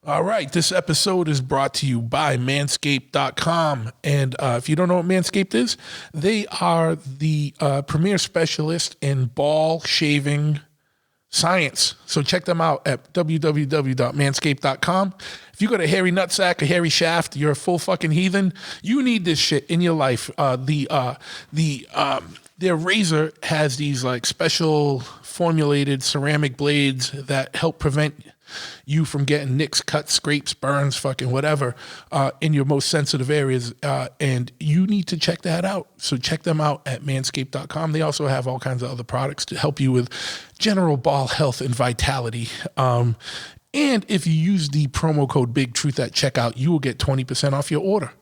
All right, this episode is brought to you by manscaped.com. And if you don't know what Manscaped is, they are the premier specialist in ball shaving science. So check them out at www.manscaped.com. If you got a hairy nutsack, a hairy shaft, you're a full fucking heathen, you need this shit in your life. Their razor has these like special formulated ceramic blades that help prevent you from getting nicks, cuts, scrapes, burns, fucking whatever, in your most sensitive areas. And you need to check that out. So check them out at manscaped.com. They also have all kinds of other products to help you with general ball health and vitality. And if you use the promo code Big Truth at checkout, you will get 20% off your order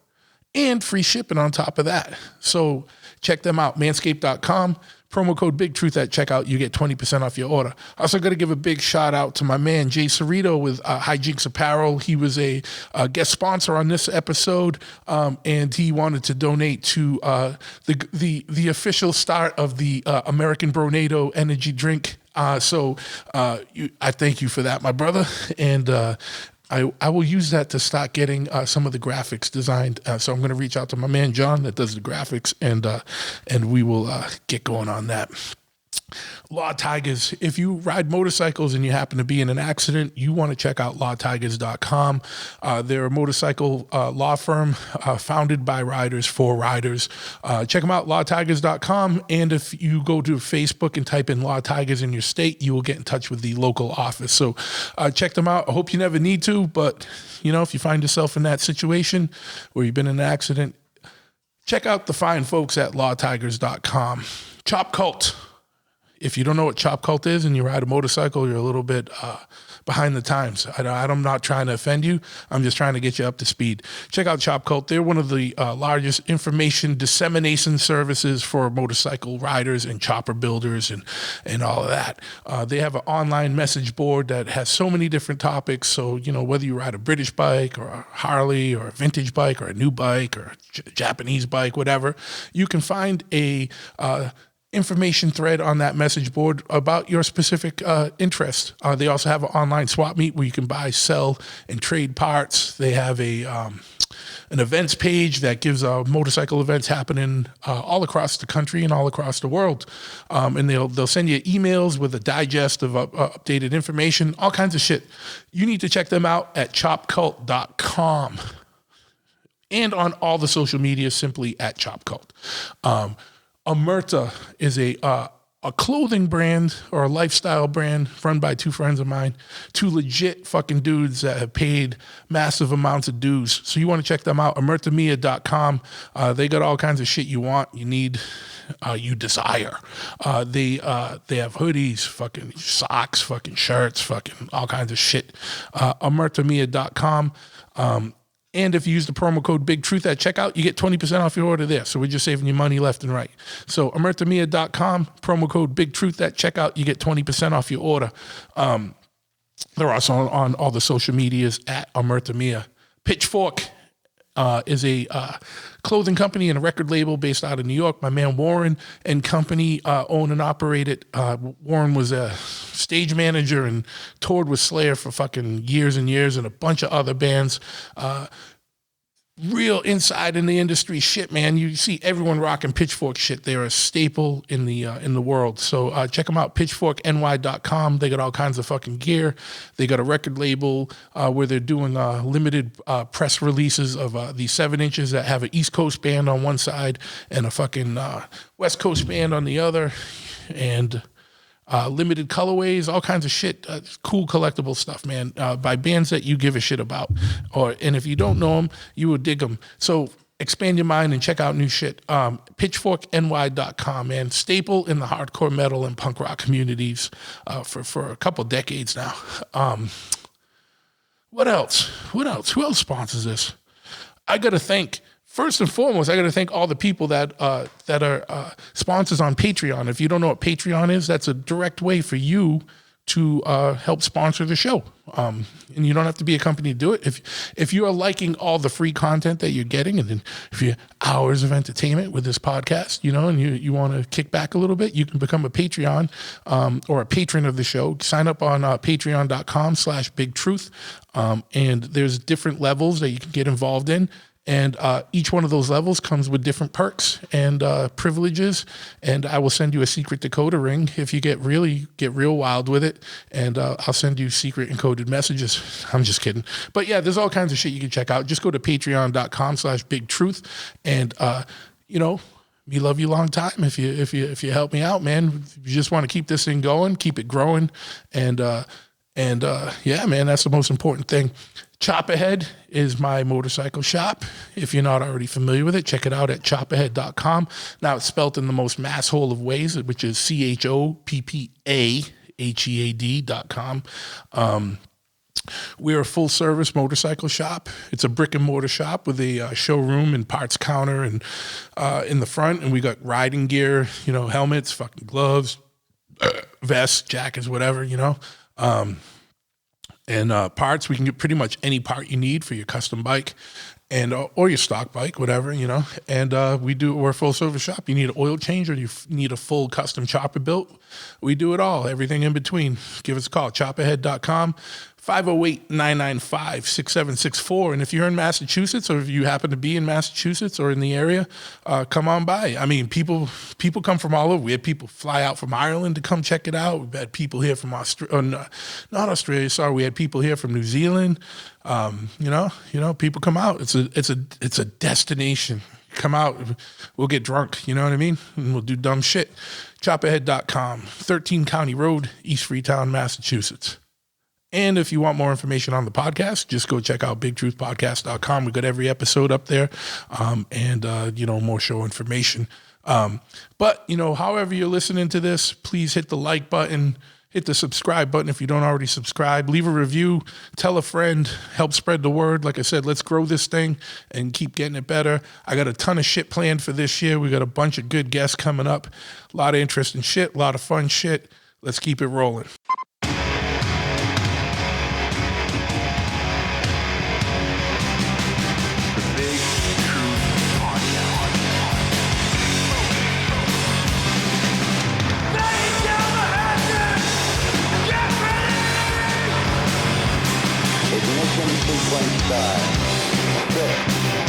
and free shipping on top of that. So check them out, manscaped.com. Promo code Big Truth at checkout, you get 20% off your order. Also got to give a big shout out to my man, Jay Cerrito with Hijinks Apparel. He was a guest sponsor on this episode, and he wanted to donate to the official start of the American Bronado energy drink. I thank you for that, my brother. And I will use that to start getting some of the graphics designed. So I'm going to reach out to my man John that does the graphics, and we will get going on that. Law Tigers. If you ride motorcycles and you happen to be in an accident, you want to check out lawtigers.com. They're a motorcycle law firm founded by riders for riders. Check them out, lawtigers.com. And if you go to Facebook and type in Law Tigers in your state, you will get in touch with the local office. So check them out. I hope you never need to, but if you find yourself in that situation where you've been in an accident, check out the fine folks at lawtigers.com. Chop Cult. If you don't know what Chop Cult is and you ride a motorcycle, you're a little bit behind the times. I'm not trying to offend you. I'm just trying to get you up to speed. Check out Chop Cult. They're one of the largest information dissemination services for motorcycle riders and chopper builders and all of that. They have an online message board that has so many different topics. So, whether you ride a British bike or a Harley or a vintage bike or a new bike or a Japanese bike, whatever, you can find a information thread on that message board about your specific interest. They also have an online swap meet where you can buy, sell, and trade parts. They have an events page that gives motorcycle events happening all across the country and all across the world. And they'll send you emails with a digest of updated information, all kinds of shit. You need to check them out at chopcult.com and on all the social media, simply at chopcult. Omerta is a clothing brand or a lifestyle brand run by two friends of mine, two legit fucking dudes that have paid massive amounts of dues. So you want to check them out, omertamia.com. They got all kinds of shit you want, you need, you desire. They have hoodies, fucking socks, fucking shirts, fucking all kinds of shit. Omertamia.com. And if you use the promo code Big Truth at checkout, you get 20% off your order there. So we're just saving you money left and right. So omertamia.com, promo code Big Truth at checkout, you get 20% off your order. They're also on all the social medias at Omertamia. Pitchfork is a clothing company and a record label based out of New York. My man Warren and company own and operate it. Warren was a stage manager and toured with Slayer for fucking years and years and a bunch of other bands. Real inside in the industry shit, man. You see everyone rocking Pitchfork shit. They're a staple in the world. So check them out, pitchforkny.com. They got all kinds of fucking gear. They got a record label where they're doing limited press releases of the 7 inches that have an East Coast band on one side and a fucking West Coast band on the other, and limited colorways, all kinds of shit, cool collectible stuff, man, by bands that you give a shit about. And if you don't know them, you will dig them. So expand your mind and check out new shit. Pitchforkny.com, man, staple in the hardcore metal and punk rock communities for a couple decades now. What else? Who else sponsors this? First and foremost, I got to thank all the people that are sponsors on Patreon. If you don't know what Patreon is, that's a direct way for you to help sponsor the show. And you don't have to be a company to do it. If you are liking all the free content that you're getting, and then if you hours of entertainment with this podcast, and you want to kick back a little bit, you can become a Patreon or a patron of the show. Sign up on patreon.com/bigtruth. And there's different levels that you can get involved in. And each one of those levels comes with different perks and privileges. And I will send you a secret decoder ring if you get real wild with it. And I'll send you secret encoded messages. I'm just kidding. But yeah, there's all kinds of shit you can check out. Just go to patreon.com/bigtruth. And, we love you long time if you help me out, man. If you just want to keep this thing going, keep it growing. And yeah, man, that's the most important thing. Choppahead is my motorcycle shop. If you're not already familiar with it, check it out at choppahead.com. Now it's spelled in the most masshole of ways, which is CHOPPAHEAD.com. We're a full service motorcycle shop. It's a brick and mortar shop with a showroom and parts counter and in the front. And we got riding gear, helmets, fucking gloves, vests, jackets, whatever, and parts. We can get pretty much any part you need for your custom bike and or your stock bike, whatever, And we're a full service shop. You need an oil change or you need a full custom chopper built. We do it all, everything in between. Give us a call, choppahead.com. 508-995-6764. And if you're in Massachusetts, or if you happen to be in Massachusetts or in the area, come on by. I mean, people come from all over. We had people fly out from Ireland to come check it out. We've had people here from Australia, not Australia, sorry. We had people here from New Zealand. People come out. It's a destination. Come out, we'll get drunk, you know what I mean? And we'll do dumb shit. Choppahead.com, 13 County Road, East Freetown, Massachusetts. And if you want more information on the podcast, just go check out bigtruthpodcast.com. We got every episode up there, and more show information. But however you're listening to this, please hit the like button, hit the subscribe button if you don't already subscribe. Leave a review, tell a friend, help spread the word. Like I said, let's grow this thing and keep getting it better. I got a ton of shit planned for this year. We got a bunch of good guests coming up, a lot of interesting shit, a lot of fun shit. Let's keep it rolling. Start. 6,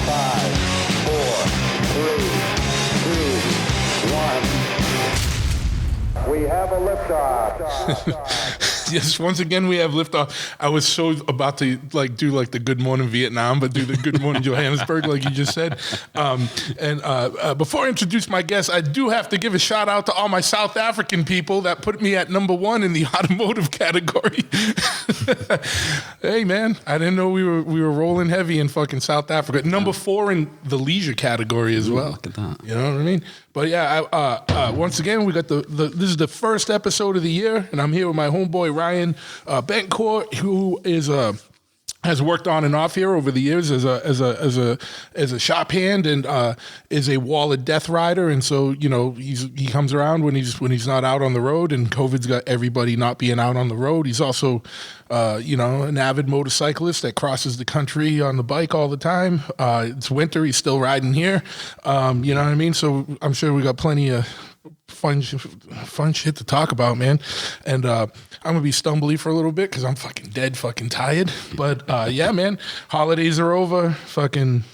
5, 4, 3, 2, 1. We have a liftoff. Yes, once again we have liftoff. I was so about to do the Good Morning Vietnam, but do the Good Morning Johannesburg like you just said. Before I introduce my guest, I do have to give a shout out to all my South African people that put me at number 1 in the automotive category. Hey man, I didn't know we were rolling heavy in fucking South Africa. Number 4 in the leisure category as well. Look at that. You know what I mean? But yeah, once again, we got this is the first episode of the year, and I'm here with my homeboy Ryan Bettencourt, who has worked on and off here over the years as a shop hand and is a wall of death rider, and so he comes around when he's not out on the road, and COVID's got everybody not being out on the road. He's also an avid motorcyclist that crosses the country on the bike all the time. It's winter, he's still riding here. You know what I mean? So I'm sure we got plenty of fun shit to talk about, man. And I'm gonna be stumbly for a little bit because I'm fucking dead fucking tired. But yeah, man, holidays are over, fucking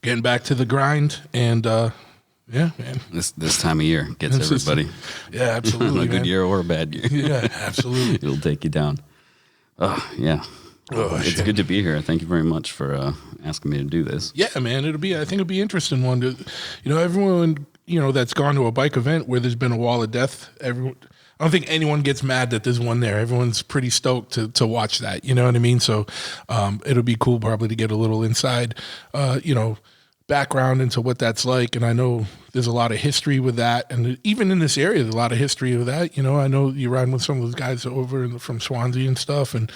getting back to the grind. And yeah, man, this time of year gets everybody. Yeah, absolutely. A good year or a bad year. Yeah, absolutely. It'll take you down. Oh yeah. It's good to be here. Thank you very much for asking me to do this. Yeah, man, I think it'll be an interesting one to, everyone, that's gone to a bike event where there's been a wall of death. I don't think anyone gets mad that there's one there. Everyone's pretty stoked to watch that. You know what I mean? So it'll be cool probably to get a little inside, background into what that's like. And I know there's a lot of history with that. And even in this area, there's a lot of history with that. I know you're riding with some of those guys over from Swansea and stuff. And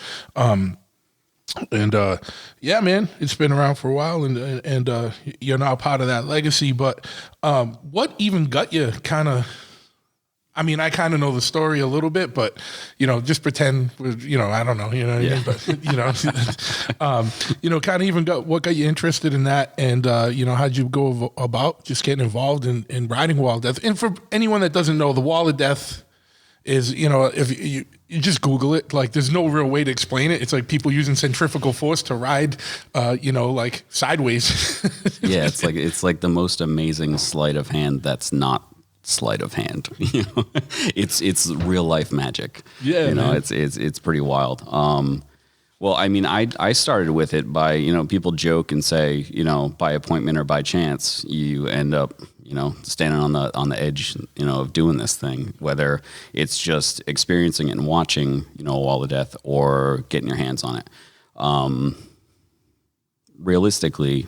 yeah, man, it's been around for a while, and you're now part of that legacy. But what even got you kind of I mean, I kind of know the story a little bit, but, just pretend, I don't know, what I mean? But, kind of even what got you interested in that, and, how'd you go about just getting involved in riding Wall of Death? And for anyone that doesn't know, the Wall of Death is, if you just Google it, like there's no real way to explain it. It's like people using centrifugal force to ride, like sideways. Yeah, it's like the most amazing sleight of hand that's not sleight of hand. It's real life magic. Yeah, it's pretty wild. Well, I mean, I started with it by, people joke and say, by appointment or by chance, you end up, standing on the edge, of doing this thing, whether it's just experiencing it and watching, a Wall of Death or getting your hands on it. Realistically,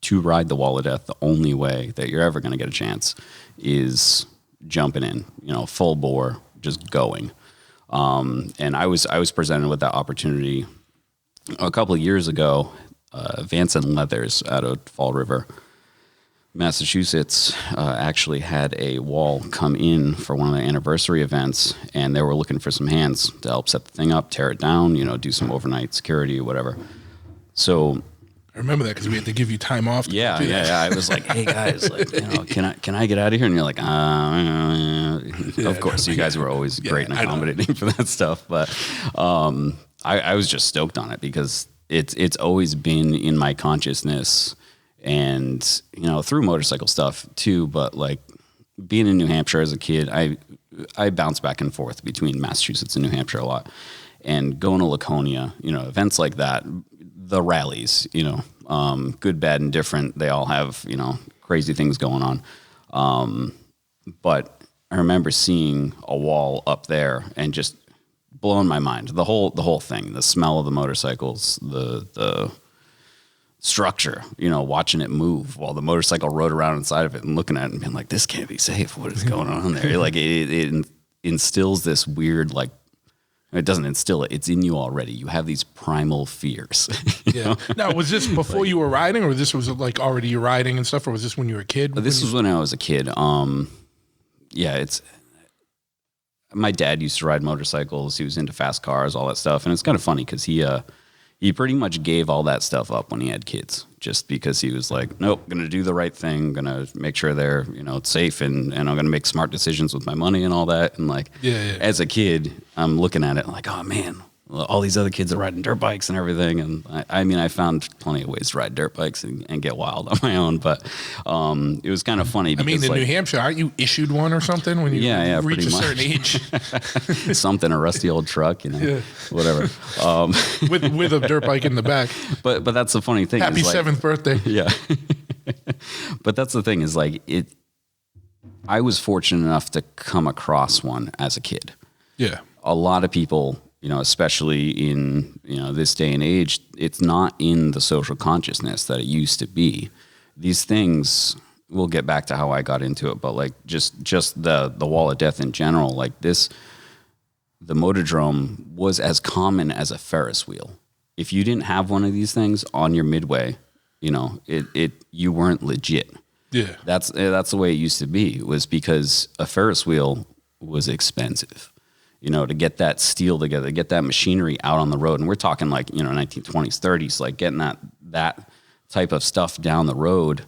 to ride the Wall of Death, the only way that you're ever going to get a chance is jumping in, full bore, just going. And I was presented with that opportunity a couple of years ago. Vance and Leathers out of Fall River, Massachusetts, actually had a wall come in for one of the anniversary events, and they were looking for some hands to help set the thing up, tear it down, do some overnight security or whatever. So I remember that because we had to give you time off. Yeah. I was like, hey guys, like, can I get out of here? And you're like, of course, you guys were always great and accommodating for that stuff. But I was just stoked on it because it's always been in my consciousness, and through motorcycle stuff too. But like being in New Hampshire as a kid, I bounced back and forth between Massachusetts and New Hampshire a lot, and going to Laconia, events like that. The rallies, good, bad, and different. They all have, crazy things going on. But I remember seeing a wall up there and just blowing my mind. The whole thing, the smell of the motorcycles, the structure, watching it move while the motorcycle rode around inside of it and looking at it and being like, this can't be safe. What is going on there? Like it instills this weird, like, it doesn't instill it. It's in you already. You have these primal fears. Yeah. Now, was this before you were riding, or this was like already you riding and stuff, or was this when you were a kid? This was when I was a kid. My dad used to ride motorcycles. He was into fast cars, all that stuff. And it's kind of funny because he pretty much gave all that stuff up when he had kids, just because he was like, nope, going to do the right thing, going to make sure they're, safe, and I'm going to make smart decisions with my money and all that. And like, as a kid, I'm looking at it like, oh man, all these other kids are riding dirt bikes and everything. And I found plenty of ways to ride dirt bikes and get wild on my own. But it was kind of funny. Because, in New Hampshire, aren't you issued one or something when you reach a certain age? Something, a rusty old truck, whatever. With a dirt bike in the back. But that's the funny thing. Happy 7th birthday. Yeah. But that's the thing is like I was fortunate enough to come across one as a kid. Yeah. A lot of people, especially in, this day and age, it's not in the social consciousness that it used to be. These things, we'll get back to how I got into it, but like just the Wall of Death in general, like the Motordrome was as common as a Ferris wheel. If you didn't have one of these things on your midway, you weren't legit. Yeah. That's the way it used to be. It was because a Ferris wheel was expensive. To get that steel together, get that machinery out on the road. And we're talking like, 1920s, 30s, like getting that type of stuff down the road.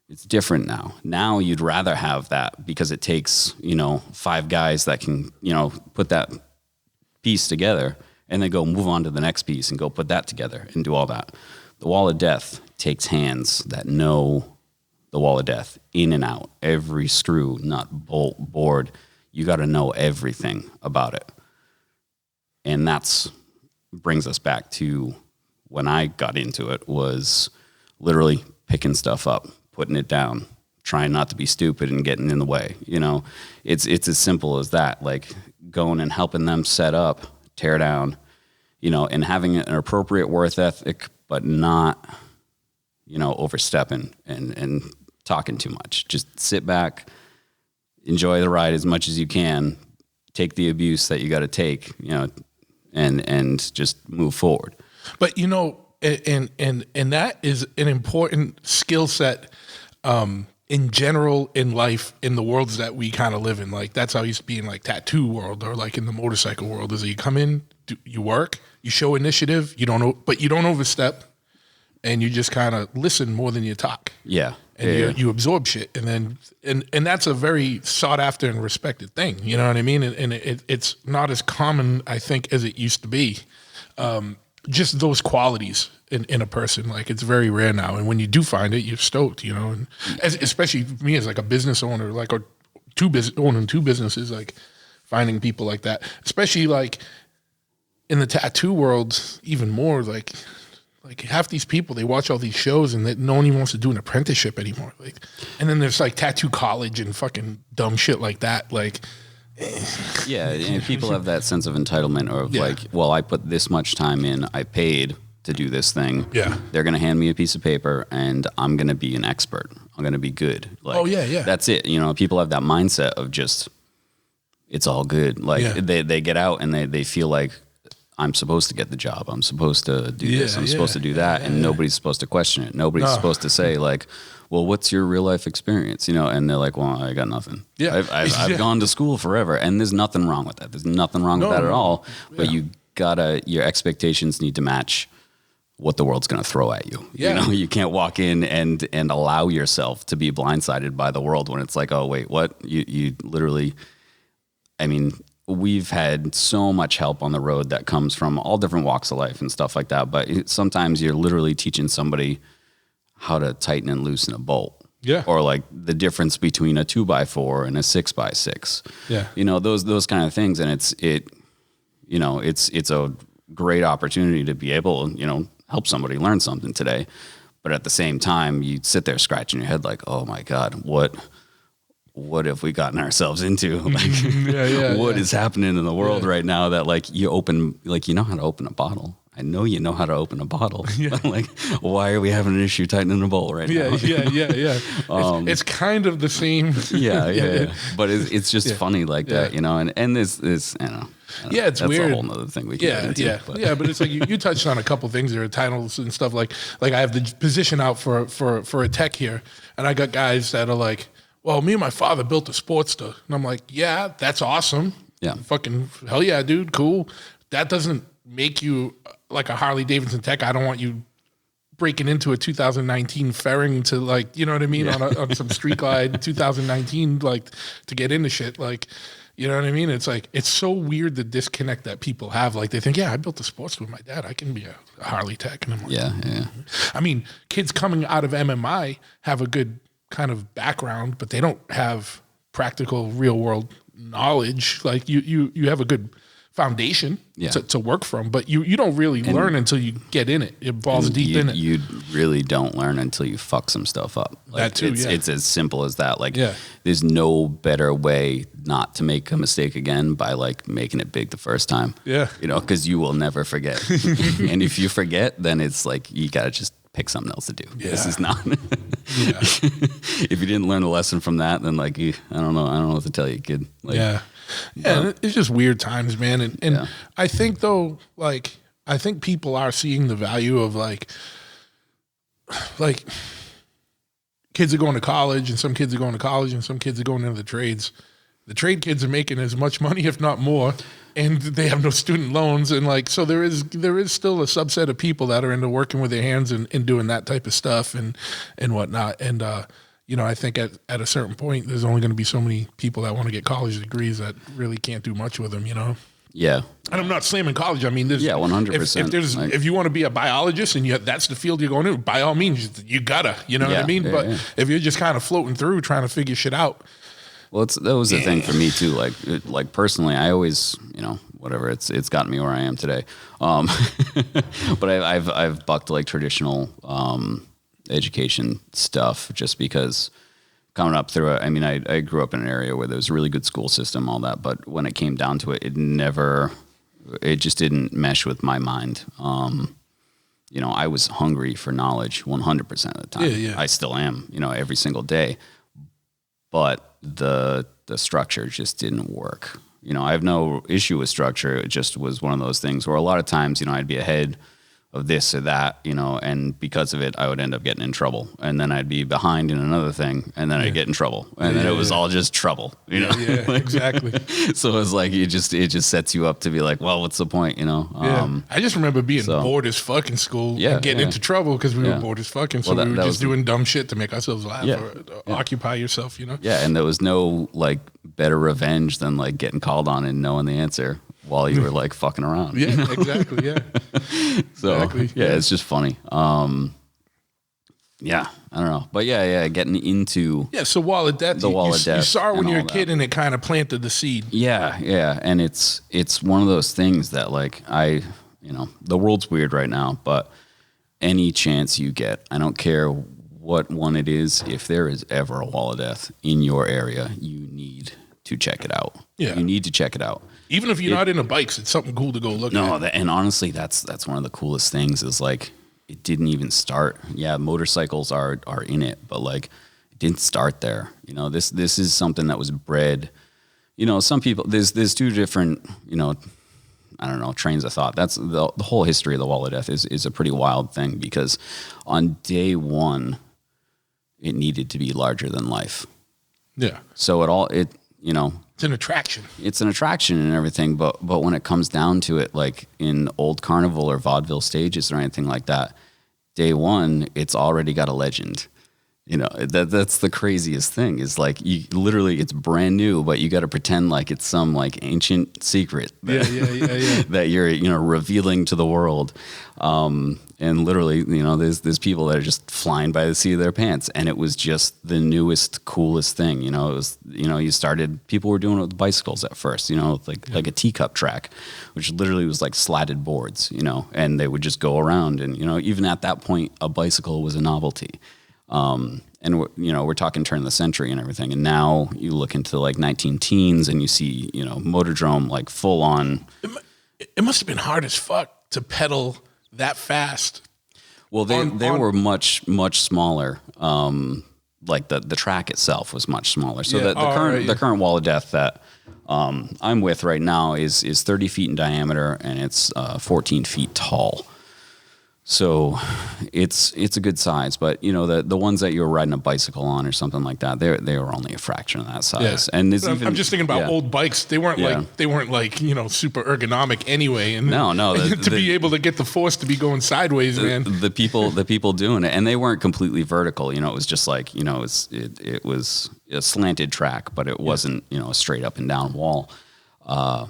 It's different now. Now you'd rather have that because it takes, 5 guys that can, put that piece together and then go move on to the next piece and go put that together and do all that. The Wall of Death takes hands that know the Wall of Death in and out, every screw, nut, bolt, board. You got to know everything about it. And that's brings us back to when I got into it, was literally picking stuff up, putting it down, trying not to be stupid and getting in the way. It's as simple as that, like going and helping them set up, tear down, and having an appropriate work ethic, but not, overstepping and talking too much. Just sit back, enjoy the ride as much as you can, take the abuse that you got to take, and just move forward. But and that is an important skill set in in general in life, in the worlds that we kind of live in. Like that's how I used to be in like tattoo world or like in the motorcycle world, is that you come in, you work, you show initiative, you don't know, but you don't overstep, and you just kind of listen more than you talk. Yeah. And you absorb shit, and then and that's a very sought after and respected thing. You know what I mean? And it's not as common, I think, as it used to be. Just those qualities in a person, like it's very rare now. And when you do find it, you're stoked. You know, and especially me as like a business owner, like owning two businesses, like finding people like that, especially like in the tattoo world, even more like half these people, they watch all these shows and no one even wants to do an apprenticeship anymore. Like, and then there's like tattoo college and fucking dumb shit like that. Like, yeah, and people have that sense of entitlement of like, well, I put this much time in, I paid to do this thing. Yeah. They're going to hand me a piece of paper and I'm going to be an expert. I'm going to be good. Like, oh yeah. That's it. You know, people have that mindset of just, it's all good. Like they get out and they feel like, I'm supposed to get the job. I'm supposed to do this. I'm supposed to do that. And nobody's supposed to question it. Nobody's supposed to say like, well, what's your real life experience? You know, and they're like, well, I got nothing. Yeah. I've gone to school forever, and there's nothing wrong with that. There's nothing wrong with that at all. But your expectations need to match what the world's going to throw at you. Yeah. You know, you can't walk in and allow yourself to be blindsided by the world when it's like, oh wait, what? You literally, I mean, we've had so much help on the road that comes from all different walks of life and stuff like that. But sometimes you're literally teaching somebody how to tighten and loosen a bolt. Yeah. Or like the difference between a 2x4 and a 6x6. Yeah. You know, those kind of things. And it's a great opportunity to be able, you know, help somebody learn something today. But at the same time, you sit there scratching your head like, oh my God, what have we gotten ourselves into? Like, what is happening in the world right now that like you know how to open a bottle. I know you know how to open a bottle. Yeah. Like, why are we having an issue tightening a bolt right now? Yeah. It's kind of the same. Yeah. But it's just funny like that, you know, and this, I don't know. Yeah, it's that's weird. That's a whole nother thing we can get into. But it's like you touched on a couple things there, titles and stuff. Like I have the position out for a tech here, and I got guys that are like, well, me and my father built a Sportster. And I'm like, yeah, that's awesome. Yeah. Fucking hell yeah, dude. Cool. That doesn't make you like a Harley Davidson tech. I don't want you breaking into a 2019 fairing to like, you know what I mean? On some Street Glide 2019, like to get into shit. Like, you know what I mean? It's like, it's so weird the disconnect that people have. Like they think, yeah, I built a Sportster with my dad. I can be a Harley tech. And I'm like, yeah. I mean, kids coming out of MMI have a good kind of background, but they don't have practical real world knowledge. Like you have a good foundation to work from, but you don't really learn until you get in it. It balls deep in it. You really don't learn until you fuck some stuff up. Like, that too, it's as simple as that. Like there's no better way not to make a mistake again by like making it big the first time. Yeah. You know, because you will never forget. And if you forget, then it's like you gotta just pick something else to do. Yeah. This is not. If you didn't learn a lesson from that, then like I don't know what to tell you, kid. Like, it's just weird times, man. And I think though, like I think people are seeing the value of like kids are going to college, and some kids are going to college, and some kids are going into the trades. The trade kids are making as much money, if not more, and they have no student loans. And like, so there is still a subset of people that are into working with their hands and doing that type of stuff and whatnot. And, you know, I think at a certain point, there's only going to be so many people that want to get college degrees that really can't do much with them, you know? Yeah. And I'm not slamming college. I mean, 100%. If you want to be a biologist and that's the field you're going to, by all means, you gotta, you know what I mean? But if you're just kind of floating through trying to figure shit out. Well, that was the thing for me too. Like personally, I always, you know, whatever. It's gotten me where I am today. But I've bucked like traditional education stuff just because coming up through it. I mean, I grew up in an area where there was a really good school system, all that. But when it came down to it, it just didn't mesh with my mind. You know, I was hungry for knowledge 100% of the time. Yeah. I still am, you know, every single day. But the structure just didn't work. You know, I have no issue with structure. It just was one of those things where a lot of times, you know, I'd be ahead of this or that, you know, and because of it, I would end up getting in trouble. And then I'd be behind in another thing, and then I'd get in trouble. And then it was all just trouble, you know? Yeah, exactly. So it's like, it just sets you up to be like, well, what's the point, you know? Yeah. I just remember being bored as fuck in school and getting into trouble because we were bored as fuck. And so we were just doing dumb shit to make ourselves laugh or occupy yourself, you know? Yeah, and there was no, like, better revenge than, like, getting called on and knowing the answer while you were, like, fucking around. Yeah, exactly, yeah. So, exactly. Yeah, it's just funny. Yeah, I don't know. But yeah, getting into... Yeah, so Wall of Death, you saw it when you were a kid and it kind of planted the seed. Yeah, and it's one of those things that, like, the world's weird right now, but any chance you get, I don't care what one it is, if there is ever a Wall of Death in your area, you need to check it out. Yeah. You need to check it out. Even if you're not into bikes, it's something cool to go look at. And honestly, that's one of the coolest things is, like, it didn't even start. Yeah, motorcycles are in it, but, like, it didn't start there. You know, this is something that was bred. You know, some people, there's two different, you know, I don't know, trains of thought. That's the whole history of the Wall of Death is a pretty wild thing because on day one, it needed to be larger than life. Yeah. So you know, it's an attraction. It's an attraction and everything, but when it comes down to it, like in old carnival or vaudeville stages or anything like that, day one, it's already got a legend. You know, that's the craziest thing is like you literally it's brand new, but you got to pretend like it's some like ancient secret that you're, you know, revealing to the world. And literally, you know, there's people that are just flying by the seat of their pants, and it was just the newest, coolest thing. You know, it was, you know, people were doing it with bicycles at first, you know, like a teacup track, which literally was like slatted boards, you know, and they would just go around, and, you know, even at that point, a bicycle was a novelty. And you know, we're talking turn of the century and everything. And now you look into like 19 teens and you see, you know, Motordrome, like full on. It must have been hard as fuck to pedal that fast. Well, they were much, much smaller. Like the track itself was much smaller. So the current Wall of Death that, I'm with right now is 30 feet in diameter and it's, 14 feet tall. So it's a good size, but you know the ones that you were riding a bicycle on or something like that, they were only a fraction of that size. Yeah. And I'm just thinking about old bikes. They weren't like you know super ergonomic anyway. And no, be able to get the force to be going sideways, man. The people doing it, and they weren't completely vertical. You know, it was just like, you know, it was a slanted track, but it wasn't, you know, a straight up and down wall. But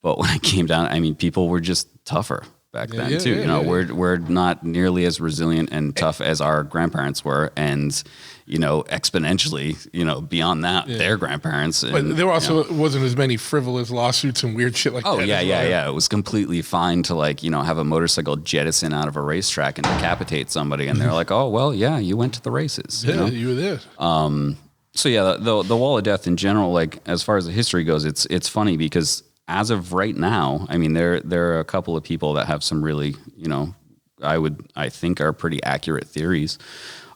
when it came down, I mean, people were just tougher back then too. You know, we're not nearly as resilient and tough as our grandparents were, and you know, exponentially, you know, beyond that, their grandparents. But there also wasn't as many frivolous lawsuits and weird shit like that. Oh yeah. It was completely fine to, like, you know, have a motorcycle jettison out of a racetrack and decapitate somebody, and they're like, oh well, yeah, you went to the races. Yeah, you know? you were there. So yeah, the Wall of Death in general, like as far as the history goes, it's funny because as of right now, I mean, there are a couple of people that have some really, you know, I think are pretty accurate theories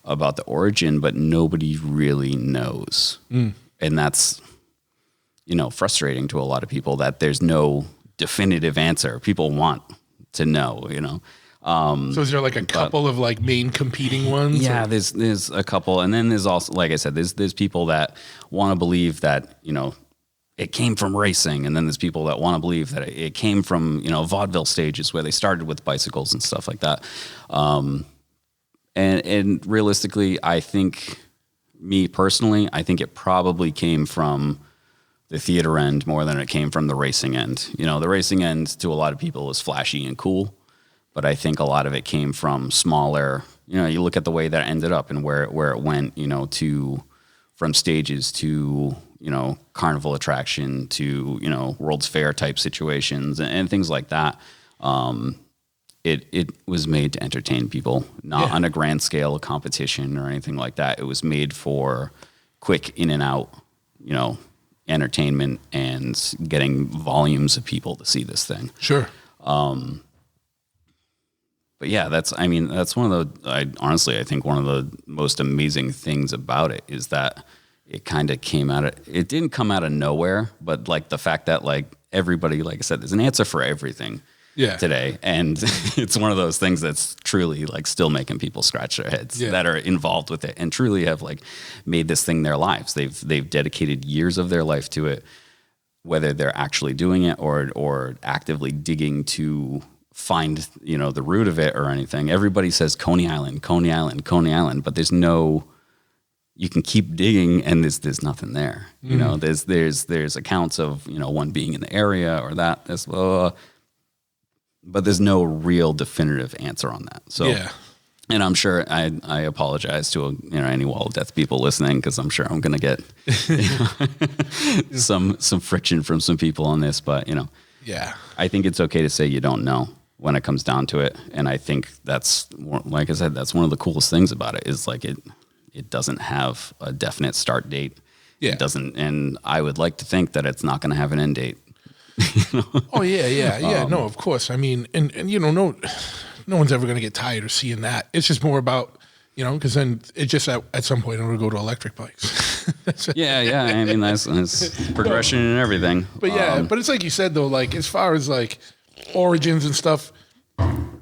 about the origin, but nobody really knows. And that's, you know, frustrating to a lot of people that there's no definitive answer. People want to know, you know. So is there like a couple of like main competing ones? Yeah, there's a couple. And then there's also, like I said, there's people that want to believe that, you know, it came from racing, and then there's people that want to believe that it came from, you know, vaudeville stages where they started with bicycles and stuff like that. And realistically, I think, me personally, I think it probably came from the theater end more than it came from the racing end. You know, the racing end to a lot of people is flashy and cool, but I think a lot of it came from smaller. You know, you look at the way that ended up and where it went, you know, from stages to, you know, carnival attraction to, you know, World's Fair type situations and things like that. It was made to entertain people, not on a grand scale of competition or anything like that. It was made for quick in and out, you know, entertainment and getting volumes of people to see this thing. Sure. But yeah, that's one of the, I think one of the most amazing things about it is that it kind of it didn't come out of nowhere, but like the fact that like everybody, like I said, there's an answer for everything. today. And it's one of those things that's truly like still making people scratch their heads that are involved with it and truly have like made this thing their lives. They've dedicated years of their life to it, whether they're actually doing it or actively digging to find, the root of it or anything. Everybody says Coney Island, Coney Island, Coney Island, but there's no, you can keep digging and there's nothing there. There's accounts of, one being in the area or that, this, blah, blah, but there's no real definitive answer on that. So, and I'm sure I apologize to any Wall of Death people listening, because I'm sure I'm going to get some friction from some people on this. But I think it's okay to say you don't know when it comes down to it, and I think that's, like I said, that's one of the coolest things about it is like it doesn't have a definite start date. It doesn't, and I would like to think that it's not going to have an end date. Oh yeah. No, of course. I mean, and no one's ever going to get tired of seeing that. It's just more about, because then it just at some point I'm going to go to electric bikes. Yeah. I mean, that's progression and everything. But but it's like you said though, like as far as like origins and stuff,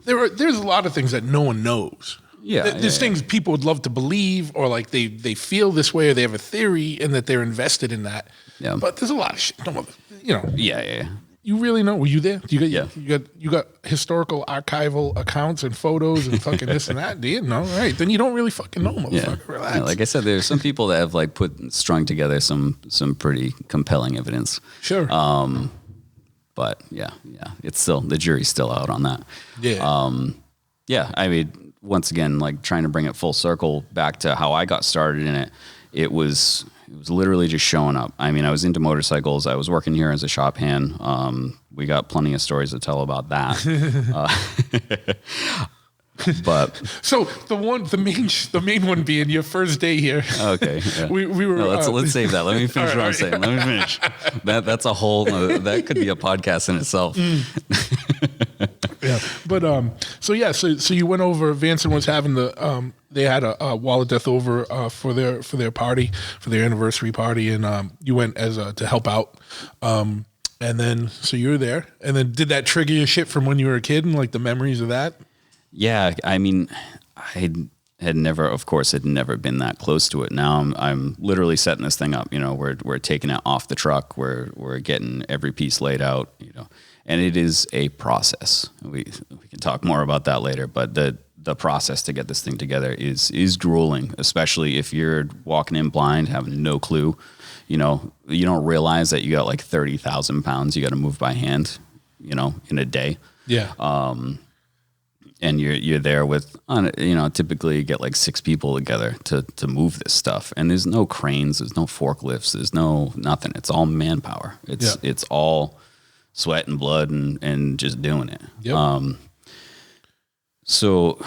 there's a lot of things that no one knows. There's things people would love to believe, or like they feel this way, or they have a theory and that they're invested in that. Yeah. But there's a lot of shit. Yeah. You really know? Were you there? You got historical archival accounts and photos and fucking this and that. Do you know? Right. Then you don't really fucking know, motherfucker. Relax. Yeah, like I said, there's some people that have like strung together some pretty compelling evidence. Sure. But yeah, it's still, the jury's still out on that. Yeah. I mean, once again, like trying to bring it full circle back to how I got started in it, it was literally just showing up. I mean, I was into motorcycles. I was working here as a shop hand. We got plenty of stories to tell about that. But so the main one being your first day here. Okay. Yeah. We were. No, let's save that. Let me finish what I'm saying. Let me finish. That's a whole. That could be a podcast in itself. Yeah, but so you went over. Vanson was having they had a Wall of Death over for their party, for their anniversary party, and you went as to help out. And then so you were there, and then did that trigger your shit from when you were a kid and like the memories of that? Yeah, I mean, I had never been that close to it. Now I'm literally setting this thing up. We're taking it off the truck. We're getting every piece laid out. And it is a process. We can talk more about that later. But the process to get this thing together is grueling, especially if you're walking in blind, having no clue. You don't realize that you got like 30,000 pounds you got to move by hand. In a day. Yeah. And you're there with, typically you get like 6 people together to move this stuff. And there's no cranes, there's no forklifts, there's no nothing. It's all manpower. It's all sweat and blood and just doing it. Yep. So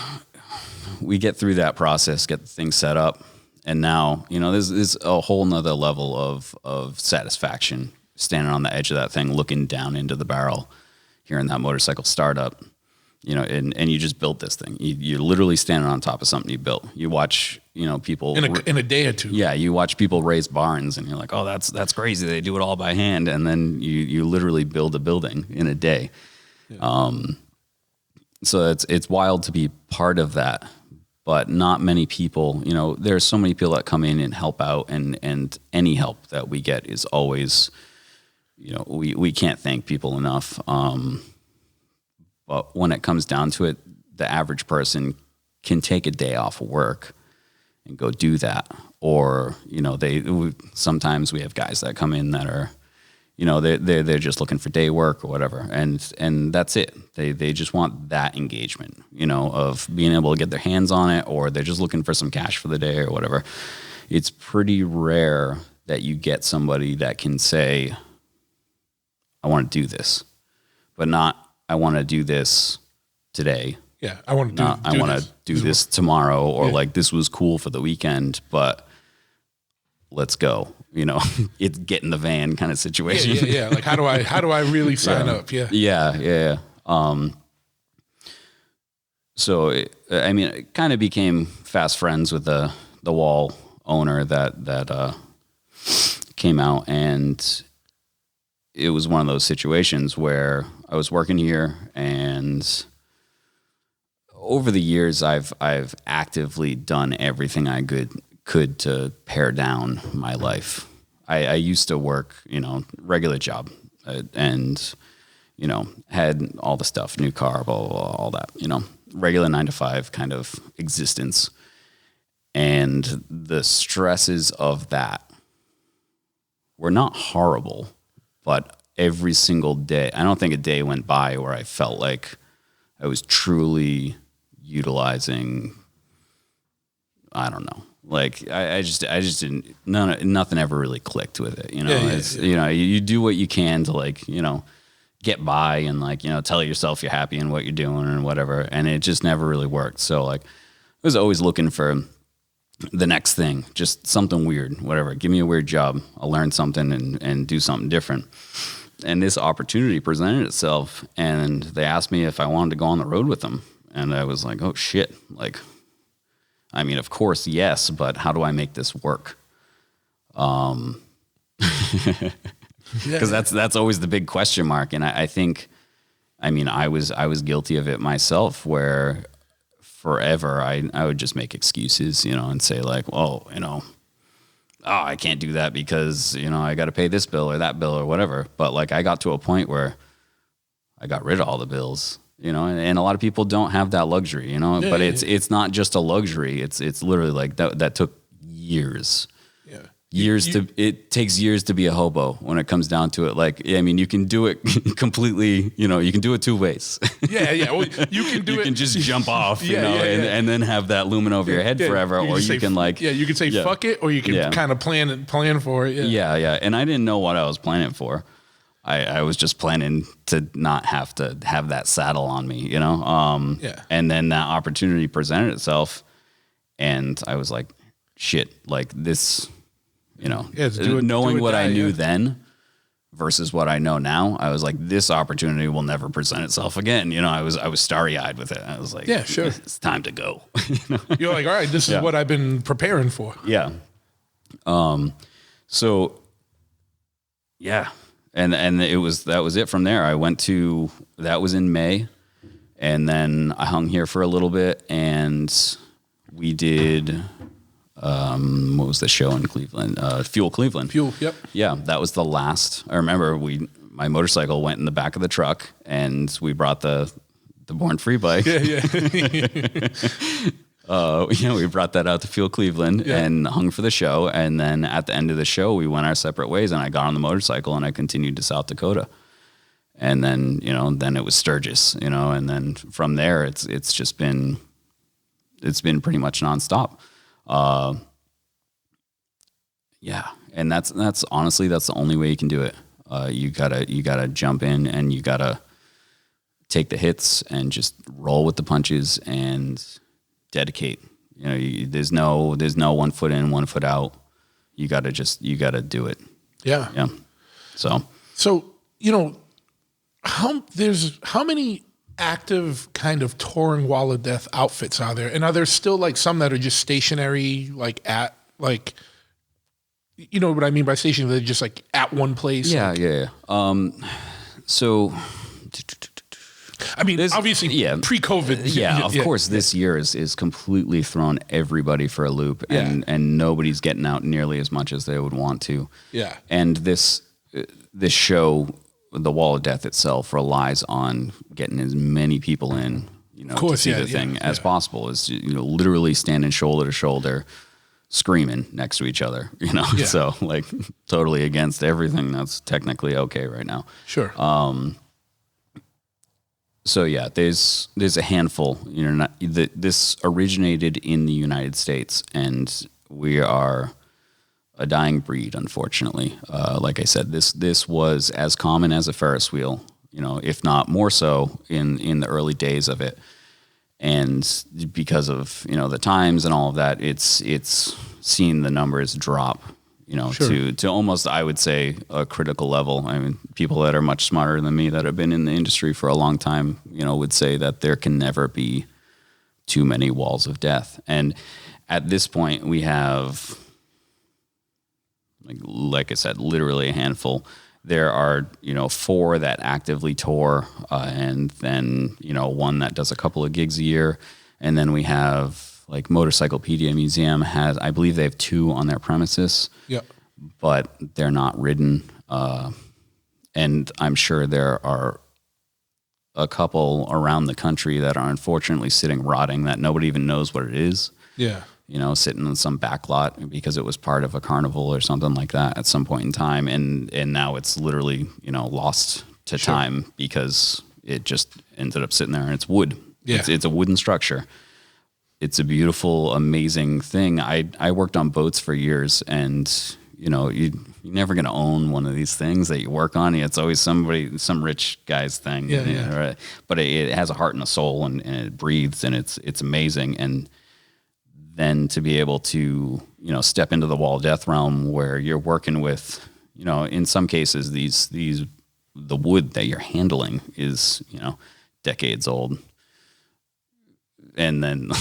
we get through that process, get the thing set up. And now, there's a whole nother level of satisfaction standing on the edge of that thing, looking down into the barrel, hearing that motorcycle start up. And you just built this thing. You're literally standing on top of something you built. You watch, people in a day or two. Yeah, you watch people raise barns, and you're like, oh, that's crazy. They do it all by hand, and then you literally build a building in a day. Yeah. So it's wild to be part of that, but not many people. There's so many people that come in and help out, and any help that we get is always, we can't thank people enough. But when it comes down to it, the average person can take a day off of work and go do that. Or, sometimes we have guys that come in that are, they're just looking for day work or whatever. And that's it. They just want that engagement, of being able to get their hands on it, or they're just looking for some cash for the day or whatever. It's pretty rare that you get somebody that can say, I want to do this, but not, I want to do this today. Yeah, I want to do this tomorrow, or like this was cool for the weekend, but let's go. It's get in the van kind of situation. Yeah. Like how do I really sign up? Yeah. So it kind of became fast friends with the Wall owner that came out, and it was one of those situations where I was working here, and over the years, I've actively done everything I could to pare down my life. I used to work, regular job, and had all the stuff, new car, blah, blah, blah, all that, regular 9 to 5 kind of existence. And the stresses of that were not horrible, but every single day, I don't think a day went by where I felt like I was truly utilizing, I don't know. Like I just didn't, nothing ever really clicked with it. You do what you can to get by and tell yourself you're happy in what you're doing and whatever. And it just never really worked. So I was always looking for the next thing, just something weird, whatever. Give me a weird job. I'll learn something and do something different. And this opportunity presented itself, and they asked me if I wanted to go on the road with them. And I was like, oh shit. Of course, yes, but how do I make this work? Because that's always the big question mark. And I think, I was guilty of it myself, where forever I would just make excuses, and say I can't do that because, I got to pay this bill or that bill or whatever. But I got to a point where I got rid of all the bills. And a lot of people don't have that luxury, but it's not just a luxury. It's literally that took years. Yeah. It takes years to be a hobo when it comes down to it. You can do it completely, you can do it 2 ways. Yeah. Well, you can do you it. can just jump off, and then have that looming over your head forever. Or you can you can say fuck it, or you can kind of plan for it. Yeah. And I didn't know what I was planning for. I was just planning to not have to have that saddle on me, And then that opportunity presented itself, and I was like, shit, this, knowing what I knew then versus what I know now, I was like, this opportunity will never present itself again. I was starry-eyed with it. I was like, yeah, sure, it's time to go. You're like, all right, this is what I've been preparing for. Yeah. So yeah. And that was it from there. I went to, that was in May, and then I hung here for a little bit, and we did, what was the show in Cleveland? Fuel Cleveland. Fuel, yep. Yeah, that was the last. I remember my motorcycle went in the back of the truck, and we brought the Born Free bike. Yeah. We brought that out to Fuel Cleveland and hung for the show. And then at the end of the show, we went our separate ways, and I got on the motorcycle and I continued to South Dakota. And then, then it was Sturgis, and then from there, it's been pretty much nonstop. And that's honestly, that's the only way you can do it. You gotta jump in, and you gotta take the hits and just roll with the punches and dedicate. There's no 1 foot in, 1 foot out. You gotta do it. Yeah. Yeah. So how many active kind of touring Wall of Death outfits are there? And are there still some that are just stationary, you know what I mean by stationary? They're just at one place. Yeah. So obviously, pre-COVID. Yeah, of course, this year is completely thrown everybody for a loop, and nobody's getting out nearly as much as they would want to. Yeah. And this show, the Wall of Death itself, relies on getting as many people in, to see the thing as possible. Is literally standing shoulder to shoulder, screaming next to each other. So totally against everything that's technically okay right now. Sure. So yeah, there's a handful. This originated in the United States, and we are a dying breed, unfortunately. Like I said, this was as common as a Ferris wheel, if not more so in the early days of it. And because of the times and all of that, it's seen the numbers drop. Sure. to almost, I would say, a critical level. I mean, people that are much smarter than me that have been in the industry for a long time, would say that there can never be too many walls of death. And at this point, we have, like I said, literally a handful. there are, 4 that actively tour, and then, one that does a couple of gigs a year. And then we have like Motorcyclopedia Museum has, I believe they have 2 on their premises, but they're not ridden. And I'm sure there are a couple around the country that are unfortunately sitting rotting that nobody even knows what it is. Yeah. Sitting in some back lot because it was part of a carnival or something like that at some point in time. And now it's literally, lost to time because it just ended up sitting there, and it's wood. Yeah. It's a wooden structure. It's a beautiful, amazing thing. I worked on boats for years, and you're never going to own one of these things that you work on. It's always some rich guy's thing. Right? But it has a heart and a soul, and it breathes, and it's amazing. And then to be able to, step into the wall of death realm where you're working with, in some cases, the wood that you're handling is, decades old. And then,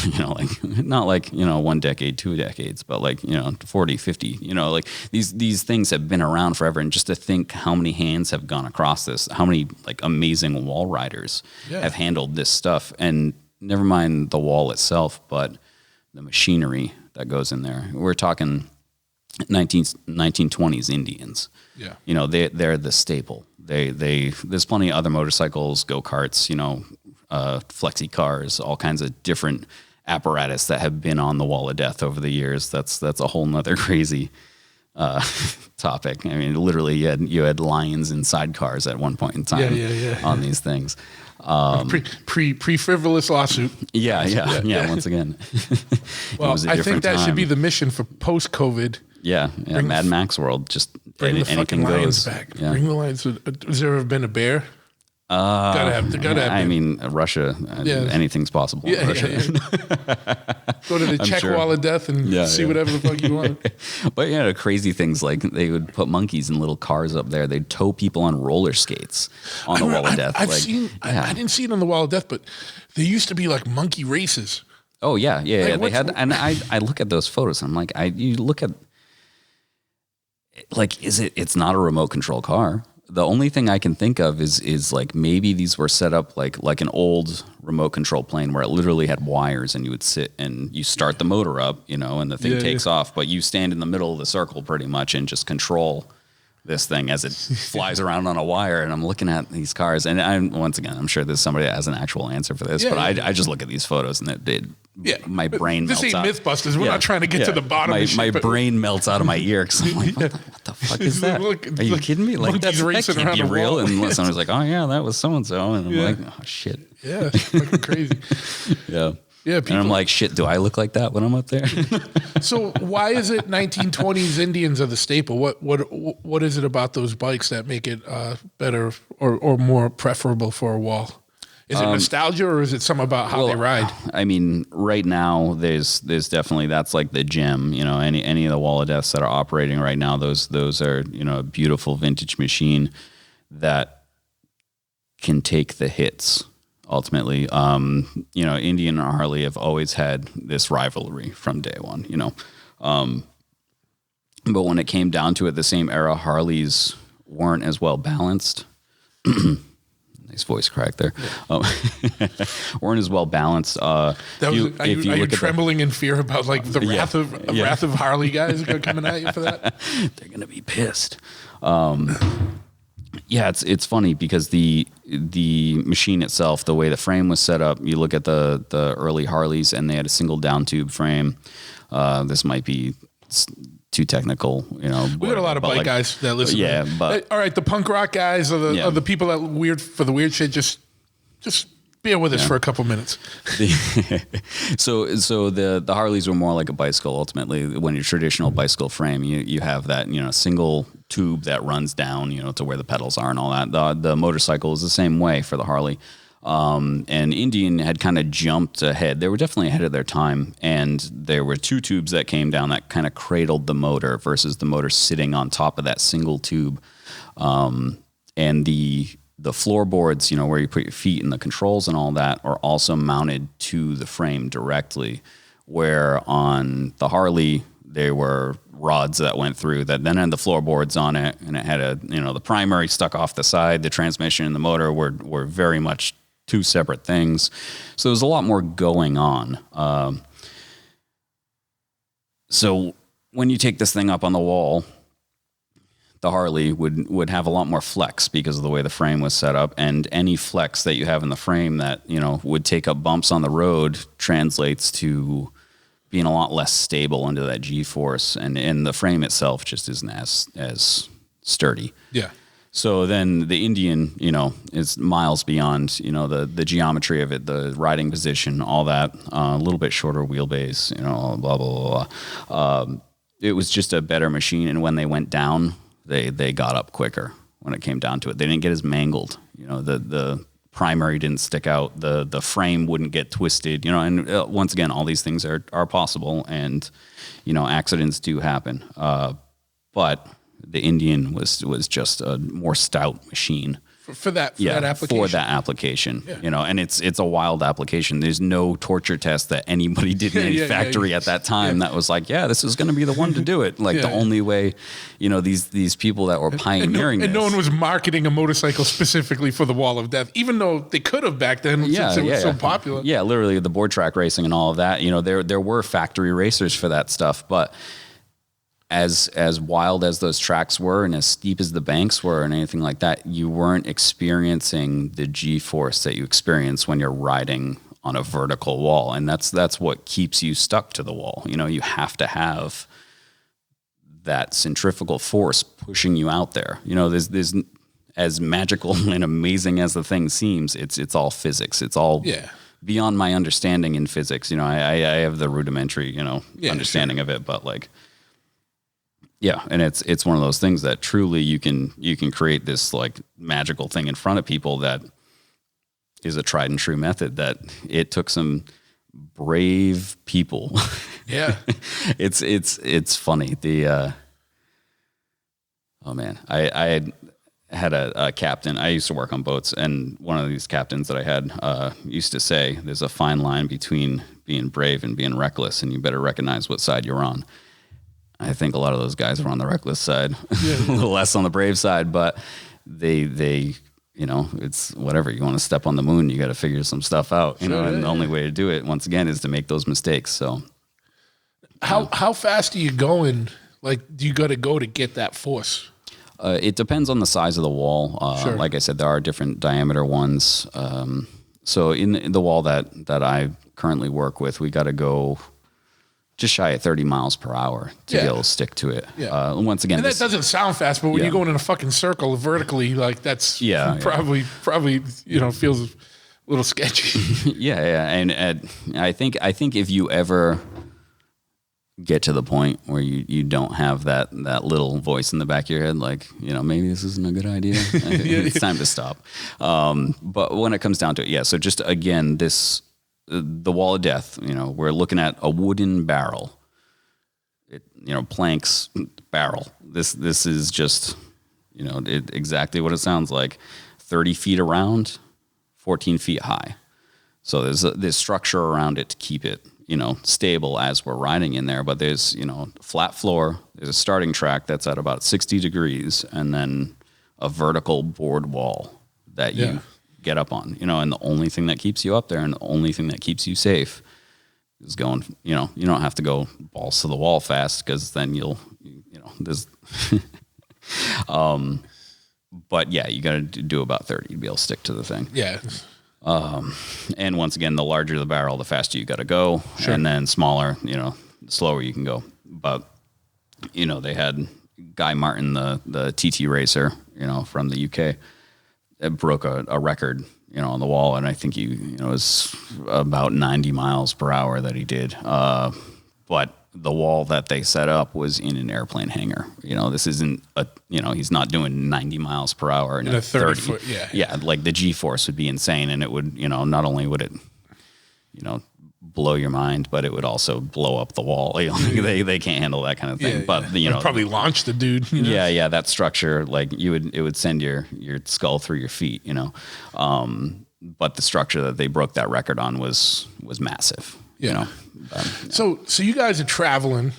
not like, 1 decade, 2 decades, but like, 40, 50, like these things have been around forever. And just to think how many hands have gone across this, how many like amazing wall riders have handled this stuff, and never mind the wall itself, but the machinery that goes in there. We're talking 1920s Indians. Yeah. They're the staple. There's plenty of other motorcycles, go-karts, flexi cars, all kinds of different apparatus that have been on the wall of death over the years. That's a whole nother crazy topic. I mean, literally you had lions in sidecars at one point in time on these things. Pre-frivolous lawsuit. Yeah. Once again. Well, I think that should be the mission for post-COVID. Yeah. Mad Max world. Just bring the anything fucking lions goes. back. Yeah. Bring the lions. Has there ever been a bear? Gotta have. I mean, Russia. Anything's possible. Yeah, Russia. Go to the Czech wall of death and see whatever the fuck you want. But crazy things like they would put monkeys in little cars up there. They'd tow people on roller skates on the wall of death. I've seen. I didn't see it on the wall of death, but there used to be like monkey races. Oh yeah. They had, and I look at those photos. And I'm like, you look at, like, it's not a remote control car. The only thing I can think of is like maybe these were set up like an old remote control plane where it literally had wires, and you would sit and you start the motor up, and the thing takes off, but you stand in the middle of the circle pretty much and just control this thing as it flies around on a wire. And I'm looking at these cars, and I'm sure there's somebody that has an actual answer for this, but I just look at these photos and my brain melts out. This ain't Mythbusters. We're not trying to get to the bottom of shit. My brain melts out of my ear because I'm like, what the fuck is that? Are you kidding me? Like, that can't be real. And someone's like, oh yeah, that was so-and-so. And I'm like, oh shit. Yeah, it's fucking crazy. Yeah. Yeah, and I'm like, shit, do I look like that when I'm up there? So why is it 1920s Indians are the staple? What is it about those bikes that make it better or more preferable for a wall? Is it nostalgia, or is it something about how they ride? I mean, right now there's definitely, that's like the gem. Any of the wall of deaths that are operating right now, those are a beautiful vintage machine that can take the hits. Ultimately, Indian and Harley have always had this rivalry from day one, but when it came down to it, the same era, Harleys weren't as well balanced. Nice voice crack there. Weren't as well balanced. Are you trembling in fear about like the wrath of Harley guys coming at you for that? They're gonna be pissed. Yeah, it's funny because the machine itself, the way the frame was set up, you look at the early Harleys and they had a single down tube frame. This might be too technical, We got a lot of bike guys that listen. Yeah, but all right, the punk rock guys are the people that the weird shit. Just bear with us for a couple minutes. So the Harleys were more like a bicycle. Ultimately, when your traditional bicycle frame, you have that single tube that runs down to where the pedals are and all that. The motorcycle is the same way for the Harley. And Indian had kind of jumped ahead. They were definitely ahead of their time, and there were 2 tubes that came down that kind of cradled the motor versus the motor sitting on top of that single tube. And the floorboards, where you put your feet and the controls and all that, are also mounted to the frame directly, where on the Harley, they were rods that went through that then had the floorboards on it, and it had the primary stuck off the side. The transmission and the motor were very much two separate things. So there was a lot more going on. So when you take this thing up on the wall, the Harley would have a lot more flex because of the way the frame was set up, and any flex that you have in the frame that, would take up bumps on the road translates to being a lot less stable under that G-force, and the frame itself just isn't as sturdy. Yeah. So then the Indian, is miles beyond, the geometry of it, the riding position, all that, a little bit shorter wheelbase, blah, blah, blah, blah. It was just a better machine, and when they went down, they got up quicker when it came down to it. They didn't get as mangled. The primary didn't stick out. The frame wouldn't get twisted. And once again, all these things are possible, and accidents do happen. But the Indian was just a more stout machine. For that application. For that application, and it's a wild application. There's no torture test that anybody did in any factory at that time that was like, this is going to be the one to do it. Like the only way, these people that were pioneering and no one was marketing a motorcycle specifically for the Wall of Death, even though they could have back then since it was so popular. Yeah, literally the board track racing and all of that. There were factory racers for that stuff, but as wild as those tracks were and as steep as the banks were and anything like that, you weren't experiencing the G-force that you experience when you're riding on a vertical wall. And that's what keeps you stuck to the wall. You have to have that centrifugal force pushing you out there. There's as magical and amazing as the thing seems, it's all physics. It's all beyond my understanding in physics. I have the rudimentary, understanding of it, but like, yeah, and it's one of those things that truly you can create this like magical thing in front of people that is a tried and true method that it took some brave people. Yeah. It's funny. The oh man, I had a captain. I used to work on boats, and one of these captains that I had used to say, "There's a fine line between being brave and being reckless, and you better recognize what side you're on." I think a lot of those guys were on the reckless side, a little less on the brave side, but they it's whatever. You want to step on the moon, you got to figure some stuff out, and the only way to do it, once again, is to make those mistakes. So how fast are you going? Like, do you got to go to get that force? It depends on the size of the wall. Like I said, there are different diameter ones. So in the wall that I currently work with, we got to go just shy of 30 miles per hour to be able to stick to it. Yeah. Once again, and that doesn't sound fast, but when you're going in a fucking circle vertically, like that's probably feels a little sketchy. And I think if you ever get to the point where you don't have that little voice in the back of your head, like, maybe this isn't a good idea, it's time to stop. But when it comes down to it, so just again, the Wall of Death, we're looking at a wooden barrel, planks, barrel. This is just, exactly what it sounds like. 30 feet around, 14 feet high. So there's this structure around it to keep it, stable as we're riding in there. But there's, flat floor. There's a starting track that's at about 60 degrees, and then a vertical board wall that you get up on, and the only thing that keeps you up there and the only thing that keeps you safe is going, you don't have to go balls to the wall fast, because then there's, but you got to do about 30 to be able to stick to the thing. Yeah. And once again, the larger the barrel, the faster you got to go, and then smaller, the slower you can go. But, they had Guy Martin, the TT racer, from the UK, it broke a record, on the wall. And I think it was about 90 miles per hour that he did. But the wall that they set up was in an airplane hangar. This isn't he's not doing 90 miles per hour in a 30 foot. Yeah. Like the G-force would be insane. And it would, not only would it, blow your mind, but it would also blow up the wall. They can't handle that kind of thing. But probably launch the dude. Yeah, that structure, like it would send your skull through your feet. But the structure that they broke that record on was massive. So you guys are traveling,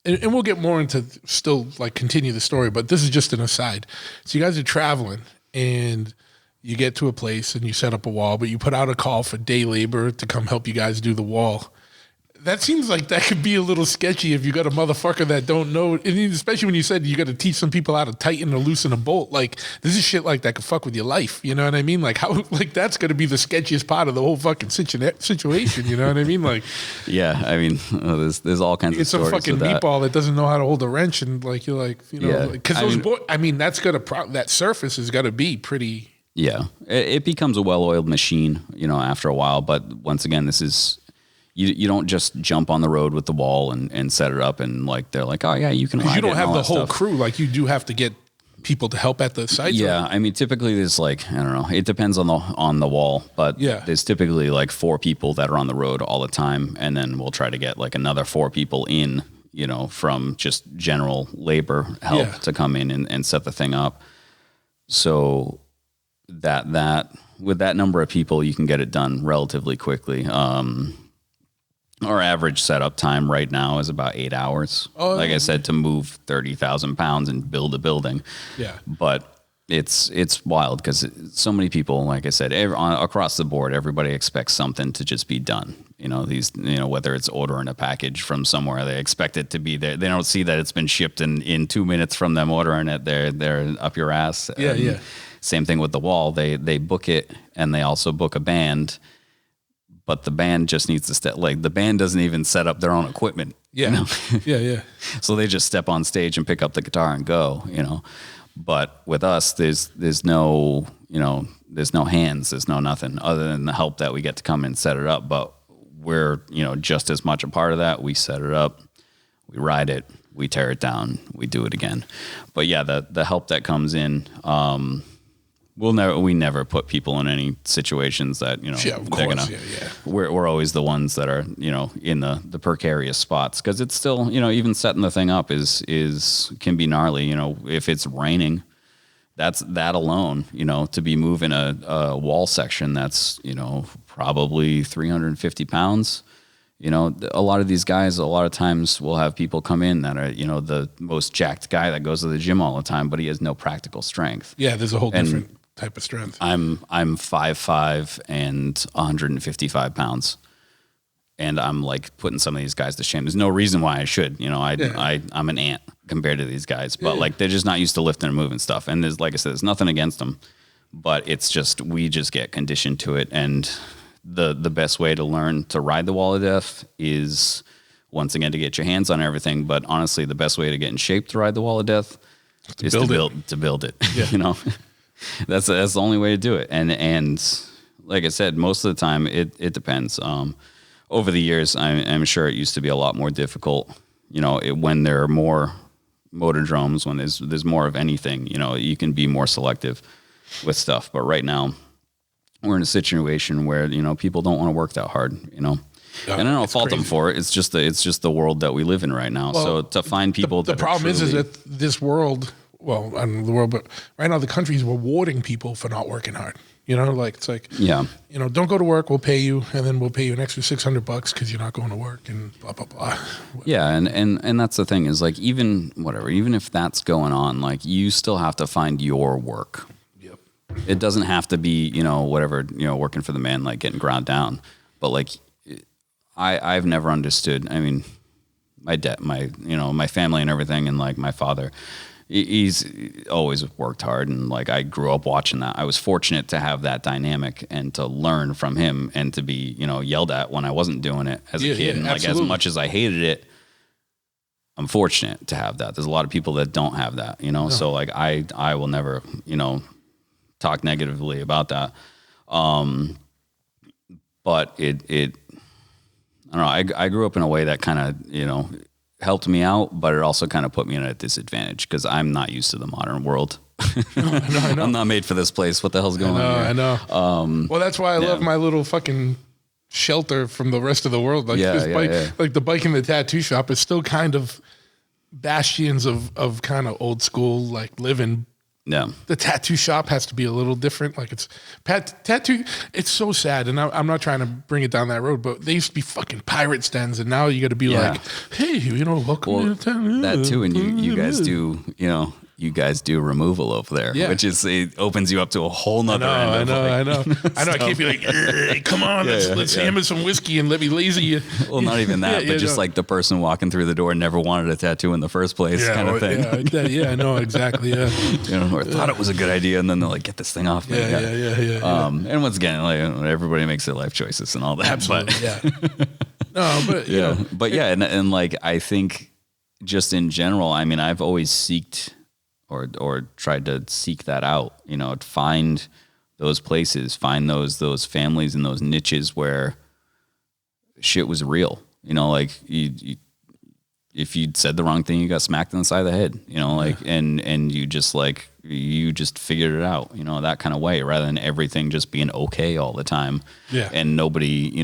and we'll get more into still like continue the story, but this is just an aside. So you guys are traveling and you get to a place and you set up a wall, but you put out a call for day labor to come help you guys do the wall. That seems like that could be a little sketchy if you got a motherfucker that don't know, and especially when you said you got to teach some people how to tighten or loosen a bolt. Like, this is shit like that could fuck with your life. You know what I mean? Like, how, like, that's going to be the sketchiest part of the whole fucking situation. You know what I mean? Like, yeah, I mean, there's all kinds of it's stories a fucking with meatball that doesn't know how to hold a wrench, and like, you're like, you know, because that's got to, that surface has got to be pretty. Yeah, it becomes a well-oiled machine, you know, after a while. But once again, this is. You don't just jump on the road with the wall and set it up and like they're like, oh yeah, you can ride it. You don't have the whole stuff. crew. Like, you do have to get people to help at the site. Yeah, I mean, typically there's like, I don't know, it depends on the wall, but yeah, there's typically like 4 people that are on the road all the time, and then we'll try to get like another 4 people in, you know, from just general labor help to come in and set the thing up. So that with that number of people, you can get it done relatively quickly. Our average setup time right now is about 8 hours. Oh, like I said, to move 30,000 pounds and build a building. Yeah. But it's wild because so many people, like I said, across the board, everybody expects something to just be done. You know, whether it's ordering a package from somewhere, they expect it to be there. They don't see that it's been shipped in 2 minutes from them ordering it. They're up your ass. Yeah, yeah. Same thing with the wall. They book it, and they also book a band. But the band just needs to step. Like, the band doesn't even set up their own equipment. Yeah, you know? yeah. So they just step on stage and pick up the guitar and go. You know, but with us, there's no, you know, there's no hands, there's no nothing other than the help that we get to come and set it up. But we're, you know, just as much a part of that. We set it up, we ride it, we tear it down, we do it again. But yeah, the help that comes in. We never put people in any situations that, you know, they're gonna. Yeah. We're always the ones that are, you know, in the precarious spots, because it's still, you know, even setting the thing up can be gnarly. You know, if it's raining, that alone, you know, to be moving a wall section that's, you know, probably 350 pounds. You know, a lot of these guys, a lot of times will have people come in that are, you know, the most jacked guy that goes to the gym all the time, but he has no practical strength. Yeah, there's a whole different type of strength. I'm 5'5" and 155 pounds, and I'm like putting some of these guys to shame. There's no reason why I should, you know. I'm an ant compared to these guys, but like, they're just not used to lifting and moving stuff. And there's, like I said, there's nothing against them, but it's just, we just get conditioned to it. And the best way to learn to ride the wall of death is, once again, to get your hands on everything. But honestly, the best way to get in shape to ride the wall of death is to build it. Yeah. You know. That's the only way to do it. And like I said, most of the time it depends. Over the years, I'm sure it used to be a lot more difficult. You know, when there are more motor dromes, when there's more of anything, you know, you can be more selective with stuff. But right now, we're in a situation where, you know, people don't want to work that hard, you know. And I don't fault them for it. It's just the world that we live in right now. Well, so to find people, the problem is that this world. Well, I don't know the world, but right now the country's rewarding people for not working hard. You know, like, it's like, yeah, you know, don't go to work, we'll pay you, and then we'll pay you an extra $600 because you're not going to work, and blah blah blah. Yeah, and that's the thing, is like, even if that's going on, like, you still have to find your work. Yep. It doesn't have to be, you know, whatever, you know, working for the man, like getting ground down. But like, I've never understood. I mean, my family and everything, and like my father. He's always worked hard, and like, I grew up watching that. I was fortunate to have that dynamic and to learn from him, and to be, you know, yelled at when I wasn't doing it as a kid. And like, as much as I hated it, I'm fortunate to have that. There's a lot of people that don't have that, you know. No. So like, I will never, you know, talk negatively about that. But it I don't know. I grew up in a way that kind of, you know, helped me out, but it also kind of put me in a disadvantage because I'm not used to the modern world. I know. I'm not made for this place. What the hell's going on here? I know. Well, that's why I love my little fucking shelter from the rest of the world. Like, this bike, like the bike in the tattoo shop is still kind of bastions of kind of old school, like, living. Yeah. The tattoo shop has to be a little different. Like tattoo. It's so sad, and I'm not trying to bring it down that road, but they used to be fucking pirates dens, and now you got to be like, hey, welcome to the tattoo. That too, and you guys do, you guys do removal over there, which is, it opens you up to a whole nother end. I know. I can't be like, hey, come on, let's hammer some whiskey and let me lazy you. Well, not even that, but just like the person walking through the door never wanted a tattoo in the first place, kind of thing. I know exactly. Yeah, or thought it was a good idea, and then they're like, get this thing off me. Yeah. And once again, like, everybody makes their life choices and all that. Absolutely. No, but and like, I think just in general, I mean, I've always seeked or tried to seek that out, to find those places, find those families and those niches where shit was real. Like you if you'd said the wrong thing, you got smacked in the side of the head, and you just figured it out, that kind of way, rather than everything just being okay all the time. Yeah. And nobody,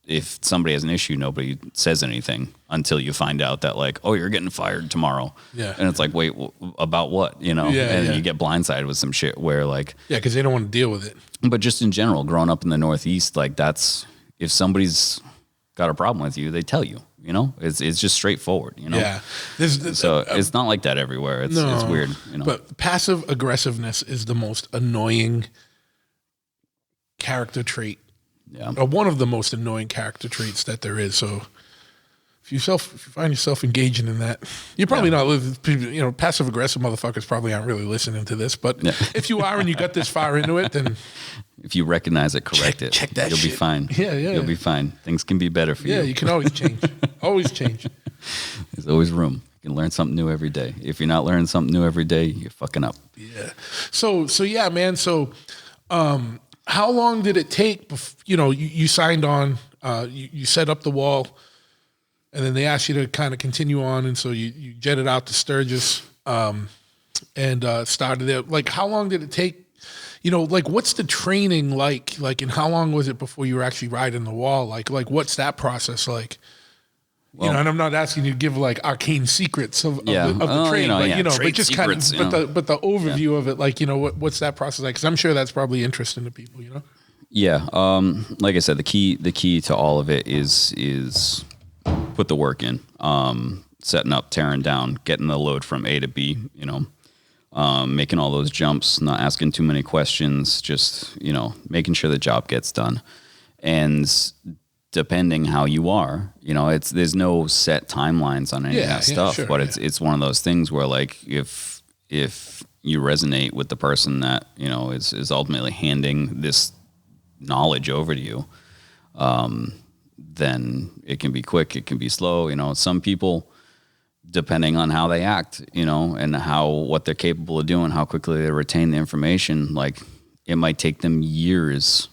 if somebody has an issue, nobody says anything until you find out that, like, oh, you're getting fired tomorrow. Yeah. And it's like, wait, about what? You get blindsided with some shit where, like, because they don't want to deal with it. But just in general, growing up in the Northeast, like, that's, if somebody's got a problem with you, they tell you. It's just straightforward. Yeah. So it's not like that everywhere. It's weird. But passive aggressiveness is the most annoying character trait. Yeah. One of the most annoying character traits that there is. So if you find yourself engaging in that, you're probably not listening. Passive aggressive motherfuckers probably aren't really listening to this. But if you are and you got this far into it, then if you recognize it, correct it. Check that. You'll be fine. Yeah. You'll be fine. Things can be better for you. Yeah, you can always change. Always change. There's always room. You can learn something new every day. If you're not learning something new every day, you're fucking up. Yeah. So yeah, man. So, how long did it take? You signed on. You set up the wall, and then they asked you to kind of continue on, and so you jetted out to Sturgis, and started there. Like, how long did it take? What's the training like? Like, and how long was it before you were actually riding the wall? Like what's that process like? Well, and I'm not asking you to give like arcane secrets of the trade, but just secrets, kind of, but the overview of it, like, what's that process like? Because I'm sure that's probably interesting to people, Yeah. Like I said, the key to all of it is put the work in, setting up, tearing down, getting the load from A to B, making all those jumps, not asking too many questions, just, making sure the job gets done. And depending how you are, there's no set timelines on any of that stuff, sure, but it's one of those things where, like, if you resonate with the person that, is ultimately handing this knowledge over to you, then it can be quick, it can be slow. Some people, depending on how they act, and what they're capable of doing, how quickly they retain the information, like, it might take them years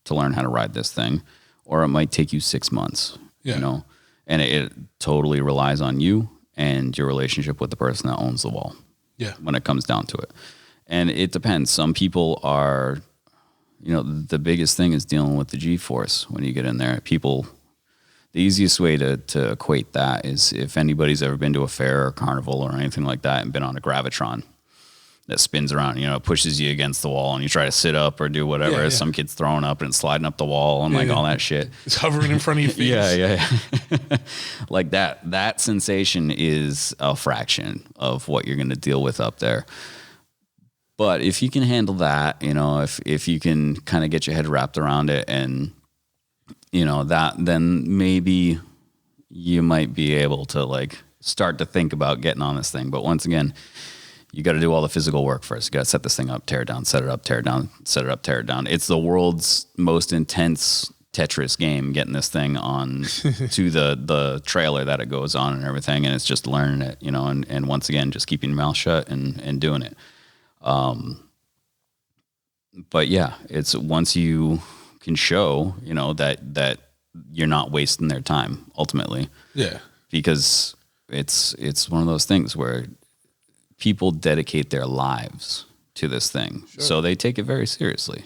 to learn how to ride this thing, or it might take you 6 months, and it totally relies on you and your relationship with the person that owns the wall. Yeah. When it comes down to it. And it depends. Some people are, the biggest thing is dealing with the G-force when you get in there. The easiest way to equate that is if anybody's ever been to a fair or carnival or anything like that and been on a gravitron that spins around, pushes you against the wall and you try to sit up or do whatever. Yeah. Some kid's throwing up and it's sliding up the wall and all that shit. It's hovering in front of your face. Yeah. Like that sensation is a fraction of what you're going to deal with up there. But if you can handle that, if you can kind of get your head wrapped around it and, then maybe you might be able to, like, start to think about getting on this thing. But once again, you got to do all the physical work first. You got to set this thing up, tear it down, set it up, tear it down, set it up, tear it down. It's the world's most intense Tetris game, getting this thing on to the trailer that it goes on and everything. And it's just learning it, and once again, just keeping your mouth shut and doing it. But yeah, it's once you can show, that you're not wasting their time ultimately. Yeah. Because it's one of those things where people dedicate their lives to this thing. Sure. So they take it very seriously,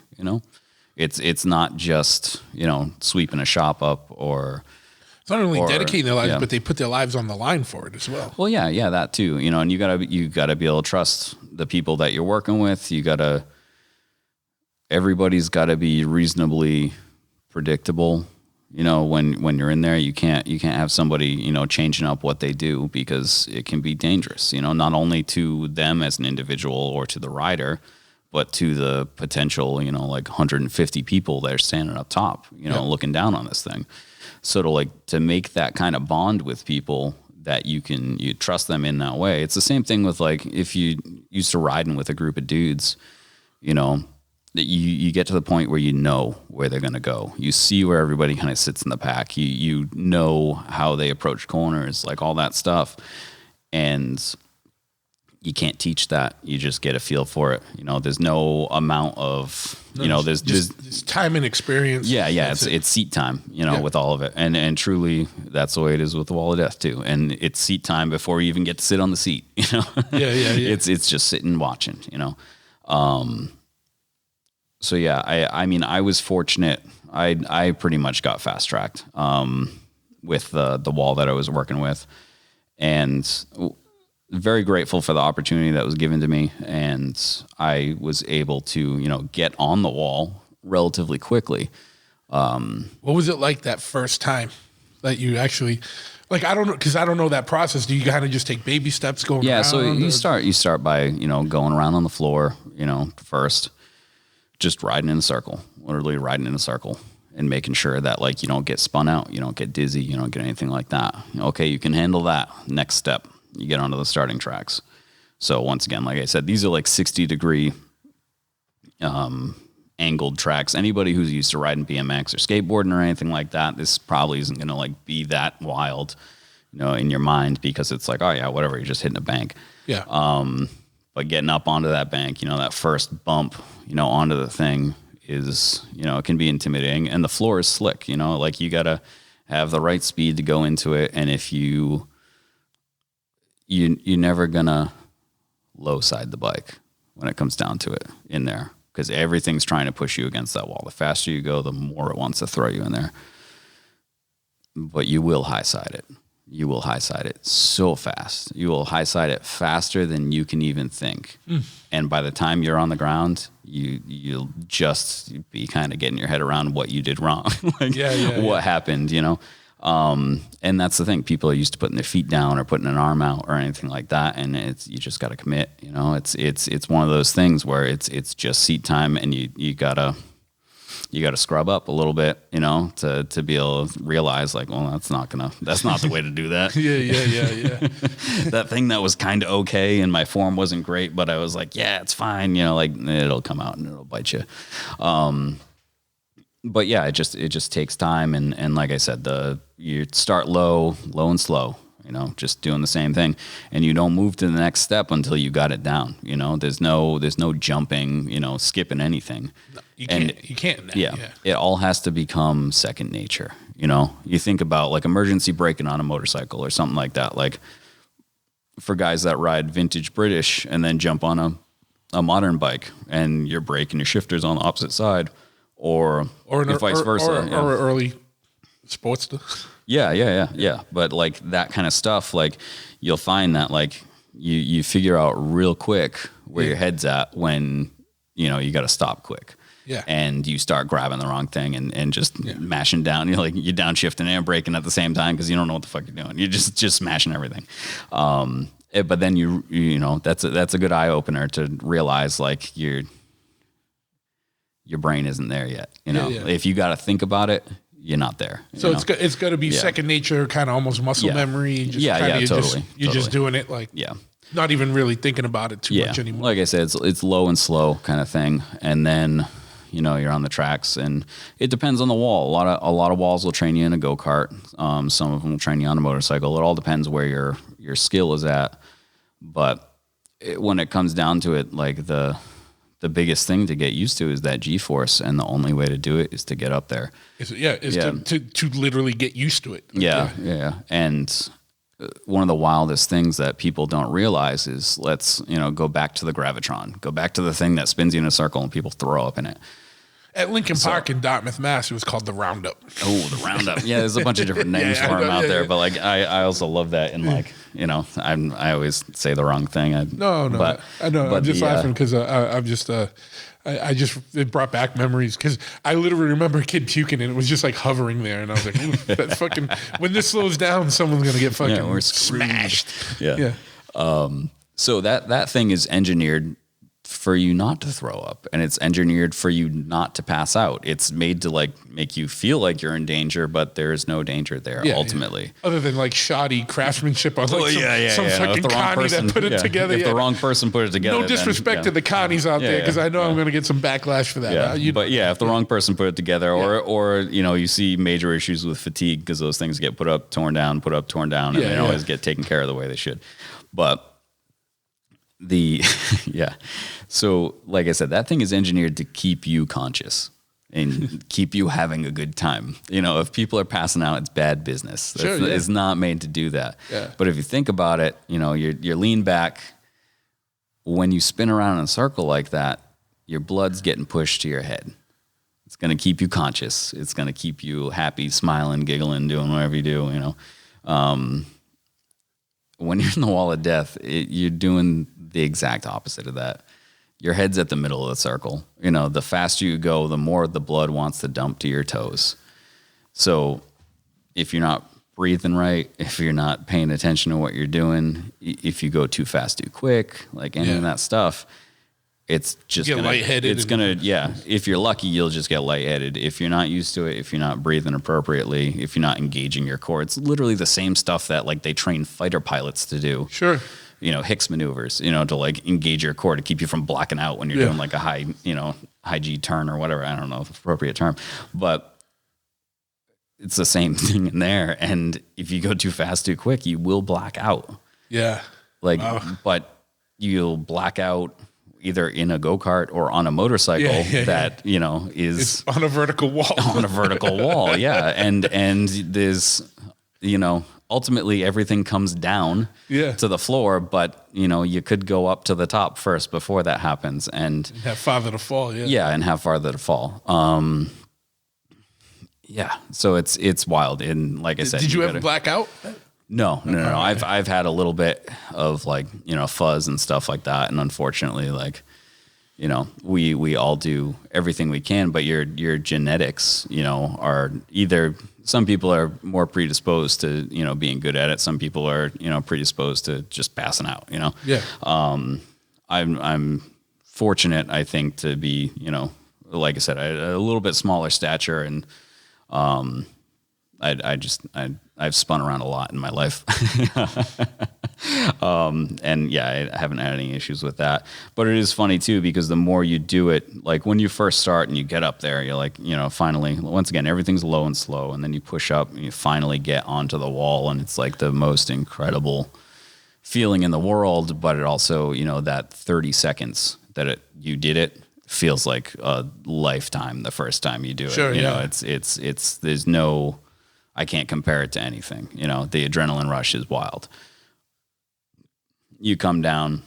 It's not just, sweeping a shop up or It's not only dedicating their lives, yeah. but they put their lives on the line for it as well. Well, yeah, that too. And you gotta be able to trust the people that you're working with. Everybody's gotta be reasonably predictable. When you're in there, you can't have somebody, changing up what they do, because it can be dangerous, not only to them as an individual or to the rider, but to the potential, like 150 people that are standing up top, looking down on this thing. So to make that kind of bond with people that you trust them in that way. It's the same thing with, like, if you used to riding with a group of dudes, that you get to the point where you know where they're going to go. You see where everybody kind of sits in the pack. You know how they approach corners, like all that stuff. And you can't teach that. You just get a feel for it. There's no amount of, there's time and experience. Yeah. It's seat time, with all of it. And truly that's the way it is with the Wall of Death too. And it's seat time before you even get to sit on the seat, Yeah. It's just sitting watching, So yeah, I was fortunate. I pretty much got fast tracked, with the wall that I was working with, and very grateful for the opportunity that was given to me. And I was able to, get on the wall relatively quickly. What was it like that first time that you actually, like, I don't know, because I don't know that process. Do you kind of just take baby steps going around? Yeah, so you start by, going around on the floor, first, just riding in a circle, literally riding in a circle, and making sure that, like, you don't get spun out, you don't get dizzy, you don't get anything like that. Okay, you can handle that. Next step, you get onto the starting tracks. So once again, like I said, these are like 60-degree angled tracks. Anybody who's used to riding BMX or skateboarding or anything like that, this probably isn't going to, like, be that wild, in your mind, because it's like, oh yeah, whatever, you're just hitting a bank. Yeah. But getting up onto that bank, that first bump, onto the thing is, it can be intimidating. And the floor is slick, like, you got to have the right speed to go into it. And if you're never going to low side the bike when it comes down to it in there, because everything's trying to push you against that wall. The faster you go, the more it wants to throw you in there. But you will high side it. You will high side it so fast. You will high side it faster than you can even think. And by the time you're on the ground, you'll just be kind of getting your head around what you did wrong. What happened, and that's the thing. People are used to putting their feet down or putting an arm out or anything like that. And you just got to commit, it's one of those things where it's just seat time, and you gotta scrub up a little bit, to be able to realize, like, well, that's not the way to do that. Yeah. That thing that was kind of okay, and my form wasn't great, but I was like, yeah, it's fine. Like, it'll come out and it'll bite you. But yeah, it just takes time. And like I said, you start low and slow, just doing the same thing, and you don't move to the next step until you got it down. There's no jumping, skipping anything. No, you can't. Yeah. It all has to become second nature. You think about, like, emergency braking on a motorcycle or something like that. Like, for guys that ride vintage British and then jump on a modern bike, and your brake and your shifter's on the opposite side, or vice versa, or early Sportster. Yeah. But, like, that kind of stuff, like, you'll find that, like, you figure out real quick where your head's at when, you got to stop quick. Yeah. And you start grabbing the wrong thing and just mashing down. You're downshifting and braking at the same time because you don't know what the fuck you're doing. You're just smashing everything. But then that's a good eye opener to realize, like, your brain isn't there yet. If you got to think about it, you're not there. So it's got to be second nature, kind of almost muscle memory. Totally. You're just doing it, like, not even really thinking about it too much anymore. Like I said, it's low and slow kind of thing. And then, you're on the tracks, and it depends on the wall. A lot of walls will train you in a go-kart. Some of them will train you on a motorcycle. It all depends where your skill is at. But when it comes down to it, like, the biggest thing to get used to is that G-force, and the only way to do it is to get up there. To literally get used to it. Yeah. And one of the wildest things that people don't realize is, let's, go back to the gravitron, go back to the thing that spins you in a circle and people throw up in it. At Lincoln Park in Dartmouth, Mass, it was called the Roundup. Oh, the Roundup. Yeah, there's a bunch of different names for them out there, but like I also love that. And like, you know, I always say the wrong thing. No, but, I know. but I'm just laughing because I'm just it brought back memories because I literally remember a kid puking and it was just like hovering there, and I was like, ooh, that's fucking. When this slows down, someone's gonna get fucking we're smashed. Yeah. So that thing is engineered for you not to throw up, and it's engineered for you not to pass out. It's made to like make you feel like you're in danger, but there is no danger there ultimately. Yeah. Other than like shoddy craftsmanship on like some fucking Connie that put it together. If the wrong person put it together. No disrespect to the Connies out there, because I know I'm going to get some backlash for that. If the wrong person put it together, or you know, you see major issues with fatigue because those things get put up, torn down, and they don't always get taken care of the way they should. But so like I said, that thing is engineered to keep you conscious and keep you having a good time. You know, if people are passing out, it's bad business. It's not made to do that. Yeah. But if you think about it, you know, you're lean back. When you spin around in a circle like that, your blood's getting pushed to your head. It's going to keep you conscious. It's going to keep you happy, smiling, giggling, doing whatever you do, you know. When you're in the wall of death, you're doing the exact opposite of that. Your head's at the middle of the circle. You know, the faster you go, the more the blood wants to dump to your toes. So if you're not breathing right, if you're not paying attention to what you're doing, if you go too fast, too quick, like any of that stuff, it's just gonna, lightheaded. It's gonna, if you're lucky, you'll just get lightheaded. If you're not used to it, if you're not breathing appropriately, if you're not engaging your core, it's literally the same stuff that like they train fighter pilots to do. Sure. You know, Hicks maneuvers, you know, to like engage your core to keep you from blacking out when you're doing like a high G turn or whatever. I don't know the appropriate term, but it's the same thing in there. And if you go too fast, too quick, you will black out. Yeah. Like, but you'll black out either in a go-kart or on a motorcycle that, you know, is it's on a vertical wall. On a vertical wall. Yeah. And there's, you know, ultimately everything comes down to the floor, but you know, you could go up to the top first before that happens and have farther to fall. And have farther to fall. So it's wild. And like I said, did you ever black out? No. I've had a little bit of like, you know, fuzz and stuff like that. And unfortunately, like, you know, we all do everything we can, but your genetics, you know, are either some people are more predisposed to, you know, being good at it. Some people are, you know, predisposed to just passing out, you know? Yeah. I'm fortunate, I think, to be, you know, like I said, I had a little bit smaller stature and, I've spun around a lot in my life. And I haven't had any issues with that, but it is funny too, because the more you do it, like when you first start and you get up there, you're like, you know, finally, once again, everything's low and slow. And then you push up and you finally get onto the wall. And it's like the most incredible feeling in the world. But it also, you know, that 30 seconds that you did it feels like a lifetime the first time you do it. You know, it's there's no, I can't compare it to anything. You know, the adrenaline rush is wild. You come down,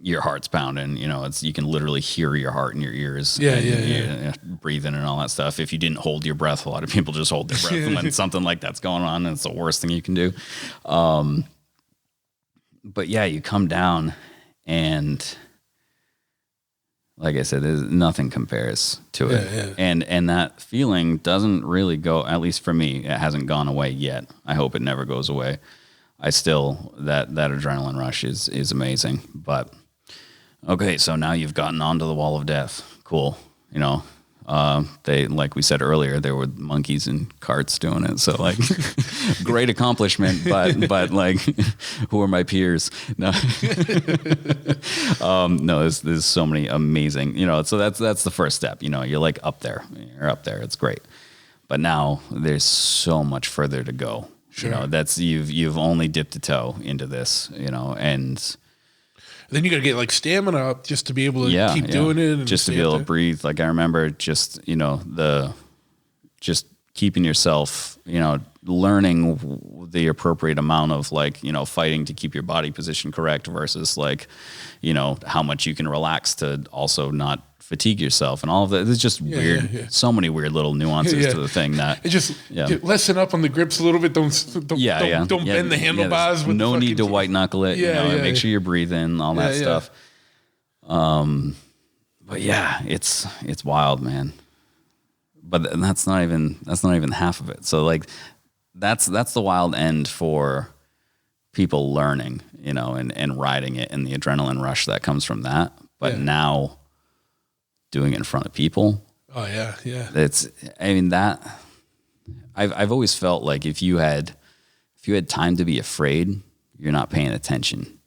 your heart's pounding, you know, you can literally hear your heart in your ears. Breathing and all that stuff. If you didn't hold your breath, a lot of people just hold their breath when something like that's going on, and it's the worst thing you can do. But you come down and like I said, nothing compares to it. Yeah. And that feeling doesn't really go, at least for me, it hasn't gone away yet. I hope it never goes away. I still, that adrenaline rush is amazing. But, okay, so now you've gotten onto the wall of death. Cool. You know, they, like we said earlier, there were monkeys and carts doing it. So, like, great accomplishment, but like, who are my peers? No, no, there's so many amazing, you know, so that's the first step. You know, you're like up there. You're up there. It's great. But now there's so much further to go. Sure. You know, that's you've only dipped a toe into this, you know, and then you got to get like stamina up just to be able to keep doing it, and just to be able to breathe. Like I remember just, you know, just keeping yourself, you know, learning the appropriate amount of like, you know, fighting to keep your body position correct versus like, you know, how much you can relax to also not fatigue yourself and all of that. There's just weird, so many weird little nuances to the thing that it just lessen up on the grips a little bit. Don't bend the handlebars. With no need to white knuckle it. Make sure you're breathing, all that stuff. But yeah, it's wild, man. But that's not even half of it. So like, that's the wild end for people learning, and riding it and the adrenaline rush that comes from that. But now doing it in front of people. Oh yeah. Yeah. I've always felt like if you had time to be afraid, you're not paying attention.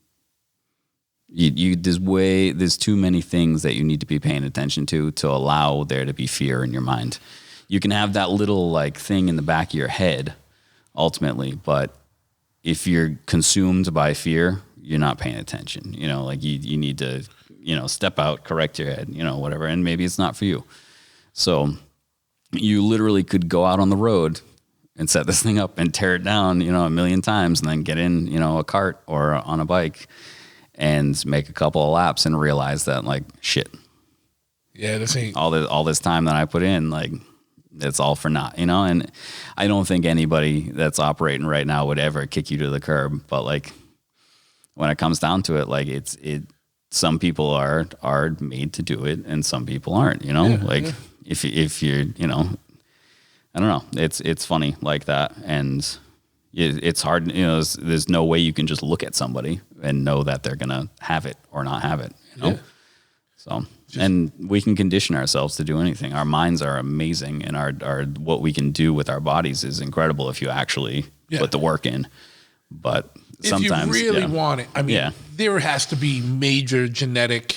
There's too many things that you need to be paying attention to allow there to be fear in your mind. You can have that little like thing in the back of your head ultimately, but if you're consumed by fear, you're not paying attention. Like you need to, step out, correct your head, whatever, and maybe it's not for you. So you literally could go out on the road and set this thing up and tear it down, a million times, and then get in, a cart or on a bike and make a couple of laps and realize that like, shit. Yeah, this ain't all this time that I put in, like it's all for naught, and I don't think anybody that's operating right now would ever kick you to the curb. But like when it comes down to it, like some people are made to do it and some people aren't, if you're, I don't know. It's funny like that. And it's hard, there's no way you can just look at somebody and know that they're going to have it or not have it, Yeah. So, and we can condition ourselves to do anything. Our minds are amazing, and our what we can do with our bodies is incredible if you actually put the work in. But sometimes if you really want it, I mean, there has to be major genetic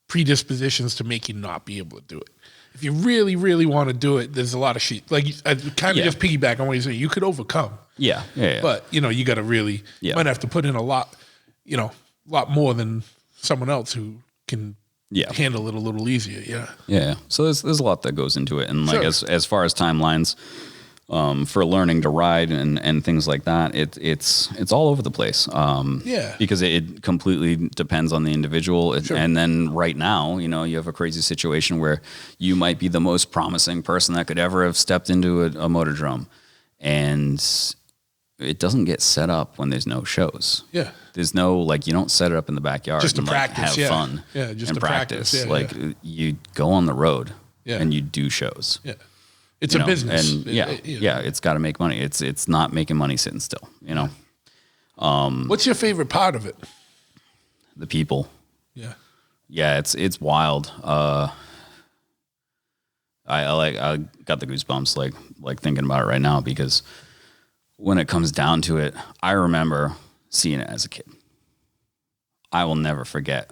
predispositions to make you not be able to do it. If you really, really want to do it, there's a lot of shit. Like, I kind of just piggyback on what you say. You could overcome. Yeah. But, you got to really, might have to put in a lot more than someone else who can handle it a little easier. Yeah. So there's a lot that goes into it. And like, as far as timelines, for learning to ride and things like that, it's all over the place. Because it completely depends on the individual. And then right now, you have a crazy situation where you might be the most promising person that could ever have stepped into a motordrome, and it doesn't get set up when there's no shows. Yeah. There's no, like, you don't set it up in the backyard just to practice, have fun. Yeah, just to practice. You go on the road and you do shows. Yeah. It's a business. And it's got to make money. It's not making money sitting still, What's your favorite part of it? The people. Yeah. Yeah, it's wild. I got the goosebumps like thinking about it right now, because when it comes down to it, I remember seeing it as a kid. I will never forget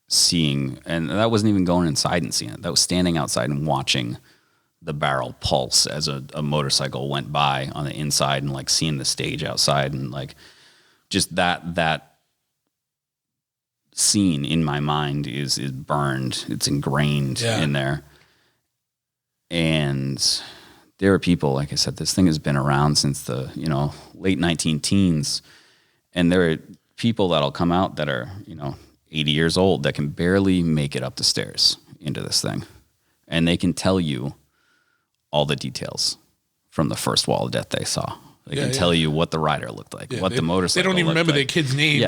seeing, and that wasn't even going inside and seeing it. That was standing outside and watching the barrel pulse as a motorcycle went by on the inside, and like seeing the stage outside, and like just that scene in my mind is burned. It's ingrained in there. And there are people, like I said, this thing has been around since the, late 19-teens. And there are people that'll come out that are, 80 years old that can barely make it up the stairs into this thing. And they can tell you all the details from the first wall of death they saw. They can tell you what the rider looked like, what the motorcycle. They don't even remember their kid's name,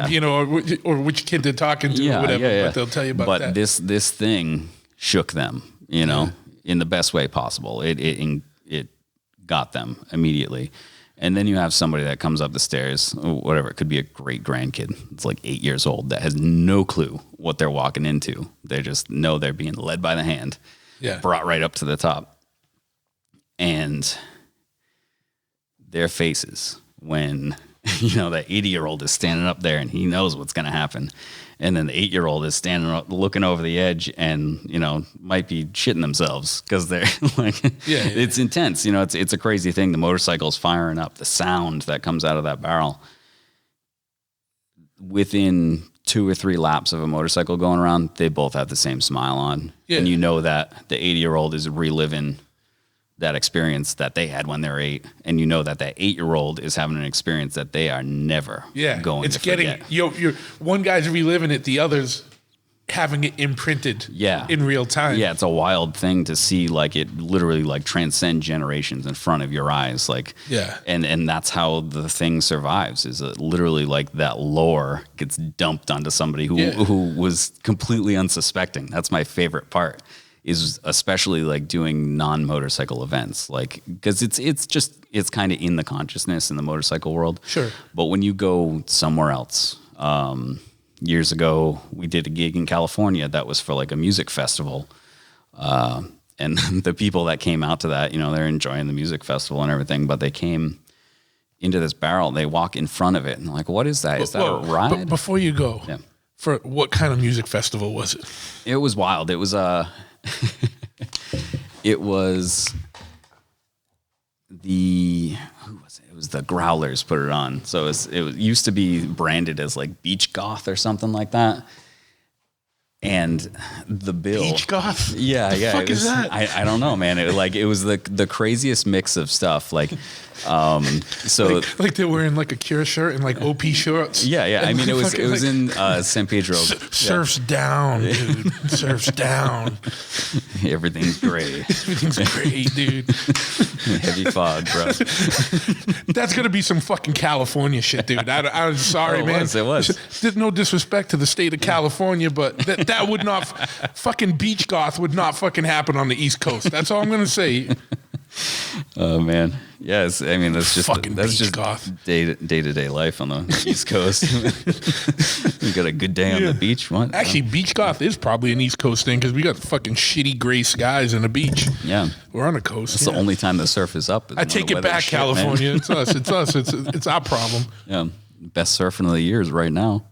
or which kid they're talking to, or whatever. But they'll tell you about that. But this thing shook them, in the best way possible. It got them immediately. And then you have somebody that comes up the stairs, whatever, it could be a great grandkid. It's like 8 years old that has no clue what they're walking into. They just know they're being led by the hand, brought right up to the top. And their faces when, that 80-year-old is standing up there and he knows what's going to happen. And then the 8-year-old is standing up, looking over the edge and, might be shitting themselves because they're like, it's intense. It's a crazy thing. The motorcycle's firing up, the sound that comes out of that barrel. Within 2 or 3 laps of a motorcycle going around, they both have the same smile on. Yeah. And that the 80-year-old is reliving that experience that they had when they were 8, and that 8-year-old is having an experience that they are never going to forget. You're one guy's reliving it, the others having it imprinted Yeah. in real time. Yeah, it's a wild thing to see, like it literally like transcend generations in front of your eyes. Like, Yeah. and that's how the thing survives, is that literally like that lore gets dumped onto somebody who was completely unsuspecting. That's my favorite part, is especially like doing non-motorcycle events, like, because it's kind of in the consciousness in the motorcycle world. Sure. But when you go somewhere else, years ago, we did a gig in California that was for like a music festival. And the people that came out to that, you know, they're enjoying the music festival and everything, but they came into this barrel, they walk in front of it and like, what is that? Is that a ride? But before you go, Yeah. for what kind of music festival was it? It was wild. It was, it was who was it? It was the Growlers put it on. So it used to be branded as like beach goth or something like that. And the bill, Beach goth? yeah, yeah. Fuck is that? I don't know, man. It was the craziest mix of stuff. Like, so Like they're wearing like a Cure shirt and like OP shorts. yeah. I mean, it was Fucking, in San Pedro. Surf's down, dude. Surf's down. Everything's gray, Everything's great, dude. heavy fog, bro. That's gonna be some fucking California shit, dude. I'm sorry, Oh, man. it was. There's no disrespect to the state of California, but that would not fucking beach goth would not fucking happen on the East Coast. That's all I'm gonna say. Oh man, yes. I mean, that's just Fucking that's beach just goth. day to day life on the East Coast. You got a good day on the beach. What? Actually, beach goth is probably an East Coast thing because we got fucking shitty gray skies and a beach. Yeah, We're on the coast. it's the only time the surf is up. I take it back, California. It's us. It's us. It's our problem. Yeah, best surfing of the year is right now.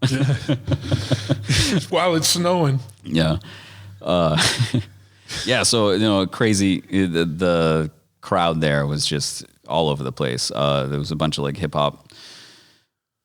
While it's snowing. Yeah, yeah. So you know, crazy. The crowd there was just all over the place. There was a bunch of like hip hop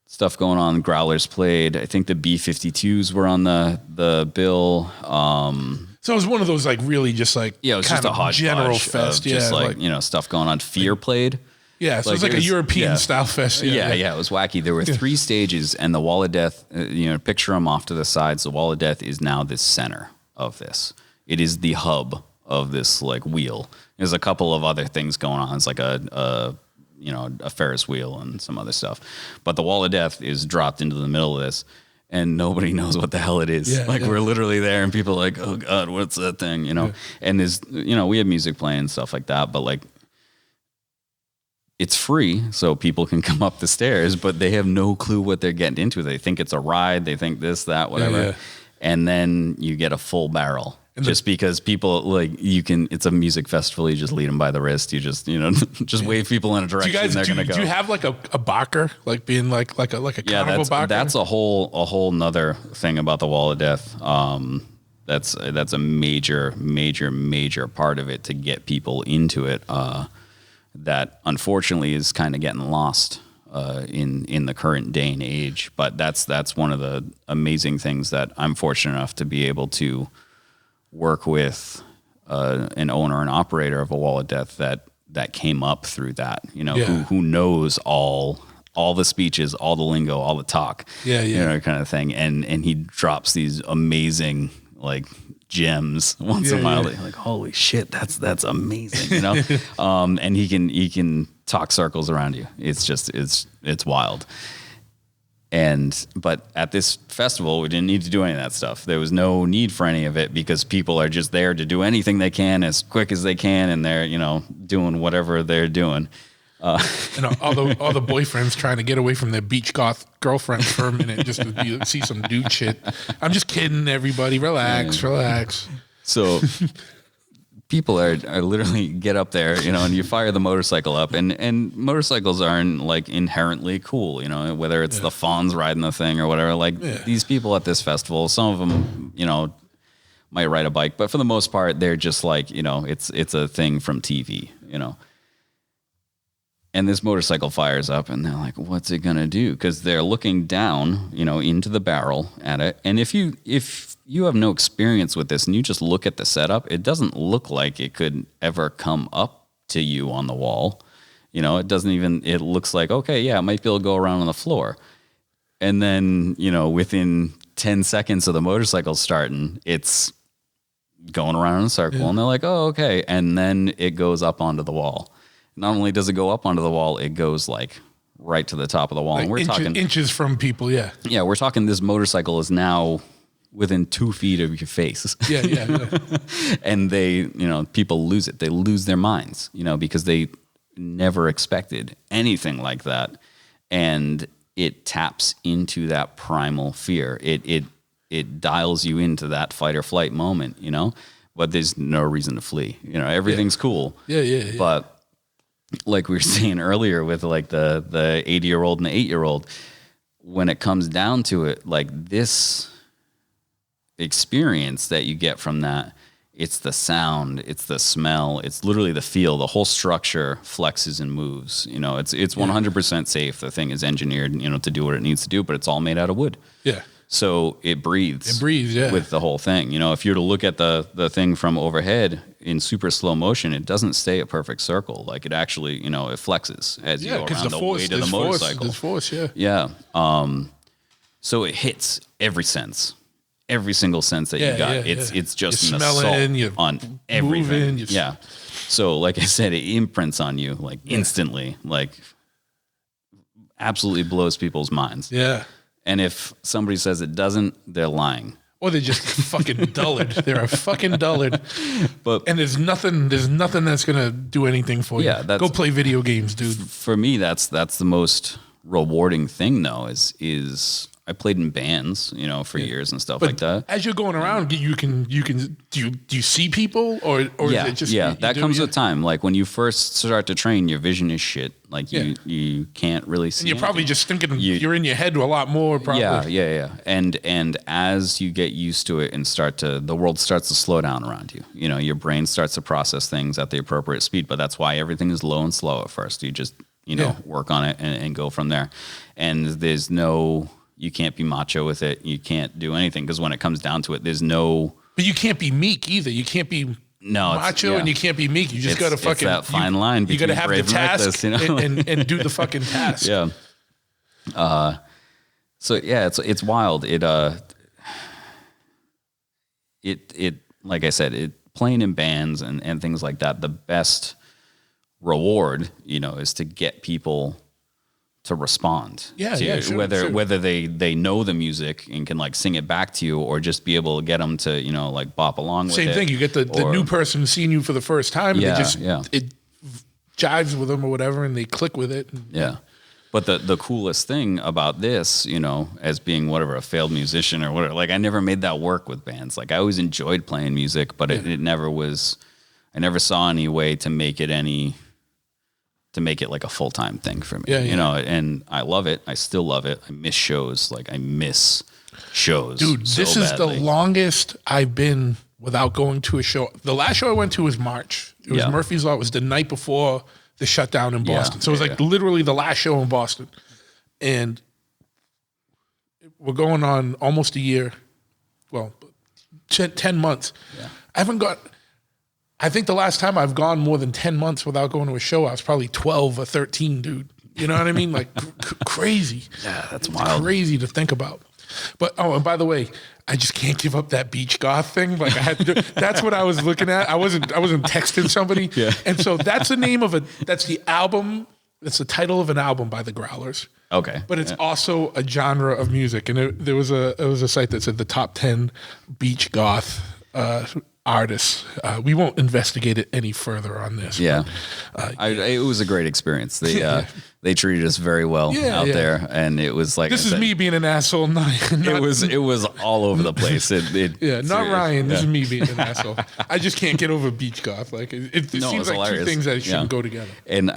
stuff going on. Growlers played. I think the B-52s were on the bill. So it was one of those like really just like Yeah, it was just a hodgepodge general of fest. just Yeah, like you know, stuff going on. Fear played. yeah. So like, it's like it a was- European yeah. style fest. Yeah, it was wacky. There were 3 stages, and the Wall of Death, you know, picture them off to the sides. The Wall of Death is now the center of this. It is the hub of this like wheel. There's a couple of other things going on. It's like a Ferris wheel and some other stuff. But the Wall of Death is dropped into the middle of this, and nobody knows what the hell it is. Yeah, we're literally there, and people are like, "Oh God, what's that thing?" You know. And there's, you know, we have music playing and stuff like that, but like, it's free, so people can come up the stairs, but they have no clue what they're getting into. They think it's a ride. They think this, that, whatever. Yeah. And then you get a full barrel. Just because people like it's a music festival, you just lead them by the wrist. You just just wave people in a Do direction. you guys they're gonna go. do you have like a barker, like being like a Yeah, carnival barker? that's a whole nother thing about the Wall of Death. That's a major part of it to get people into it. That unfortunately is kind of getting lost in the current day and age. But that's one of the amazing things that I'm fortunate enough to be able to work with an owner and operator of a Wall of Death that came up through that, you know, who knows all the speeches, all the lingo, all the talk, you know, kind of thing. And he drops these amazing like gems once in a while. Like, holy shit, that's amazing, you know? And he can talk circles around you. It's just, it's wild. But at this festival, we didn't need to do any of that stuff. There was no need for any of it because people are just there to do anything they can as quick as they can, and they're, you know, doing whatever they're doing. And all the boyfriends trying to get away from their beach goth girlfriends for a minute just to see some dude shit. I'm just kidding, everybody. Relax. So people are literally get up there, you know, and you fire the motorcycle up, and motorcycles aren't like inherently cool, you know, whether it's the fawns riding the thing or whatever. Like these people at this festival, some of them, you know, might ride a bike, but for the most part, they're just like, you know, it's a thing from TV, you know. And this motorcycle fires up, and they're like, "What's it gonna do?" Because they're looking down, you know, into the barrel at it. And if you have no experience with this, and you just look at the setup, it doesn't look like it could ever come up to you on the wall. You know, it doesn't even. It looks like, okay, yeah, it might be able to go around on the floor. And then, you know, within 10 seconds of the motorcycle starting, it's going around in a circle, and they're like, oh, okay. And then it goes up onto the wall. Not only does it go up onto the wall, it goes like right to the top of the wall. Like and we're talking inches from people. Yeah. Yeah. We're talking this motorcycle is now within 2 feet of your face. Yeah. And people lose it. They lose their minds, because they never expected anything like that. And it taps into that primal fear. It dials you into that fight or flight moment, but there's no reason to flee. Everything's cool. Yeah. But like we were saying earlier with like the 80-year-old and the 8-year-old, when it comes down to it, like this experience that you get from that, it's the sound, it's the smell, it's literally the feel. The whole structure flexes and moves. It's 100% safe. The thing is engineered, to do what it needs to do, but it's all made out of wood. Yeah. So it breathes. Yeah. With the whole thing. If you were to look at the thing from overhead in super slow motion, it doesn't stay a perfect circle. Like it actually, it flexes as you go around the weight of the motorcycle. There's force, yeah. Yeah. So it hits every sense. Every single sense that you got. It's just you're an smelling, assault on everything. Moving, yeah. So like I said, it imprints on you like instantly, like absolutely blows people's minds. Yeah. And if somebody says it doesn't, they're lying. Or they're just fucking dullard. They're a fucking dullard. And there's nothing that's gonna do anything for you. Yeah, go play video games, dude. For me, that's the most rewarding thing though, is I played in bands, for years and stuff like that. As you're going around, do you see people or is it just that comes with time. Like when you first start to train, your vision is shit. Like you can't really see. And you're probably just thinking you're in your head a lot more. Probably. Yeah. And as you get used to it and the world starts to slow down around you. Your brain starts to process things at the appropriate speed. But that's why everything is low and slow at first. You just work on it and go from there. And there's no. You can't be macho with it. You can't do anything because when it comes down to it, there's no. But you can't be meek either. You can't be macho and you can't be meek. You just got to fucking. It's that fine line. You got to have the task reckless, and do the fucking task. Yeah. So yeah, it's wild. It like I said, playing in bands and things like that. The best reward, is to get people to respond. Sure, whether they know the music and can like sing it back to you, or just be able to get them to like bop along with it. Same thing. You get the new person seeing you for the first time. And it jives with them or whatever, and they click with it. Yeah. But the coolest thing about this, as being a failed musician or whatever, like I never made that work with bands. Like I always enjoyed playing music, but it never was. I never saw any way to make it like a full-time thing for me, and I love it. I still love it. I miss shows. Like I miss shows. Dude, this is the longest I've been without going to a show. The last show I went to was March. It was Murphy's Law. It was the night before the shutdown in Boston. So it was like literally the last show in Boston. And we're going on almost a year. Well, 10 months. Yeah. I think the last time I've gone more than 10 months without going to a show, I was probably 12 or 13, dude. You know what I mean? Like crazy. Yeah, that's wild. Crazy to think about. But and by the way, I just can't give up that beach goth thing. Like I had to do. That's what I was looking at. I wasn't texting somebody. Yeah. And so that's the name of that's the album. That's the title of an album by the Growlers. Okay. But it's also a genre of music. And there was a site that said the top 10 beach goth artists. We won't investigate it any further on this. Yeah. It was a great experience. They treated us very well out there, and it was like this is me being an asshole. It was all over the place. Not Ryan. This is me being an asshole. I just can't get over beach goth. Like it seems like hilarious. Two things that shouldn't go together. And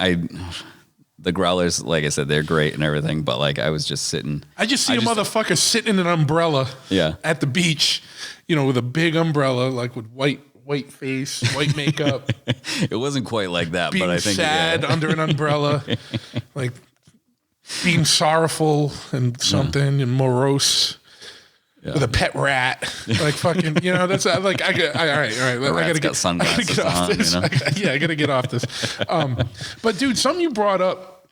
the Growlers, like I said, they're great and everything, but like I was just sitting. I just see a motherfucker sitting in an umbrella at the beach, with a big umbrella, like with white face, white makeup. It wasn't quite like that, being but I think sad under an umbrella, like being sorrowful and something and morose. Yeah. With a pet rat, like fucking, that's like all right. I gotta get sunglasses off this. I gotta get off this. But dude, something you brought up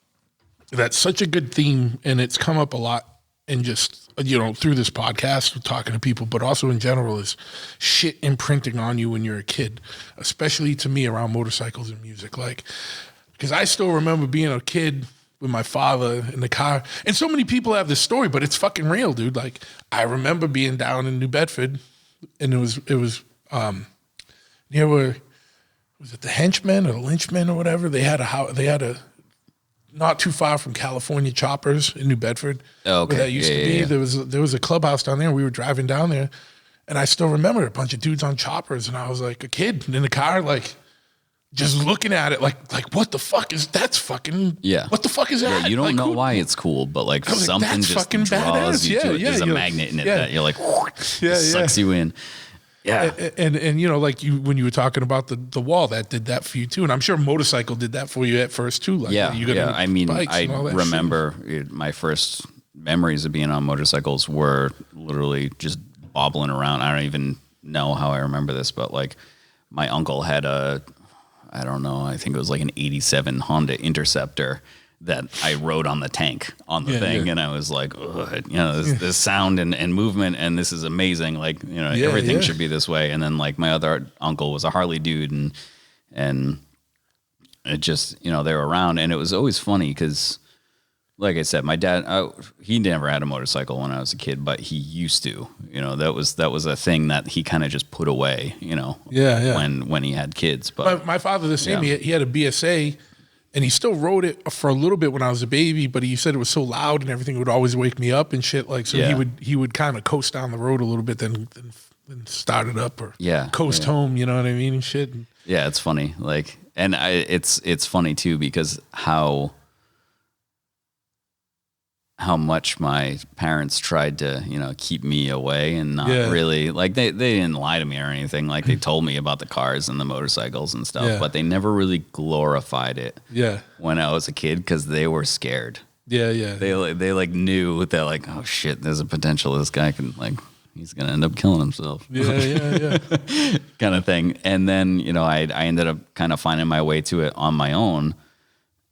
that's such a good theme, and it's come up a lot and just, through this podcast, talking to people, but also in general, is shit imprinting on you when you're a kid, especially to me around motorcycles and music. Like, because I still remember being a kid with my father in the car, and so many people have this story, but it's fucking real, dude. Like, I remember being down in New Bedford, and it was near where, was it the Henchmen or the Lynchmen or whatever? They had a not too far from California Choppers in New Bedford. Oh, okay. Where that used to be. Yeah. There was a clubhouse down there. And we were driving down there, and I still remember a bunch of dudes on choppers, and I was like a kid in the car, like just looking at it, like what the fuck is that's fucking What the fuck is that? Yeah, you don't know why it's cool, but like something just fucking draws badass. you to it. There's a magnet in it that you're like, sucks you in. Yeah, and like when you were talking about the wall, that did that for you too, and I'm sure motorcycle did that for you at first too. Like, I mean, I remember my first memories of being on motorcycles were literally just bobbling around. I don't even know how I remember this, but like my uncle had I don't know, I think it was like an '87 Honda Interceptor that I rode on the tank on the thing. And I was like, this sound and movement, and this is amazing. Like, everything should be this way. And then like my other uncle was a Harley dude, and it just, they were around, and it was always funny because, like I said, my dad, he never had a motorcycle when I was a kid, but he used to. That was a thing that he kind of just put away. When he had kids. But my father the same. He had a BSA. And he still rode it for a little bit when I was a baby, but he said it was so loud and everything would always wake me up and shit. Like, so he would kind of coast down the road a little bit, then start it up or coast home. You know what I mean and shit. Yeah, it's funny. Like, and it's funny too because how much my parents tried to, keep me away and not really, like, they didn't lie to me or anything. Like, they told me about the cars and the motorcycles and stuff, but they never really glorified it when I was a kid because they were scared. They like knew that, like, oh shit, there's a potential this guy can, like, he's going to end up killing himself. Kind of thing. And then, I ended up kind of finding my way to it on my own.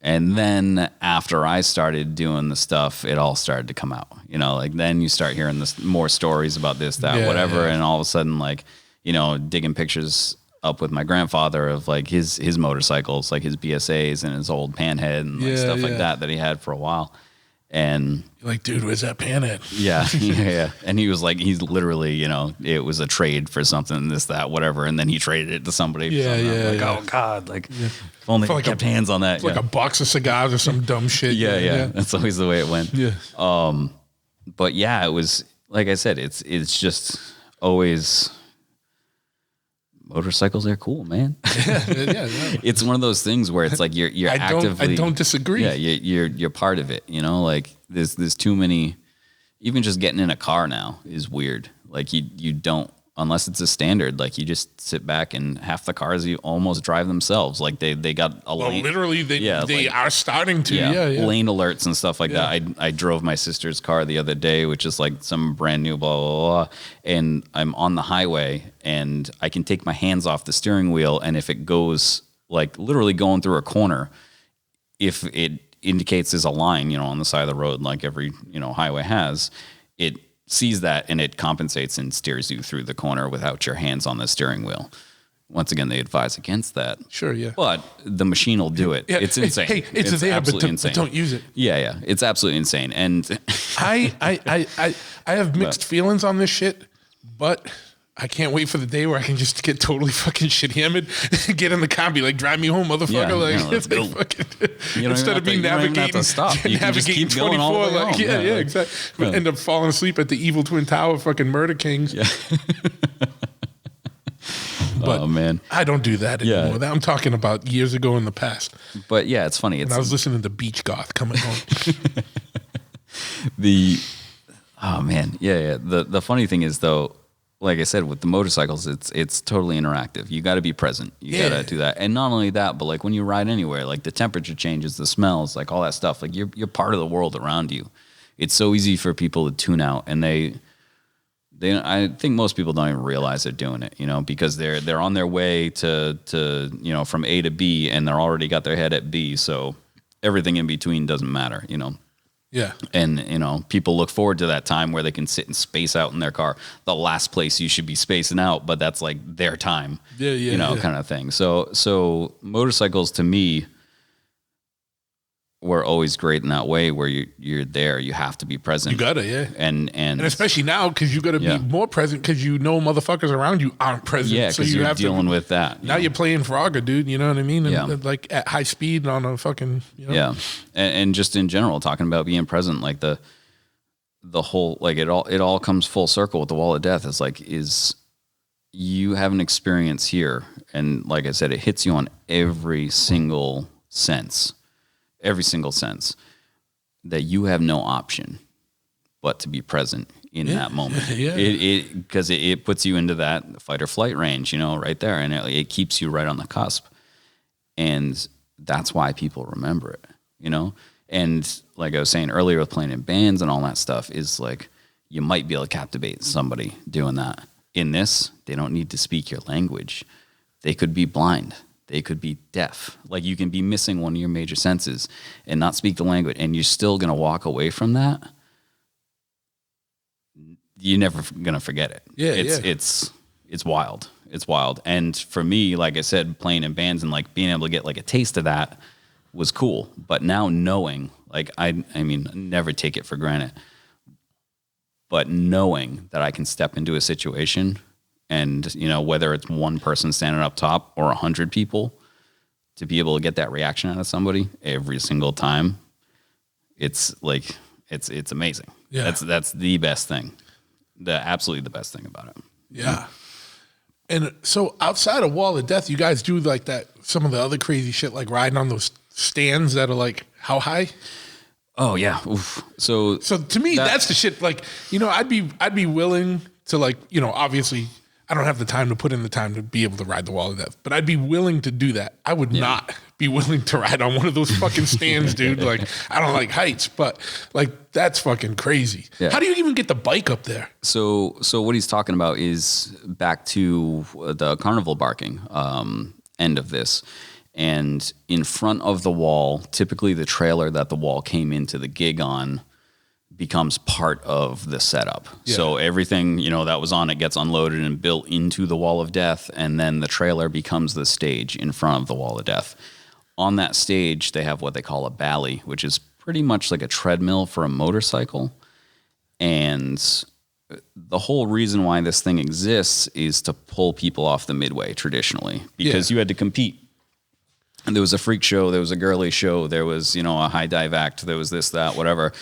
And then after I started doing the stuff, it all started to come out. Like then you start hearing more stories about this, that, whatever. And all of a sudden, like, digging pictures up with my grandfather of like his motorcycles, like his BSAs and his old Panhead and like stuff like that he had for a while. And you're like, dude, where's that Panhead? Yeah. And he was like, he's literally, it was a trade for something, this, that, whatever. And then he traded it to somebody. Like, oh God, like if only I kept hands on that. Like a box of cigars or some dumb shit. Yeah. That's always the way it went. But yeah, it was, like I said, it's just always, motorcycles are cool, man. It's one of those things where it's like you're actively. I don't disagree. Yeah, you're part of it. Like there's too many. Even just getting in a car now is weird. Like you don't, unless it's a standard. Like you just sit back and half the cars you almost drive themselves. Like they got a lane. Literally they are starting to. Lane alerts and stuff like that. I drove my sister's car the other day, which is like some brand new blah blah blah, and I'm on the highway and I can take my hands off the steering wheel, and if it goes like literally going through a corner, if it indicates there's a line, on the side of the road, like every highway has, it sees that and it compensates and steers you through the corner without your hands on the steering wheel. Once again, they advise against that. Sure, yeah. But the machine will do it. It's insane. Hey, it's there, absolutely insane. But don't use it. Yeah. It's absolutely insane. And I have mixed feelings on this shit, but I can't wait for the day where I can just get totally fucking shit hammered, get in the car and be like, drive me home, motherfucker. Let's go. Instead of me navigating, you can just keep 24, going all the way like, home. Yeah, exactly. End up falling asleep at the Evil Twin Tower fucking Murder Kings. Yeah. But oh man, I don't do that anymore. I'm talking about years ago in the past. But yeah, it's funny. When I was listening to Beach Goth coming home. The funny thing is though, like I said, with the motorcycles, it's totally interactive. You got to be present. You got to do that. And not only that, but like when you ride anywhere, like the temperature changes, the smells, like all that stuff, like you're part of the world around you. It's so easy for people to tune out, and I think most people don't even realize they're doing it, because they're on their way to from A to B, and they're already got their head at B. So everything in between doesn't matter, Yeah. And, you know, people look forward to that time where they can sit and space out in their car. The last place you should be spacing out, but that's like their time, you know, kind of thing. So motorcycles to me were always great in that way where you're there. You have to be present. You gotta, yeah. And especially now, because you gotta be more present because you know motherfuckers around you aren't present. Yeah, because you're dealing with that. Now you're playing Frogger, dude. You know what I mean? And like at high speed on a fucking, you know? Yeah. And just in general, talking about being present, like the whole, like it all comes full circle with the wall of death. It's like, you have an experience here. And like I said, it hits you on every single sense that you have no option but to be present in that moment. Because it puts you into that fight or flight range, you know, right there. And it keeps you right on the cusp. And that's why people remember it, you know? And like I was saying earlier with playing in bands and all that stuff is like, you might be able to captivate somebody doing that. In this, they don't need to speak your language. They could be blind. They could be deaf. Like you can be missing one of your major senses and not speak the language, and you're still going to walk away from that. You're never going to forget it. It's wild. It's wild. And for me, like I said, playing in bands and like being able to get like a taste of that was cool. But now knowing, like I mean, never take it for granted. But knowing that I can step into a situation and, you know, whether it's one person standing up top or 100 people, to be able to get that reaction out of somebody every single time, it's like, it's amazing. Yeah. That's the best thing. Absolutely the best thing about it. Yeah. And so outside of Wall of Death, you guys do like that, some of the other crazy shit, like riding on those stands that are like, how high? Oh yeah. Oof. So to me, that's the shit. Like, you know, I'd be willing to, like, you know, obviously I don't have the time to put in the time to be able to ride the Wall of Death, but I'd be willing to do that. I would not be willing to ride on one of those fucking stands, dude. Like, I don't like heights, but like, that's fucking crazy. Yeah. How do you even get the bike up there? So what he's talking about is back to the carnival barking end of this. And in front of the wall, typically the trailer that the wall came into the gig on becomes part of the setup. Yeah. So everything, you know, that was on it gets unloaded and built into the Wall of Death, and then the trailer becomes the stage in front of the Wall of Death. On that stage, they have what they call a bally, which is pretty much like a treadmill for a motorcycle. And the whole reason why this thing exists is to pull people off the midway traditionally, because you had to compete. And there was a freak show, there was a girly show, there was, you know, a high dive act, there was this, that, whatever.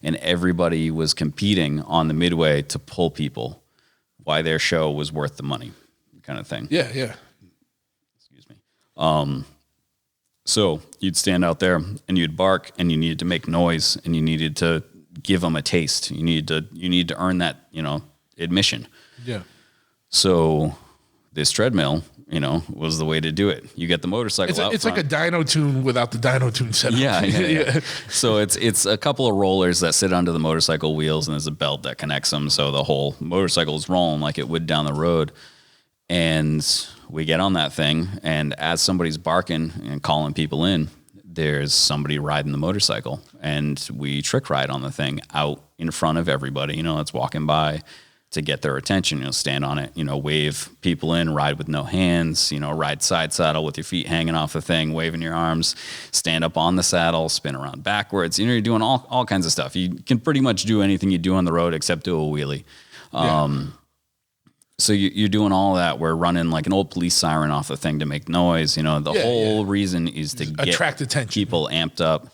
And everybody was competing on the midway to pull people why their show was worth the money, kind of thing. Yeah. Excuse me. So you'd stand out there and you'd bark, and you needed to make noise, and you needed to give them a taste. You need to earn that, you know, admission. Yeah. So this treadmill, you know, was the way to do it. You get the motorcycle out It's front. like a dyno tune without the dyno tune setup. Yeah. So it's a couple of rollers that sit under the motorcycle wheels, and there's a belt that connects them. So the whole motorcycle is rolling like it would down the road. And we get on that thing, and as somebody's barking and calling people in, there's somebody riding the motorcycle, and we trick ride on the thing out in front of everybody, you know, that's walking by, to get their attention. You know, stand on it, you know, wave people in, ride with no hands, you know, ride side saddle with your feet hanging off the thing, waving your arms, stand up on the saddle, spin around backwards. You know, you're doing all kinds of stuff. You can pretty much do anything you do on the road except do a wheelie. So you're doing all that. We're running like an old police siren off the thing to make noise. You know, the whole reason is to attract attention, people amped up,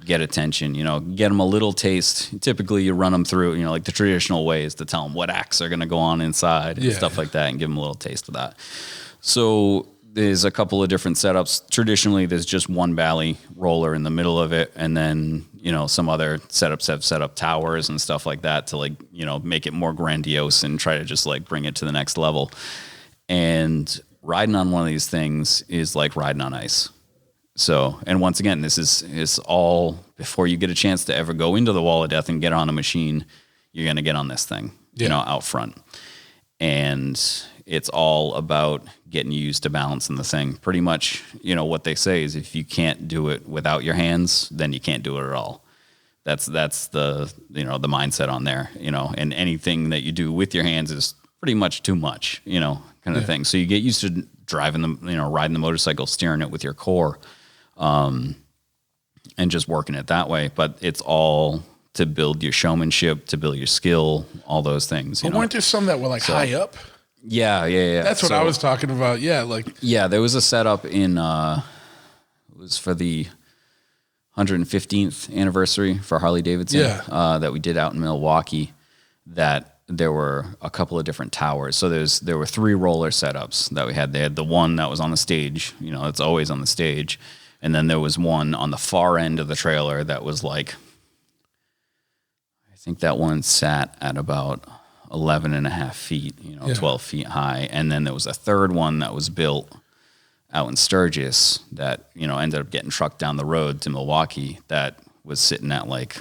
get attention, you know, get them a little taste. Typically you run them through, you know, like the traditional ways to tell them what acts are going to go on inside and stuff like that, and give them a little taste of that. So there's a couple of different setups. Traditionally, there's just one bally roller in the middle of it, and then, you know, some other setups have set up towers and stuff like that to, like, you know, make it more grandiose and try to just like bring it to the next level. And riding on one of these things is like riding on ice. So, and once again, this is all before you get a chance to ever go into the Wall of Death and get on a machine. You're going to get on this thing, you know, out front. And it's all about getting used to balancing the thing. Pretty much, you know, what they say is if you can't do it without your hands, then you can't do it at all. That's the, the mindset on there, and anything that you do with your hands is pretty much too much, kind of thing. So you get used to driving riding the motorcycle, steering it with your core, and just working it that way. But it's all to build your showmanship, to build your skill, all those things. But weren't there some that were like high up? Yeah. That's what I was talking about. Yeah, there was a setup in it was for the 115th anniversary for Harley Davidson that we did out in Milwaukee, that there were a couple of different towers. So there were 3 roller setups that we had. They had the one that was on the stage, it's always on the stage. And then there was one on the far end of the trailer that was like, I think that one sat at about 11 and a half feet, 12 feet high. And then there was a third one that was built out in Sturgis that, ended up getting trucked down the road to Milwaukee, that was sitting at like,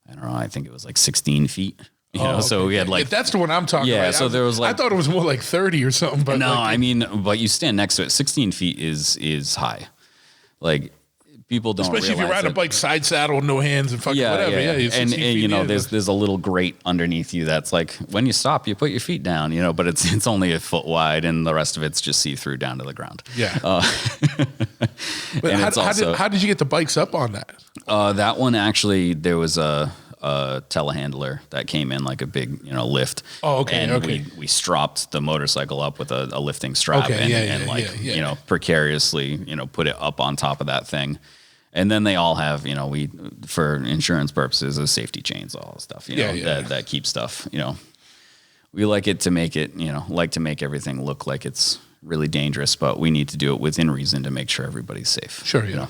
I don't know, I think it was like 16 feet. Okay. So we had like... That's the one I'm talking about. Yeah, so there was like... I thought it was more like 30 or something. But no, but you stand next to it. 16 feet is high. Like, people don't especially if you ride a bike side saddle, no hands and fucking whatever. Yeah. And there's a little grate underneath you that's like, when you stop, you put your feet down, but it's only a foot wide, and the rest of it's just see through down to the ground. Yeah. But how did you get the bikes up on that? That one, actually, there was a telehandler that came in like a big, lift. Oh, okay. And we stropped the motorcycle up with a lifting strap precariously, put it up on top of that thing. And then they all have, for insurance purposes, a safety chains, all that stuff, that keep stuff, we like it to make it, like to make everything look like it's really dangerous, but we need to do it within reason to make sure everybody's safe. Sure. Yeah.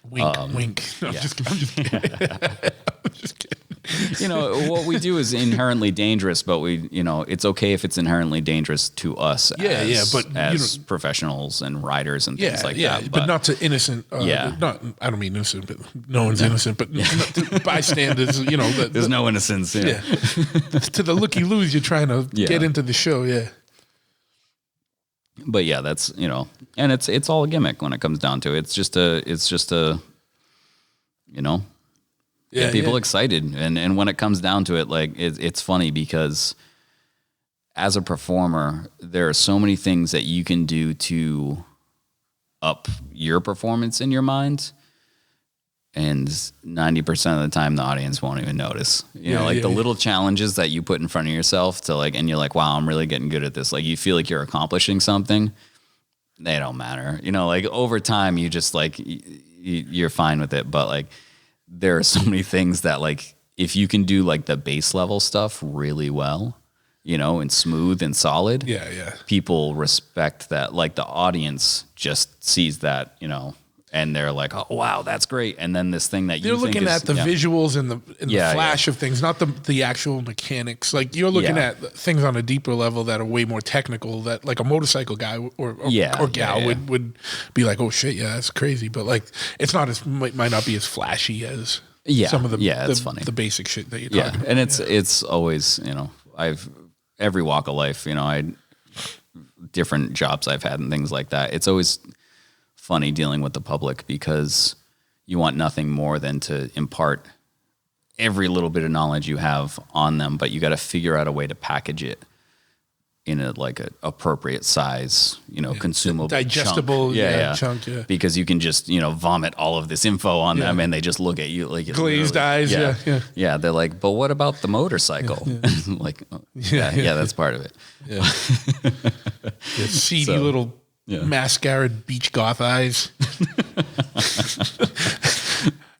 Wink. No, yeah. I'm just kidding. I'm just kidding. What we do is inherently dangerous, but it's okay if it's inherently dangerous to us as professionionals and riders and things like that. But not to innocent. I don't mean innocent, but no one's innocent, but to bystanders, there's no innocence. Yeah. To the looky-loos you're trying to get into the show. Yeah. But yeah, that's, and it's all a gimmick when it comes down to it. It's just a get people excited. And when it comes down to it, like it's funny because as a performer, there are so many things that you can do to up your performance in your mind. And 90% of the time, the audience won't even notice. The little challenges that you put in front of yourself to and you're like, wow, I'm really getting good at this. Like, you feel like you're accomplishing something. They don't matter. Over time, you just you're fine with it. But there are so many things that if you can do the base level stuff really well, and smooth and solid. People respect that. The audience just sees that, and they're like, oh, wow, that's great. And then this thing that they're looking at the visuals and the flash of things, not the actual mechanics. You're looking at things on a deeper level that are way more technical, that a motorcycle guy or gal would be like, oh shit, yeah, that's crazy. But it's not might not be as flashy as some of it's funny. The basic shit that you're talking about. And it's always, every walk of life, different jobs I've had and things like that. It's always funny dealing with the public because you want nothing more than to impart every little bit of knowledge you have on them, but you got to figure out a way to package it in a appropriate size, consumable, digestible chunk. Yeah. Because you can just, vomit all of this info on them and they just look at you like glazed eyes. Yeah. They're like, but what about the motorcycle? That's part of it. Yeah. Seedy little mascara beach goth eyes.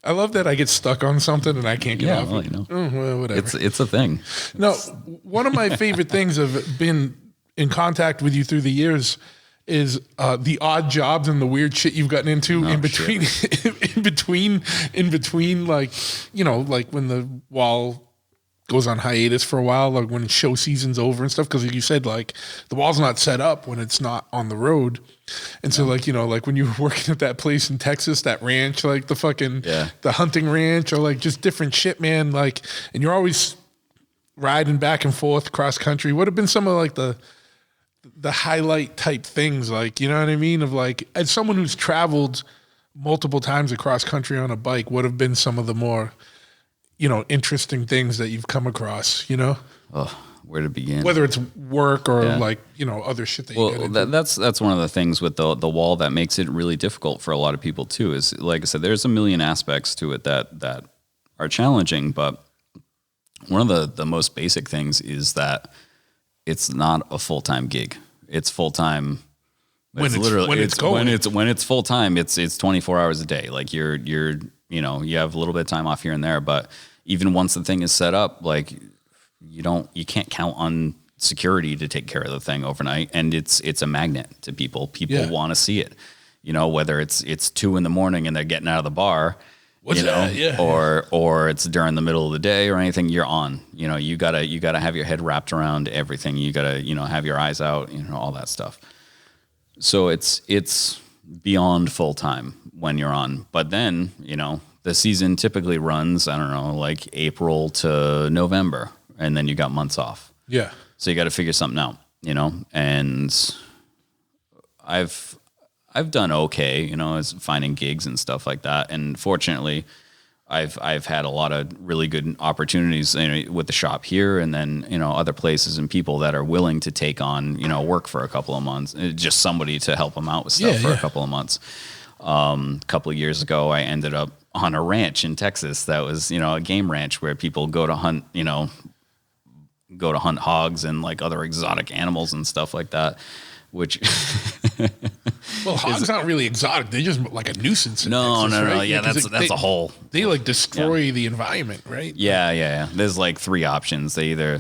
I love that I get stuck on something and I can't get off it. Whatever. It's a thing. No, one of my favorite things have been in contact with you through the years is the odd jobs and the weird shit you've gotten into in between, in between, when the wall goes on hiatus for a while, when show season's over and stuff. Because you said the wall's not set up when it's not on the road, and so when you were working at that place in Texas, that ranch, the fucking the hunting ranch, or just different shit, man. And you're always riding back and forth cross country. What have been some of the highlight type things, you know what I mean? Of as someone who's traveled multiple times across country on a bike, what have been some of the more, interesting things that you've come across, Oh, where to begin? Whether it's work or other shit that you get into. That's one of the things with the wall that makes it really difficult for a lot of people too, is like I said, there's a million aspects to it that are challenging, but one of the most basic things is that it's not a full-time gig. It's full-time. When it's full time, it's 24 hours a day. Like you have a little bit of time off here and there, but even once the thing is set up, like you can't count on security to take care of the thing overnight. And it's a magnet to people. People want to see it, whether it's 2 a.m. and they're getting out of the bar, or it's during the middle of the day or anything, you're on, you gotta have your head wrapped around everything. You gotta, have your eyes out, all that stuff. So it's beyond full time when you're on. But then, the season typically runs, I don't know, like April to November, and then you got months off. Yeah. So you got to figure something out, and I've done okay, as finding gigs and stuff like that. And fortunately, I've had a lot of really good opportunities with the shop here, and then other places and people that are willing to take on work for a couple of months, just somebody to help them out with stuff for a couple of months. A couple of years ago, I ended up on a ranch in Texas that was a game ranch where people go to hunt hogs and like other exotic animals and stuff like that. Which well, hogs aren't really exotic; they're just like a nuisance. No. Right? Yeah, that's a whole. They like destroy the environment, right? Yeah. There's like 3 options. They either,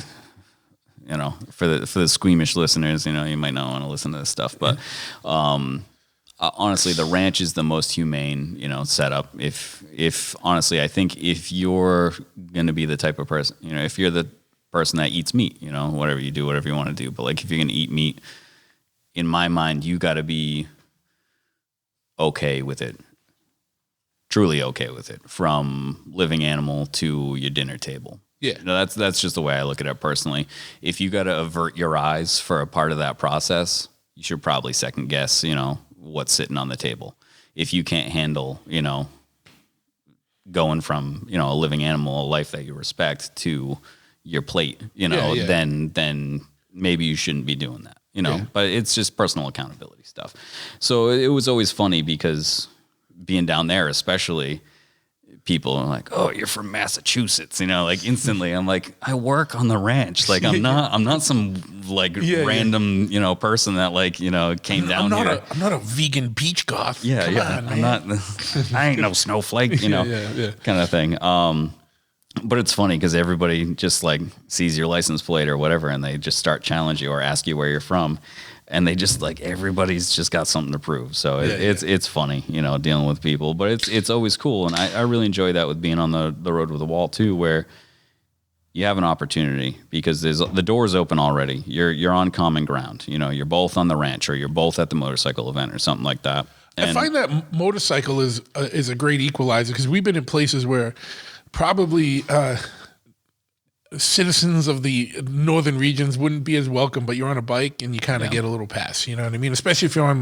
for the squeamish listeners, you might not want to listen to this stuff, but honestly, the ranch is the most humane, setup. If honestly, I think if you're gonna be the type of person, if you're the person that eats meat, whatever you do, whatever you want to do, but like if you're gonna eat meat, in my mind, you got to be okay with it, truly okay with it, from living animal to your dinner table. Yeah. That's just the way I look at it personally. If you got to avert your eyes for a part of that process, you should probably second guess, what's sitting on the table. If you can't handle, going from, a living animal, a life that you respect, to your plate, then maybe you shouldn't be doing that. But it's just personal accountability stuff. So it was always funny because being down there, especially, people are like, "Oh, you're from Massachusetts," like instantly. I'm like, I work on the ranch. Like I'm not some random, person that came down here. I'm not a vegan beach goth. I'm not. I ain't no snowflake, kind of thing. But it's funny because everybody just sees your license plate or whatever, and they just start challenge you or ask you where you're from, and they just everybody's just got something to prove. So it's funny, dealing with people, but it's always cool, and I really enjoy that with being on the road with the wall too, where you have an opportunity because the door's open already. You're on common ground. You're both on the ranch, or you're both at the motorcycle event or something like that. And I find that motorcycle is a great equalizer because we've been in places where probably citizens of the northern regions wouldn't be as welcome, but you're on a bike and you kind of get a little pass, you know what I mean? Especially if you're on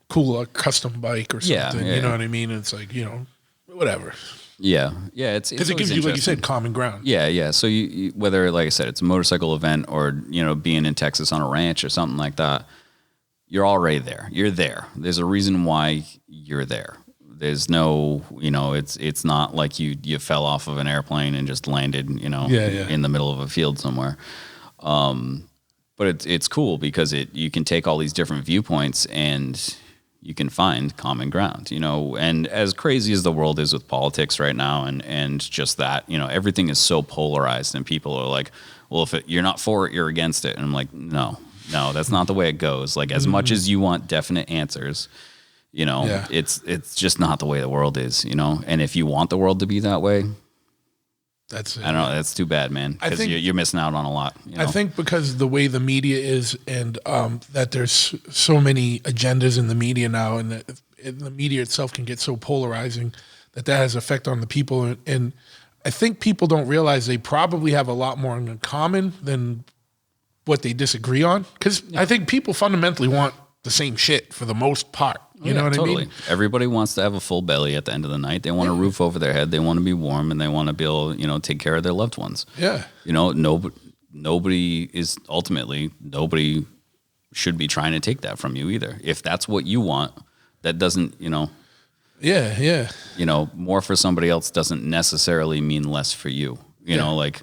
cool custom bike or something, you know what I mean? It's like, whatever. Yeah. It's because it gives you, like you said, common ground. Yeah. So you whether, like I said, it's a motorcycle event or being in Texas on a ranch or something like that, you're already there. You're there. There's a reason why you're there. There's no, it's not like you fell off of an airplane and just landed, in the middle of a field somewhere. But it's cool because you can take all these different viewpoints and you can find common ground, and as crazy as the world is with politics right now and just that, everything is so polarized and people are like, well, if you're not for it, you're against it. And I'm like, no, that's not the way it goes. Like as much as you want definite answers, it's just not the way the world is, and if you want the world to be that way, I don't know, that's too bad, man, because you're missing out on a lot. I think because the way the media is and that there's so many agendas in the media now, and the media itself can get so polarizing that has effect on the people, and I think people don't realize they probably have a lot more in common than what they disagree on, because I think people fundamentally want the same shit for the most part. You know what I mean? Everybody wants to have a full belly at the end of the night. They want a roof over their head. They want to be warm, and they want to be able, take care of their loved ones. Yeah. Nobody should be trying to take that from you either. If that's what you want, that doesn't, Yeah. More for somebody else doesn't necessarily mean less for you. You know, like,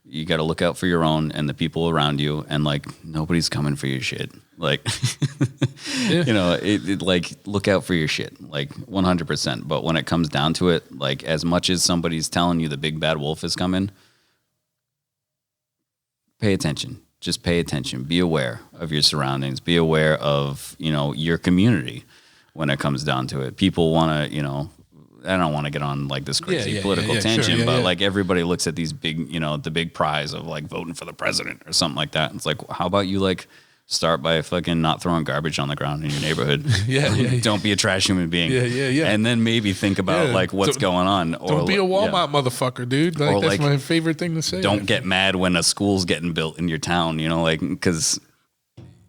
you got to look out for your own and the people around you, and like, nobody's coming for your shit. Like, like, look out for your shit, like 100%. But when it comes down to it, like, as much as somebody's telling you the big bad wolf is coming, pay attention. Just pay attention. Be aware of your surroundings. Be aware of, your community when it comes down to it. People want to, I don't want to get on like this crazy political tangent, but like, everybody looks at these big, the big prize of like voting for the president or something like that. It's like, how about you like start by fucking not throwing garbage on the ground in your neighborhood? Don't be a trash human being. And then maybe think about like what's going on. Or don't be a Walmart motherfucker, dude. Like, that's my favorite thing to say. Don't get mad when a school's getting built in your town, because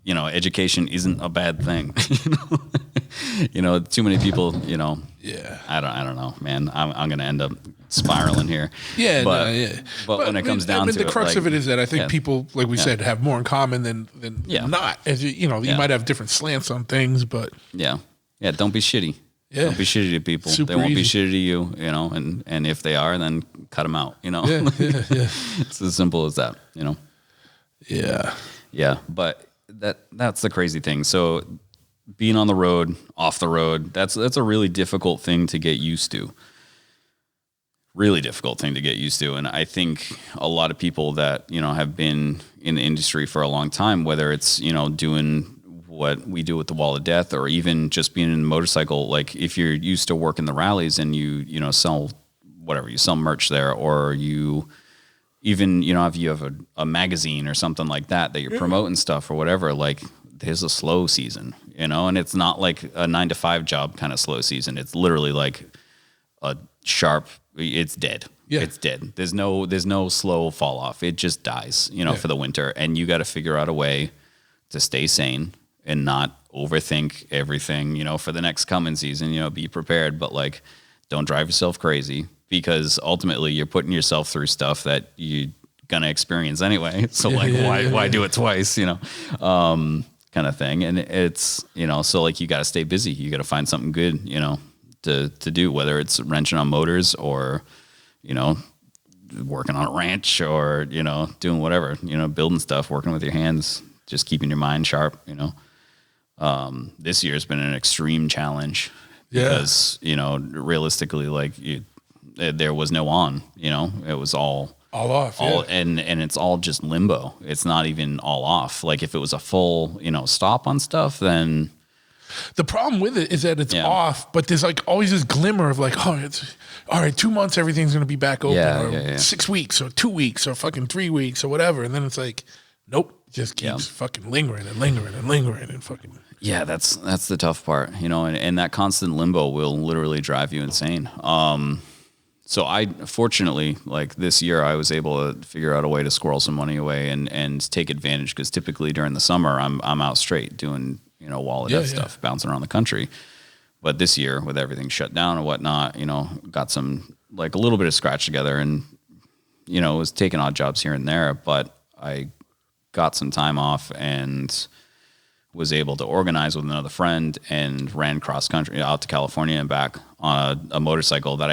education isn't a bad thing. Too many people, I don't know, man. I'm going to end up spiraling here. But when it comes down to the crux of it is that I think people, like we said, have more in common than not. As you might have different slants on things, but don't be shitty. Don't be shitty to people. Super they won't be easy. shitty to you, and if they are, then cut them out, It's as simple as that, Yeah, but that's the crazy thing. So being on the road, off the road, that's a really difficult thing to get used to. Really difficult thing to get used to. And I think a lot of people that, have been in the industry for a long time, whether it's, doing what we do with the Wall of Death, or even just being in a motorcycle, like if you're used to working the rallies and you sell whatever, you sell merch there, or you even, if you have a magazine or something like that you're promoting stuff or whatever, like there's a slow season, and it's not like a 9-to-5 job kind of slow season. It's literally like a sharp, it's dead. Yeah. It's dead. There's no slow fall off. It just dies, for the winter. And you got to figure out a way to stay sane and not overthink everything, for the next coming season, be prepared, but like, don't drive yourself crazy, because ultimately you're putting yourself through stuff that you're going to experience anyway. So why do it twice, kind of thing. And it's, so like, you got to stay busy. You got to find something good, to do, whether it's wrenching on motors or, working on a ranch or, doing whatever, building stuff, working with your hands, just keeping your mind sharp, This year's been an extreme challenge because, realistically, like there was no on, it was all off, and it's all just limbo. It's not even all off. Like if it was a full, stop on stuff, then the problem with it is that it's off, but there's like always this glimmer of like, it's all right, 2 months, everything's going to be back open, or 6 weeks or 2 weeks or fucking 3 weeks or whatever. And then it's like, nope, it just keeps fucking lingering and lingering and lingering and fucking. Yeah, that's the tough part, and that constant limbo will literally drive you insane. So I, fortunately, like this year, I was able to figure out a way to squirrel some money away and take advantage, because typically during the summer, I'm out straight doing, Wall of Death stuff, bouncing around the country. But this year, with everything shut down and whatnot, got some, like a little bit of scratch together, and, was taking odd jobs here and there, but I got some time off and was able to organize with another friend and ran cross country out to California and back on a motorcycle that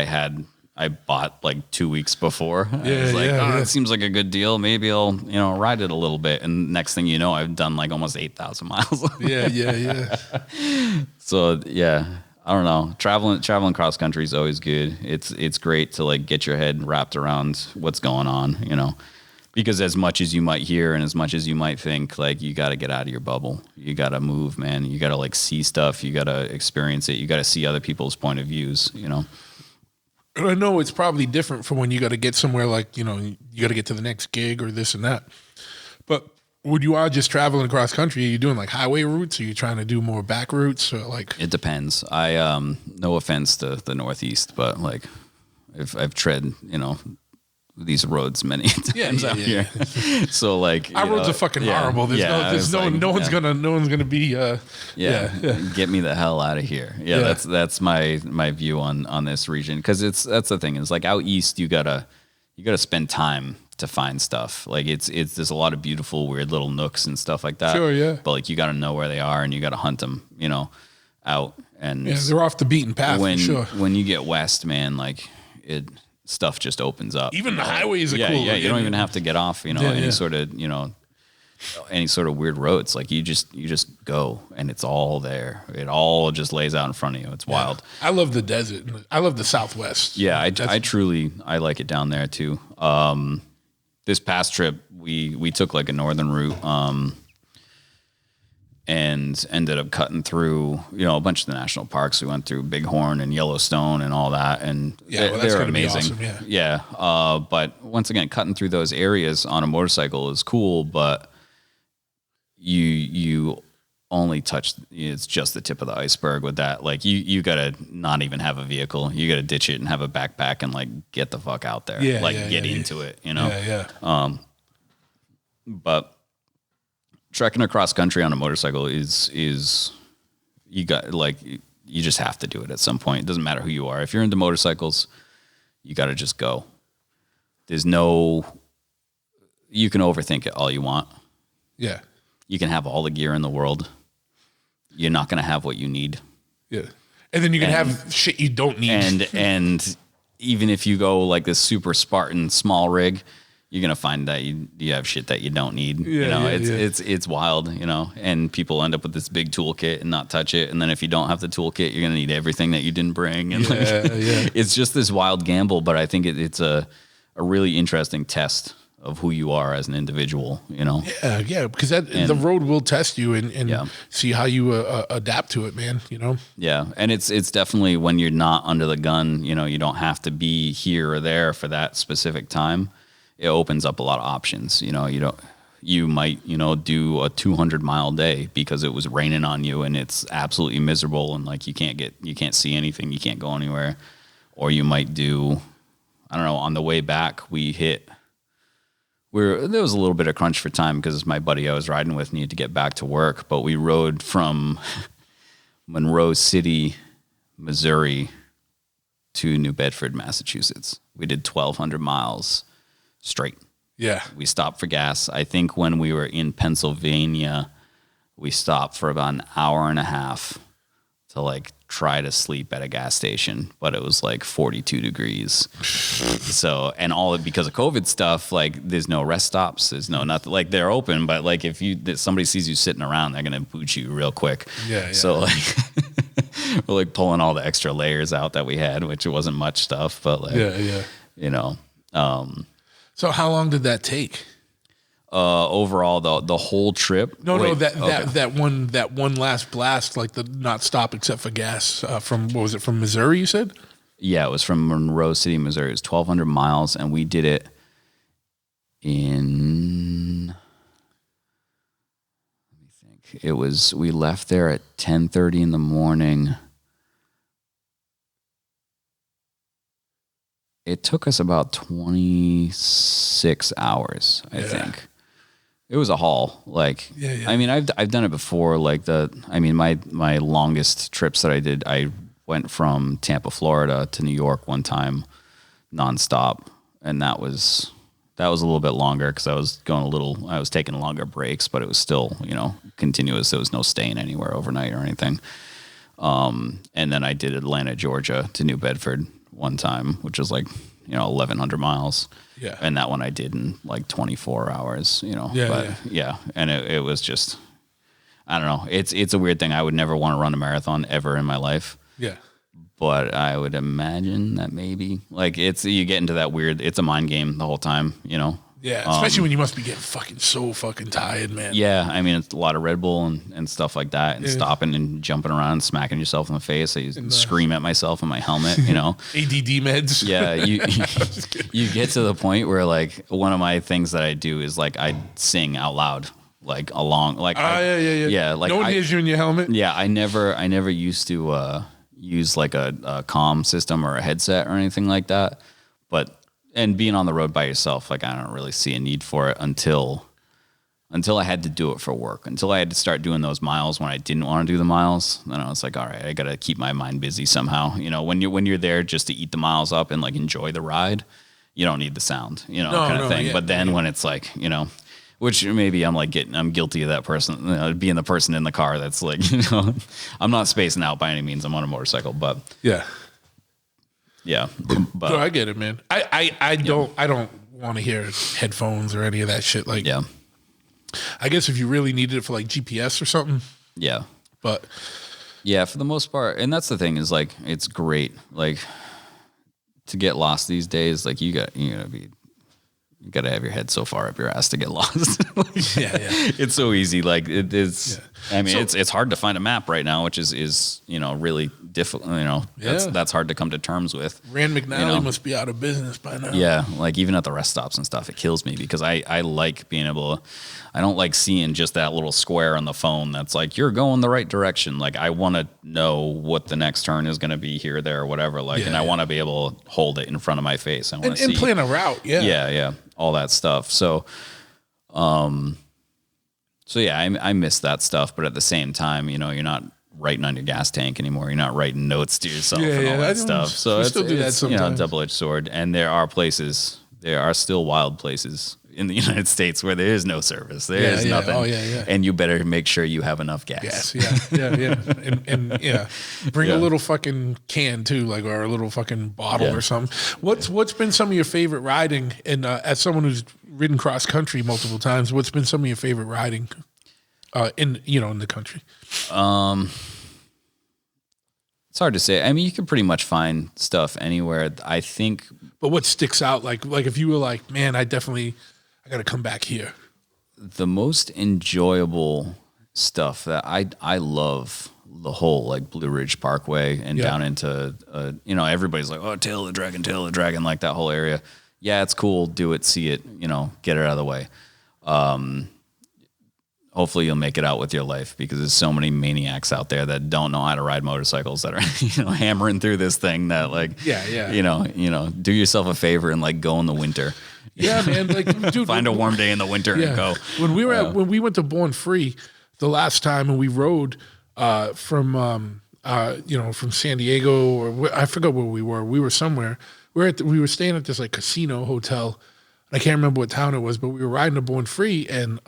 I bought like 2 weeks before. I was like, it seems like a good deal. Maybe I'll, ride it a little bit. And next thing you know, I've done like almost 8,000 miles. So I don't know. Traveling cross country is always good. It's great to like get your head wrapped around what's going on, because as much as you might hear and as much as you might think, like, you got to get out of your bubble. You got to move, man. You got to like see stuff. You got to experience it. You got to see other people's point of views, And I know it's probably different from when you got to get somewhere, like, you got to get to the next gig or this and that. But when you are just traveling across country, are you doing like highway routes? Or are you trying to do more back routes? Or like, it depends. No offense to the Northeast, but like I've tread, these roads many times out here. So like our roads are fucking horrible. No one's gonna be get me the hell out of here. That's my view on this region, because that's the thing is like out east you gotta spend time to find stuff. Like it's there's a lot of beautiful weird little nooks and stuff like that. Sure, yeah. But like you got to know where they are and you got to hunt them, out. And they're off the beaten path. When for sure. when you get west, man, like stuff just opens up. Even the highways are cool. Yeah, you don't even have to get off, any sort of weird roads. Like you just go and it's all there. It all just lays out in front of you. It's wild. I love the desert. I love the Southwest. Yeah, I like it down there too. This past trip we took like a northern route, and ended up cutting through, a bunch of the national parks. We went through Bighorn and Yellowstone and all that, and they're amazing. Awesome, but once again, cutting through those areas on a motorcycle is cool, but you only touch, it's just the tip of the iceberg with that. Like you gotta not even have a vehicle. You gotta ditch it and have a backpack and like get the fuck out there. Get into it, But trekking across country on a motorcycle is you just have to do it at some point. It doesn't matter who you are. If you're into motorcycles, you got to just go. You can overthink it all you want. Yeah. You can have all the gear in the world. You're not going to have what you need. Yeah. And then you can have shit you don't need. And even if you go like this super Spartan small rig, you're going to find that you have shit that you don't need. It's wild, and people end up with this big toolkit and not touch it. And then if you don't have the toolkit, you're going to need everything that you didn't bring. And it's just this wild gamble, but I think it's a really interesting test of who you are as an individual, Yeah, because the road will test you and see how you adapt to it, man, Yeah, and it's definitely when you're not under the gun, you don't have to be here or there for that specific time. It opens up a lot of options. You might, do a 200-mile day because it was raining on you and it's absolutely miserable and like you can't see anything, you can't go anywhere. Or you might do, I don't know, on the way back there was a little bit of crunch for time because my buddy I was riding with needed to get back to work, but we rode from Monroe City, Missouri to New Bedford, Massachusetts. We did 1,200 miles straight. Yeah. We stopped for gas. I think when we were in Pennsylvania, we stopped for about an hour and a half to like try to sleep at a gas station, but it was like 42 degrees. So, and all because of COVID stuff, like there's no rest stops. There's no nothing, like they're open, but like if somebody sees you sitting around, they're going to boot you real quick. Yeah. So like we're like pulling all the extra layers out that we had, which it wasn't much stuff, but like, So how long did that take? Overall, the whole trip. That one last blast, like the not stop except for gas. From what was it? From Missouri, you said? Yeah, it was from Monroe City, Missouri. It was 1,200 miles, and we did it in. Let me think. We left there at 10:30 in the morning. It took us about 26 hours, I think. It was a haul. Like, I mean, I've done it before. Like my longest trips that I did, I went from Tampa, Florida to New York one time, nonstop. And that was a little bit longer because I was taking longer breaks, but it was still, continuous. There was no staying anywhere overnight or anything. And then I did Atlanta, Georgia to New Bedford one time, which was like, 1,100 miles. Yeah. And that one I did in like 24 hours, And it was just, I don't know. It's a weird thing. I would never want to run a marathon ever in my life. Yeah. But I would imagine that maybe like you get into that weird, it's a mind game the whole time, Yeah, especially when you must be getting so fucking tired, man. Yeah, I mean, it's a lot of Red Bull and stuff like that, and stopping and jumping around and smacking yourself in the face. I scream at myself in my helmet, ADD meds. Yeah, you get to the point where, like, one of my things that I do is, like, I sing out loud, like, along, like... Yeah, like... No one hears you in your helmet? Yeah, I never used to use, like, a comm system or a headset or anything like that, but... and being on the road by yourself, like I don't really see a need for it until I had to do it for work, until I had to start doing those miles when I didn't want to do the miles. Then I was like, all right, I got to keep my mind busy somehow. You know, when you're there just to eat the miles up and like enjoy the ride, you don't need the sound, you know, kind of thing. Yeah, but then when it's like, you know, which maybe I'm guilty of that person, being the person in the car that's like, you know, I'm not spacing out by any means. I'm on a motorcycle, but yeah. But No, I get it, man. I don't want to hear headphones or any of that shit. Like, yeah. I guess if you really needed it for like GPS or something. Yeah. But yeah, for the most part. And that's the thing is like, it's great. Like to get lost these days, like you gotta have your head so far up your ass to get lost. Yeah. It's so easy. Like it is. Yeah. I mean, it's hard to find a map right now, which is you know, really difficult. You know, that's hard to come to terms with. Rand McNally must be out of business by now. Yeah, like even at the rest stops and stuff, it kills me because I like being able to. I don't like seeing just that little square on the phone that's like you're going the right direction. Like I want to know what the next turn is going to be here, there, or whatever. Like, and I want to be able to hold it in front of my face. I want to see and plan a route. Yeah, all that stuff. So, yeah, I miss that stuff, but at the same time, you know, you're not writing on your gas tank anymore. You're not writing notes to yourself and all that stuff. So it's you know, a double-edged sword. And there are still wild places in the United States where there is no service. There is nothing. Oh, yeah. And you better make sure you have enough gas. Yeah. And bring a little fucking can too, like, or a little fucking bottle or something. What's been some of your favorite riding? And as someone who's ridden cross country multiple times, what's been some of your favorite riding in the country? It's hard to say. I mean, you can pretty much find stuff anywhere. I think. But what sticks out? Like if you were like, man, I got to come back here. The most enjoyable stuff that I love the whole like Blue Ridge Parkway and down into everybody's like, oh, Tail of the Dragon, like that whole area. Yeah, it's cool. Do it, see it, get it out of the way. Hopefully you'll make it out with your life because there's so many maniacs out there that don't know how to ride motorcycles that are, hammering through this thing that like, do yourself a favor and like go in the winter. Yeah, man. Like, dude, find a warm day in the winter and go. When we went to Born Free the last time and we rode from San Diego or I forgot where we were. We were somewhere. We were staying at this like casino hotel. I can't remember what town it was, but we were riding to Born Free and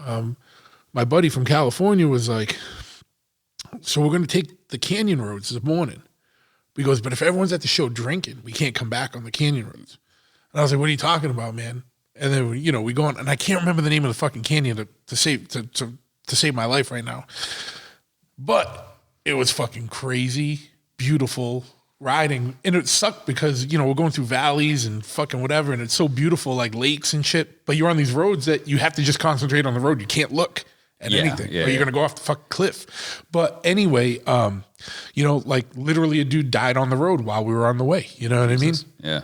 my buddy from California was like, so we're going to take the canyon roads this morning. He goes, but if everyone's at the show drinking, we can't come back on the canyon roads. And I was like, what are you talking about, man? And then, we go on, and I can't remember the name of the fucking canyon to save my life right now. But it was fucking crazy, beautiful riding. And it sucked because, we're going through valleys and fucking whatever, and it's so beautiful, like lakes and shit. But you're on these roads that you have to just concentrate on the road. You can't look at anything, or you're going to go off the fucking cliff. But anyway, like literally a dude died on the road while we were on the way. You know what I mean? Yeah.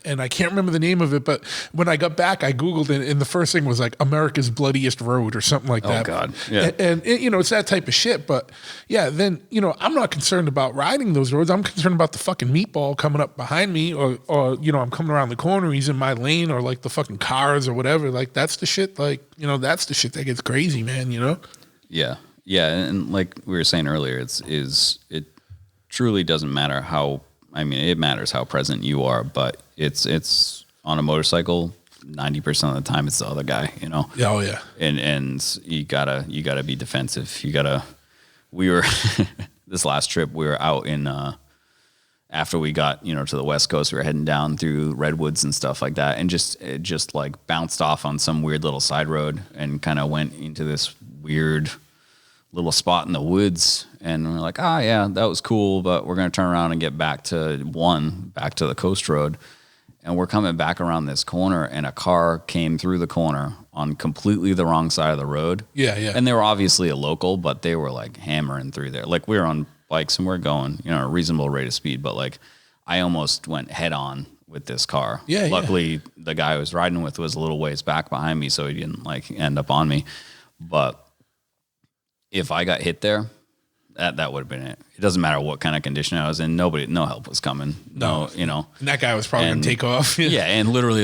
And I can't remember the name of it, but when I got back, I Googled it, and the first thing was like America's Bloodiest Road or something like that. Oh, God. Yeah. And it's that type of shit. But yeah, then, I'm not concerned about riding those roads. I'm concerned about the fucking meatball coming up behind me or I'm coming around the corner, he's in my lane, or like the fucking cars or whatever. Like, that's the shit. Like, that's the shit that gets crazy, man, Yeah. Yeah. And like we were saying earlier, it truly doesn't matter it matters how present you are, but it's on a motorcycle, 90% of the time it's the other guy, Yeah, oh yeah. And you gotta be defensive. We were this last trip, we were out in after we got, to the West Coast, we were heading down through redwoods and stuff like that, and it just like bounced off on some weird little side road and kind of went into this weird little spot in the woods, and we're like, yeah, that was cool, but we're going to turn around and get back to the coast road. And we're coming back around this corner, and a car came through the corner on completely the wrong side of the road. Yeah. And they were obviously a local, but they were like hammering through there. Like, we were on bikes and we're going, a reasonable rate of speed, but like I almost went head on with this car. Yeah. Luckily the guy I was riding with was a little ways back behind me, so he didn't like end up on me. But if I got hit there, that would have been it. It doesn't matter what kind of condition I was in. No help was coming. No, you know. And that guy was probably going to take off. Yeah, and literally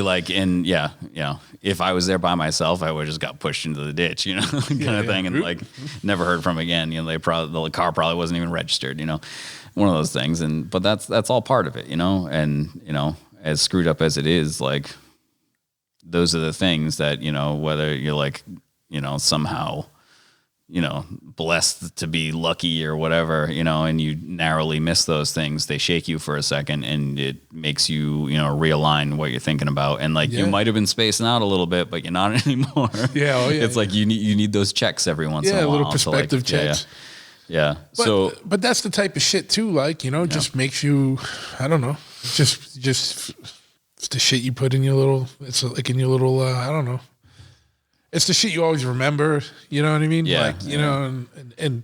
if I was there by myself, I would have just got pushed into the ditch, you know, kind of thing, and like never heard from again. You know, the car probably wasn't even registered, you know, one of those things. But that's all part of it, you know, and you know, as screwed up as it is, like those are the things that, you know, whether you're like, you know, somehow, you know, blessed to be lucky or whatever, you know, and you narrowly miss those things, they shake you for a second and it makes you, you know, realign what you're thinking about. And like, you might have been spacing out a little bit, but you're not anymore. Yeah. Oh, yeah. It's like you need those checks every once in a while. Yeah, little perspective checks. Yeah. But that's the type of shit too, like, you know, just makes you, I don't know, just it's the shit you put in your little, it's like in your little, I don't know. It's the shit you always remember, you know what I mean? Yeah. Like, you know, and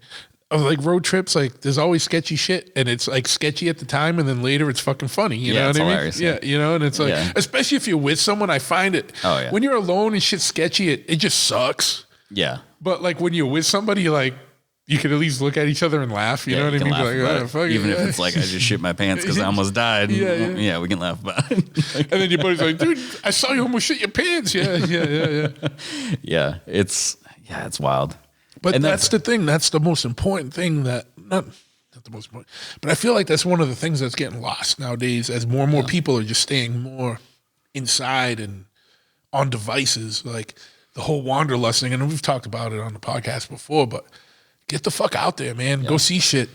like road trips, like there's always sketchy shit and it's like sketchy at the time and then later it's fucking funny, you know what I mean? Hilarious, yeah, you know, and it's like, especially if you're with someone, I find it, when you're alone and shit's sketchy, it just sucks. Yeah. But like when you're with somebody, like, you can at least look at each other and laugh. You know what I mean? Like, oh, even if it's like I just shit my pants because I almost died. Yeah, we can laugh about it. And then your buddy's like, dude, I saw you almost shit your pants. Yeah. It's wild. But and that's the thing. That's the most important thing that not the most important, but I feel like that's one of the things that's getting lost nowadays as more and more people are just staying more inside and on devices. Like the whole wanderlust thing, and we've talked about it on the podcast before, but get the fuck out there, man. Go see shit.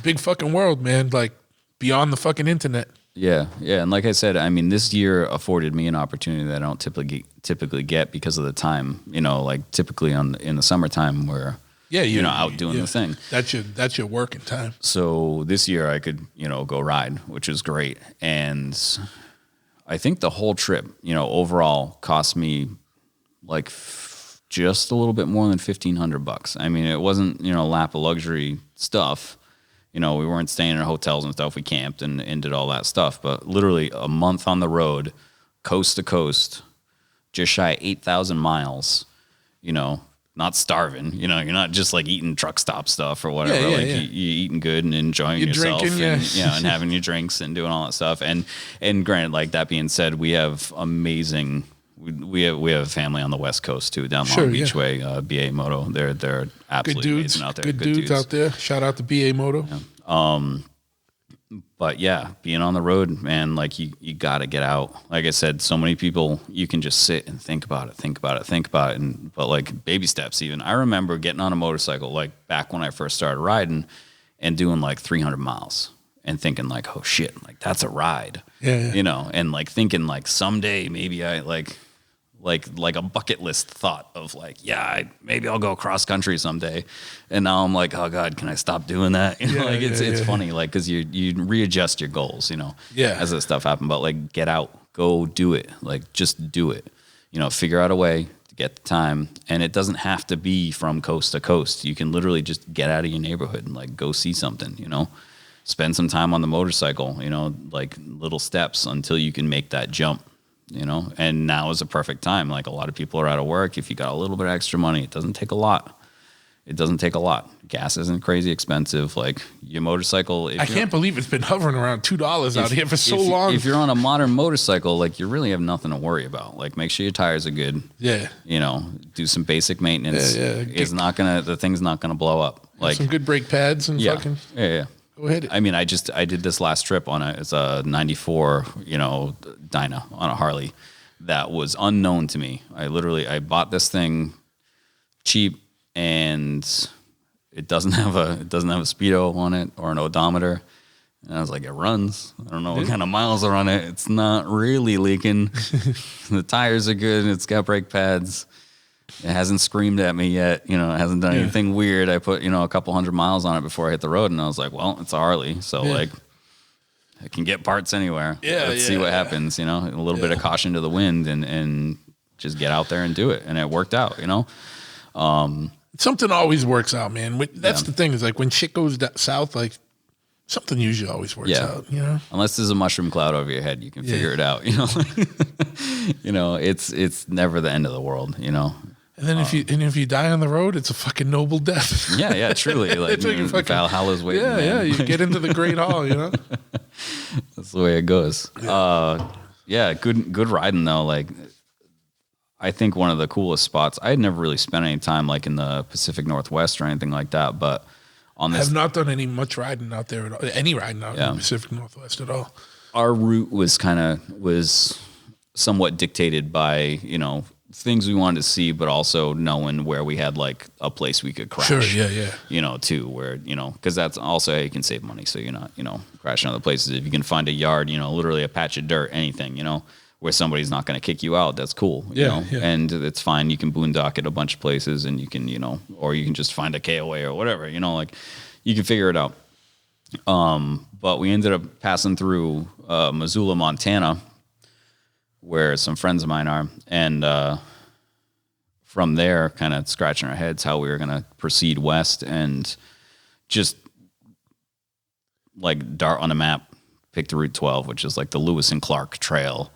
Big fucking world, man. Like beyond the fucking internet. Yeah. And like I said, I mean, this year afforded me an opportunity that I don't typically get because of the time. You know, like typically in the summertime where you're out doing the thing. That's your working time. So this year I could, you know, go ride, which is great. And I think the whole trip, you know, overall cost me like just a little bit more than $1,500. I mean, it wasn't, you know, a lap of luxury stuff. You know, we weren't staying in hotels and stuff. We camped and did all that stuff. But literally a month on the road, coast to coast, just shy of 8,000 miles, you know, not starving. You know, you're not just like eating truck stop stuff or whatever. You're eating good and enjoying yourself. Drinking, and having your drinks and doing all that stuff. And granted, like that being said, we have amazing... We have a family on the West Coast too, down Long Beach way. BA Moto, they're absolutely amazing out there. Good dudes out there. Shout out to BA Moto. Yeah. But yeah, being on the road, man, like you got to get out. Like I said, so many people, you can just sit and think about it, but like baby steps. Even I remember getting on a motorcycle like back when I first started riding, and doing like 300 miles. And thinking like, oh shit, like that's a ride, you know, and like thinking like someday maybe I like a bucket list thought of like, maybe I'll go cross country someday. And now I'm like, oh God, can I stop doing that? You know, like it's funny, like, cause you readjust your goals, you know, as this stuff happens, but like get out, go do it. Like just do it, you know, figure out a way to get the time. And it doesn't have to be from coast to coast. You can literally just get out of your neighborhood and like go see something, you know, spend some time on the motorcycle, you know, like little steps until you can make that jump. You know, and now is a perfect time. Like a lot of people are out of work. If you got a little bit of extra money, it doesn't take a lot. Gas isn't crazy expensive. Like your motorcycle. I can't believe it's been hovering around $2 out here for so long. If you're on a modern motorcycle, like you really have nothing to worry about. Like make sure your tires are good. Yeah. You know, do some basic maintenance. The thing's not gonna blow up. Like some good brake pads and fucking. Yeah. Go ahead. I mean, I did this last trip on it's a 94, you know, Dyna on a Harley that was unknown to me. I bought this thing cheap and it doesn't have a speedo on it or an odometer. And I was like, it runs. I don't know what kind of miles are on it. It's not really leaking. The tires are good. It's got brake pads. It hasn't screamed at me yet. You know, it hasn't done anything weird. I put, you know, a couple 100 miles on it before I hit the road, and I was like, well, it's a Harley. So, like, I can get parts anywhere. Let's see what happens, you know, a little bit of caution to the wind and just get out there and do it. And it worked out, you know. Something always works out, man. That's the thing is like when shit goes south, like something usually always works out, you know. Unless there's a mushroom cloud over your head, you can figure it out, you know. You know, it's never the end of the world, you know. And then if you die on the road, it's a fucking noble death. Yeah, truly. Like, Valhalla's waiting. Yeah, you get into the Great Hall, you know? That's the way it goes. Yeah, good riding, though. Like, I think one of the coolest spots, I had never really spent any time, like, in the Pacific Northwest or anything like that, but on this... I have not done much riding out there at all. Any riding out in the Pacific Northwest at all. Our route was somewhat dictated by, things we wanted to see, but also knowing where we had like a place we could crash. Sure, yeah. Too, where, because that's also how you can save money. So you're not, crashing other places. If you can find a yard, literally a patch of dirt, anything, where somebody's not going to kick you out, that's cool. Yeah. And it's fine. You can boondock at a bunch of places and you can, or you can just find a KOA or whatever, like you can figure it out. But we ended up passing through Missoula, Montana, where some friends of mine are, and from there, kind of scratching our heads how we were going to proceed west, and just like dart on a map, pick the Route 12, which is like the Lewis and Clark Trail,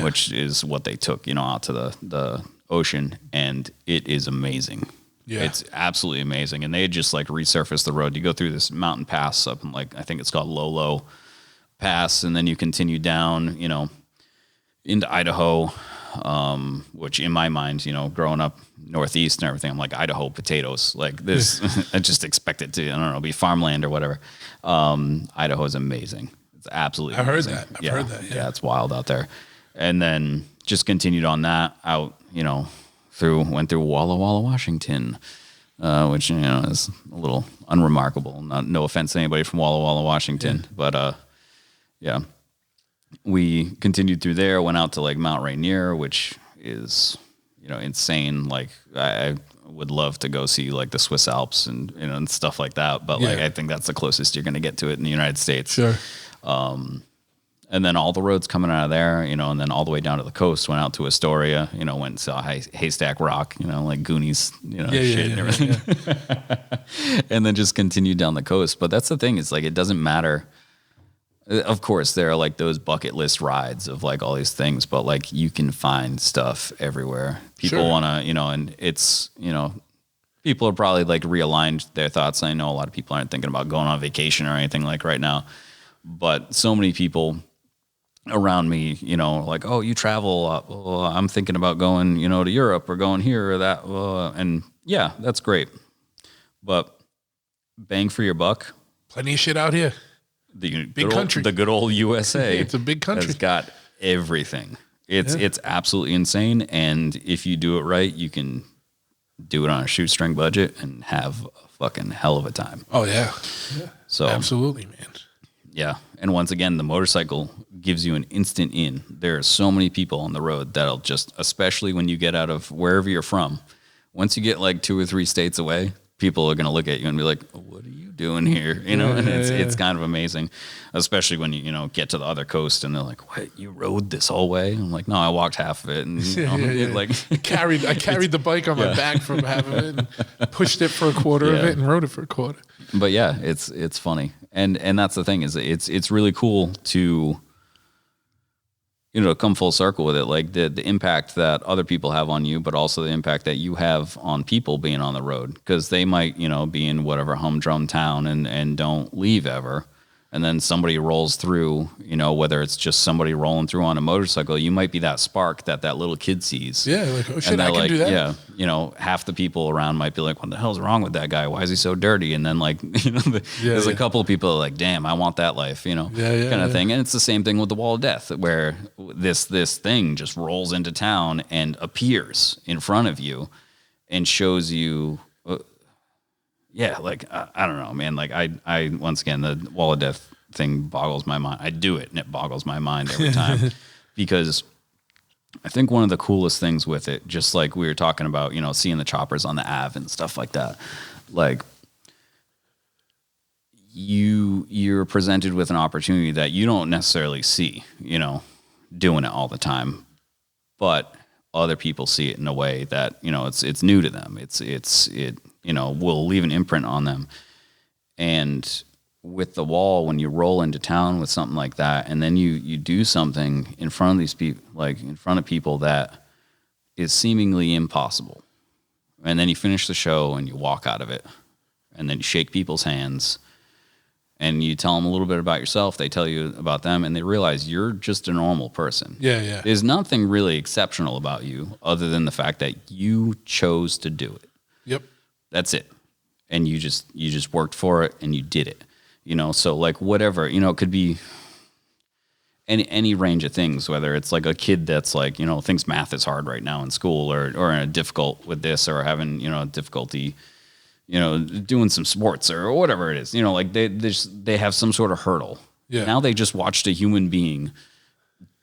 which is what they took, out to the ocean, and it is amazing. Yeah. It's absolutely amazing. And they had just like resurfaced the road. You go through this mountain pass up in I think it's called Lolo Pass, and then you continue down, into Idaho, which in my mind, growing up Northeast and everything, I'm like, Idaho potatoes, like this, I just expect it to, be farmland or whatever. Idaho is amazing. It's absolutely amazing. I've heard that. Yeah, it's wild out there. And then just continued on that out, went through Walla Walla, Washington, which, is a little unremarkable. No offense to anybody from Walla Walla, Washington, but, yeah. We continued through there, went out to like Mount Rainier, which is, insane. Like I would love to go see like the Swiss Alps and, and stuff like that. But like, I think that's the closest you're going to get to it in the United States. Sure. And then all the roads coming out of there, and then all the way down to the coast, went out to Astoria, went and saw Haystack Rock, like Goonies, shit and everything. Yeah. And then just continued down the coast. But that's the thing, is like, it doesn't matter. Of course, there are like those bucket list rides of like all these things, but like you can find stuff everywhere. People want to, and it's, people are probably like realigned their thoughts. I know a lot of people aren't thinking about going on vacation or anything like right now, but so many people around me, like, oh, you travel. Well, I'm thinking about going, to Europe or going here or that. And yeah, that's great. But bang for your buck. Plenty of shit out here. The big country, the good old USA. It's a big country. Has got everything. It's absolutely insane. And if you do it right, you can do it on a shoestring budget and have a fucking hell of a time. Oh yeah. So absolutely, man. Yeah. And once again, the motorcycle gives you an instant in. There are so many people on the road that'll just, especially when you get out of wherever you're from, once you get like 2 or 3 states away, people are going to look at you and be like, what are you doing here? And it's kind of amazing, especially when you get to the other coast and they're like, what, you rode this whole way? I'm like, no, I walked half of it. And like I carried the bike on my back from half of it and pushed it for a quarter of it and rode it for a quarter. But yeah, it's funny. And that's the thing, is it's really cool to, come full circle with it, like the impact that other people have on you, but also the impact that you have on people being on the road, because they might, be in whatever humdrum town and don't leave ever. And then somebody rolls through, whether it's just somebody rolling through on a motorcycle, you might be that spark that little kid sees. Yeah, like, oh shit, I can do that. Yeah, half the people around might be like, what the hell's wrong with that guy? Why is he so dirty? And then like, there's a couple of people that are like, damn, I want that life, kind of thing. And it's the same thing with the Wall of Death, where this thing just rolls into town and appears in front of you and shows you. Yeah, like, I don't know, man. Like, I once again, the Wall of Death thing boggles my mind. I do it, and it boggles my mind every time. Because I think one of the coolest things with it, just like we were talking about, seeing the choppers on the Ave and stuff like that, like, you're presented with an opportunity that you don't necessarily see, doing it all the time. But other people see it in a way that, it's new to them. It will leave an imprint on them. And with the Wall, when you roll into town with something like that, and then you do something in front of these people, like in front of people that is seemingly impossible, And then you finish the show and you walk out of it, and then you shake people's hands and you tell them a little bit about yourself. They tell you about them, and they realize you're just a normal person. Yeah, yeah. There's nothing really exceptional about you other than the fact that you chose to do it. Yep. That's it. And you just worked for it and you did it. You know, so like whatever, you know, it could be any range of things, whether it's like a kid that's like, you know, thinks math is hard right now in school, or in a difficult with this, or having, you know, difficulty, you know, doing some sports or whatever it is, you know, like they have some sort of hurdle. Yeah. Now they just watched a human being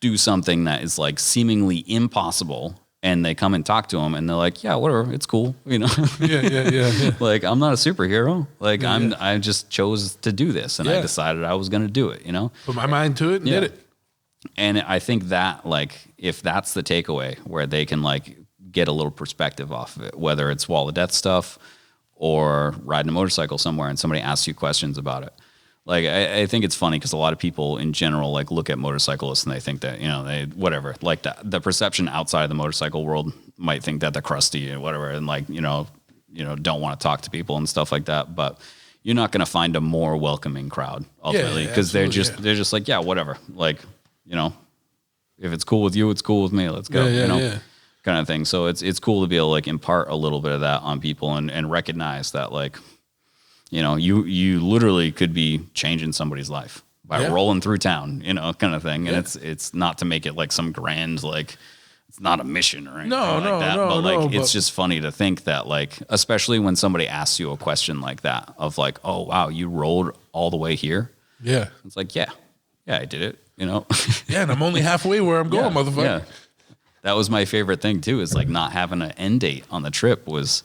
do something that is like seemingly impossible, and they come and talk to them and they're like, yeah, whatever, it's cool. You know? Yeah. Like, I'm not a superhero. Like I just chose to do this, and I decided I was going to do it, you know? Put my mind to it and did it. And I think that, like, if that's the takeaway, where they can, like, get a little perspective off of it, whether it's Wall of Death stuff or riding a motorcycle somewhere and somebody asks you questions about it. Like, I think it's funny because a lot of people in general, like, look at motorcyclists and they think that, you know, they, whatever, like, the perception outside of the motorcycle world might think that they're crusty and whatever, and, like, you know, don't want to talk to people and stuff like that. But you're not going to find a more welcoming crowd, ultimately, because they're just like, yeah, whatever. Like, you know, if it's cool with you, it's cool with me. Let's go, you know, kind of thing. So it's cool to be able to, like, impart a little bit of that on people and recognize that, like, you know, you literally could be changing somebody's life by rolling through town, you know, kind of thing. And it's not to make it like some grand, like, it's not a mission or anything like that. But like, it's just funny to think that, like, especially when somebody asks you a question like that of like, oh, wow, you rolled all the way here. Yeah. It's like, yeah, I did it. You know? Yeah, and I'm only halfway where I'm going, motherfucker. Yeah. That was my favorite thing too, is like not having an end date on the trip was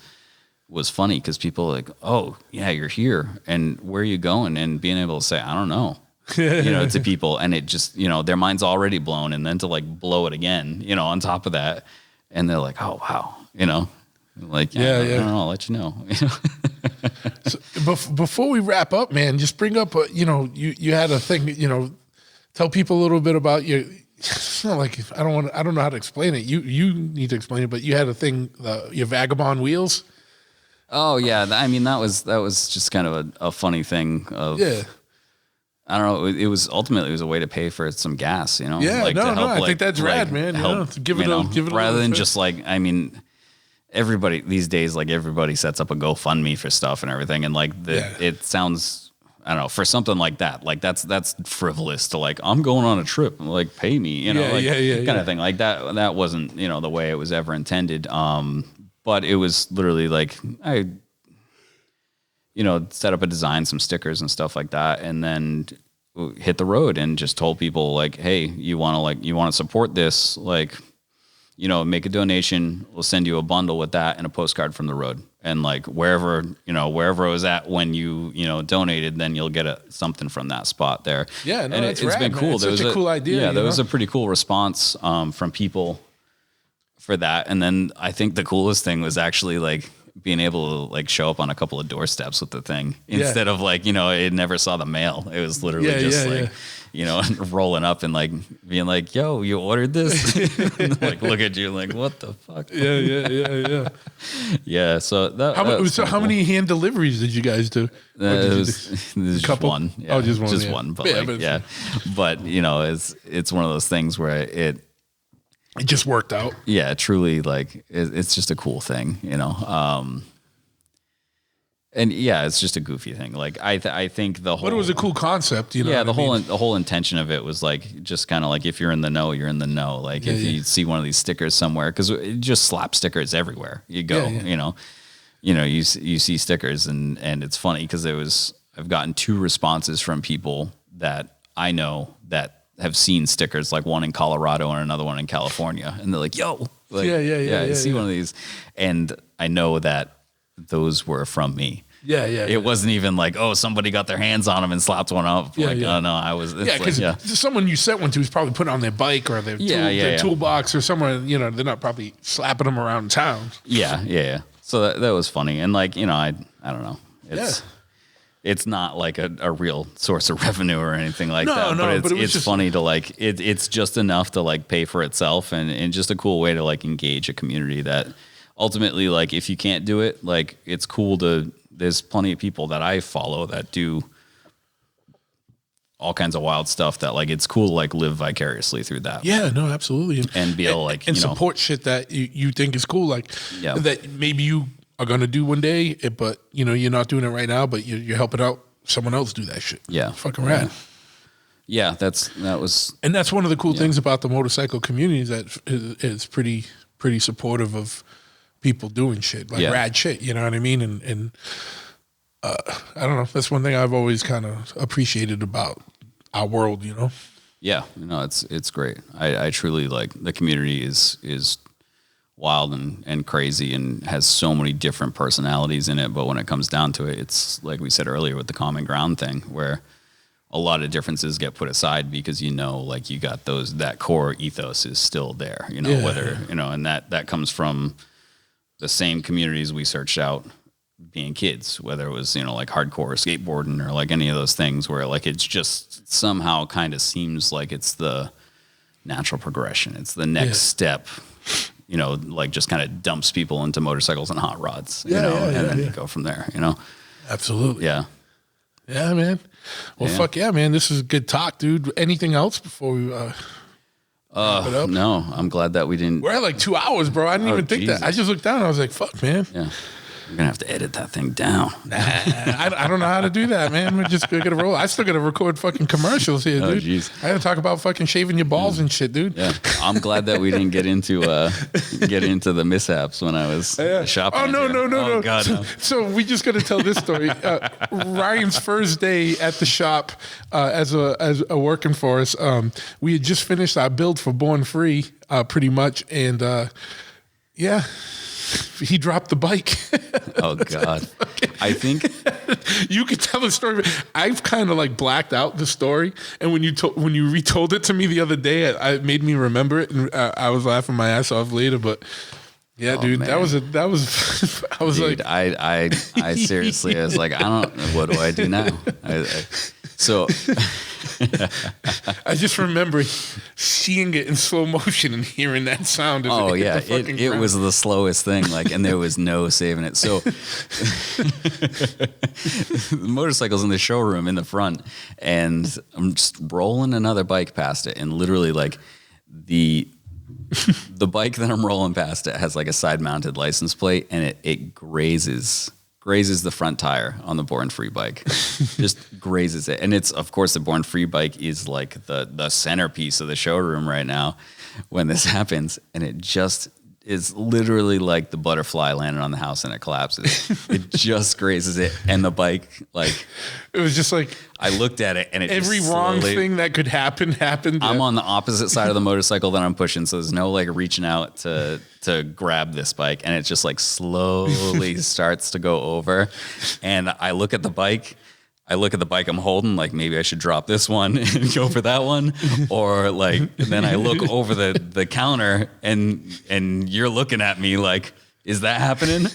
funny, because people are like, oh yeah, you're here, and where are you going? And being able to say, I don't know, you know, to people, and it just, you know, their mind's already blown, and then to like blow it again, you know, on top of that, and they're like, oh wow, you know, like, I don't know, I'll let you know. So, before we wrap up, man, just bring up, you know, you had a thing, you know, tell people a little bit about your. It's not like I don't know how to explain it. You need to explain it, but you had a thing, your Vagabond Wheels. Oh yeah, I mean that was just kind of a funny thing of. Yeah. I don't know. It was ultimately a way to pay for some gas, you know. Yeah, like, I think that's rad, man. Help, to give it a rather than just like, I mean, everybody these days, like, everybody sets up a GoFundMe for stuff and everything, and like it sounds. I don't know, for something like that, like that's frivolous to like, I'm going on a trip, like, pay me, you know, kind of thing like that. That wasn't, you know, the way it was ever intended. But it was literally like, I, you know, set up a design, some stickers and stuff like that, and then hit the road and just told people like, hey, you want to support this, like, you know, make a donation. We'll send you a bundle with that and a postcard from the road. And like wherever it was at when you know, donated, then you'll get something from that spot there. Yeah, no, and it's rad, been cool. It's such a cool idea. Yeah, there was a pretty cool response from people for that. And then I think the coolest thing was actually like being able to like show up on a couple of doorsteps with the thing instead of like, you know, it never saw the mail. It was literally you know, rolling up and like being like, yo, you ordered this? Like, look at you like, what the fuck? Yeah. So how many hand deliveries did you guys do? Just couple? One. Yeah. Oh, just one. Just one. But but you know, it's one of those things where it just worked out. Yeah, truly, like it's just a cool thing, you know. And yeah, it's just a goofy thing. Like I think the whole. But it was a cool concept, you know. Yeah, the whole intention of it was like just kind of like, if you're in the know, you're in the know. Like if you see one of these stickers somewhere, because it just slap stickers everywhere you go. You know, you see stickers, and it's funny because I've gotten 2 responses from people that I know that have seen stickers, like one in Colorado and another one in California, and they're like, "Yo, like, I see one of these," and I know that those were from me. It wasn't even like, oh, somebody got their hands on them and slapped one up. Oh no, I was. Because someone you sent one to is probably put it on their bike or their toolbox or somewhere. You know, they're not probably slapping them around town. Yeah. So that was funny, and like, you know, I don't know. It's not like a real source of revenue or anything like that. But it's just funny to like, it's just enough to like pay for itself, and just a cool way to like engage a community that ultimately, like, if you can't do it, like, it's cool there's plenty of people that I follow that do all kinds of wild stuff that, like, it's cool to, like, live vicariously through that. Yeah, no, absolutely. And be able, like, and support shit that you think is cool, like that maybe you are gonna do one day, but you're not doing it right now, but you're helping out someone else do that shit. Yeah, fucking rad. Yeah, and that's one of the cool things about the motorcycle community is that is pretty supportive of people doing shit, like rad shit. You know what I mean? And I don't know. That's one thing I've always kind of appreciated about our world. Yeah, it's great. I truly like the community is wild and crazy and has so many different personalities in it. But when it comes down to it, it's like we said earlier with the common ground thing, where a lot of differences get put aside because like you got that core ethos is still there. Whether and that comes from the same communities we searched out being kids, whether it was like hardcore skateboarding or like any of those things where like it's just somehow kind of seems like it's the natural progression. It's the next step. Like just kind of dumps people into motorcycles and hot rods, and then you go from there, Absolutely. Yeah. Yeah, man. Well, fuck yeah, man. This is a good talk, dude. Anything else before we wrap it up? No, I'm glad that we didn't. We're at like 2 hours, bro. I didn't even think that. I just looked down and I was like, fuck, man. Yeah. We're going to have to edit that thing down. Nah, I don't know how to do that, man. We're just going to roll. I still got to record fucking commercials here, dude. Geez. I got to talk about fucking shaving your balls and shit, dude. Yeah. I'm glad that we didn't get into the mishaps when I was shopping. Oh, no. Oh, God, no. So we just got to tell this story. Ryan's first day at the shop as a working for us, we had just finished our build for Born Free, pretty much. And, he dropped the bike. Oh, God. I think you could tell the story. I've kind of like blacked out the story, and when you retold it to me the other day, it made me remember it, and I was laughing my ass off later. But yeah, dude, man. that was. I was dude, like, I seriously, I was like, I don't. What do I do now? So I just remember seeing it in slow motion and hearing that sound. As oh it yeah, hit the fucking it ground. was the slowest thing, like, and there was no saving it. So the motorcycle's in the showroom in the front, and I'm just rolling another bike past it, and literally like the bike that I'm rolling past it has like a side mounted license plate, and it grazes the front tire on the Born Free bike. Just grazes it. And it's, of course, the Born Free bike is like the centerpiece of the showroom right now when this happens. And it just is literally like the butterfly landing on the house and it collapses. It just grazes it. And the bike, like, it was just like I looked at it and it every just wrong slowly, thing that could happen happened. I'm on the opposite side of the motorcycle that I'm pushing, so there's no like reaching out to grab this bike, and it just like slowly starts to go over. And I look at the bike I'm holding, like maybe I should drop this one and go for that one, or like, and then I look over the counter and you're looking at me like, is that happening?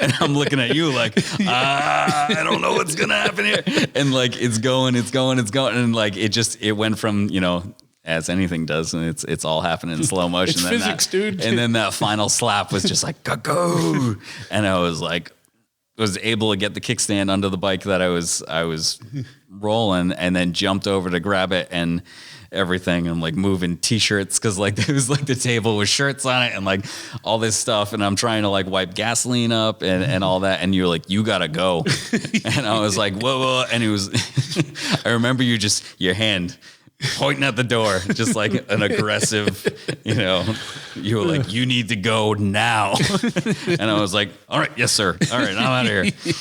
And I'm looking at you like, I don't know what's gonna happen here. And like it's going, and like it went from, as anything does, and it's all happening in slow motion. It's physics, dude. And then that final slap was just like go, and I was able to get the kickstand under the bike that I was rolling, and then jumped over to grab it and everything, and like moving t-shirts because like there was like the table with shirts on it and like all this stuff, and I'm trying to like wipe gasoline up and all that, and you're like, you gotta go. And I was like, whoa, and it was I remember your hand pointing at the door, just like an aggressive, you were like, you need to go now. And I was like, all right, yes, sir. All right, I'm out of here.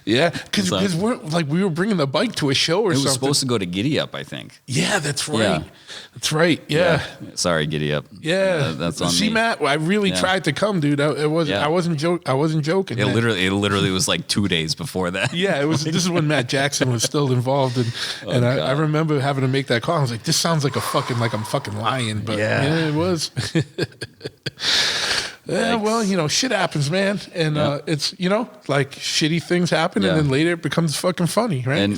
Yeah, because we were bringing the bike to a show or something. It was supposed to go to Giddy Up, I think. Yeah, that's right. Yeah. That's right. Yeah. Sorry, Giddy Up. Yeah, that's on See, me. Matt, I really tried to come, dude. I wasn't joking. It literally was like 2 days before that. Yeah, it was. This is when Matt Jackson was still involved, and I remember having to make that call. I was like, this sounds like I'm fucking lying, but yeah it was. Yeah, well, shit happens, man, and it's like shitty things happen, and then later it becomes fucking funny, right? And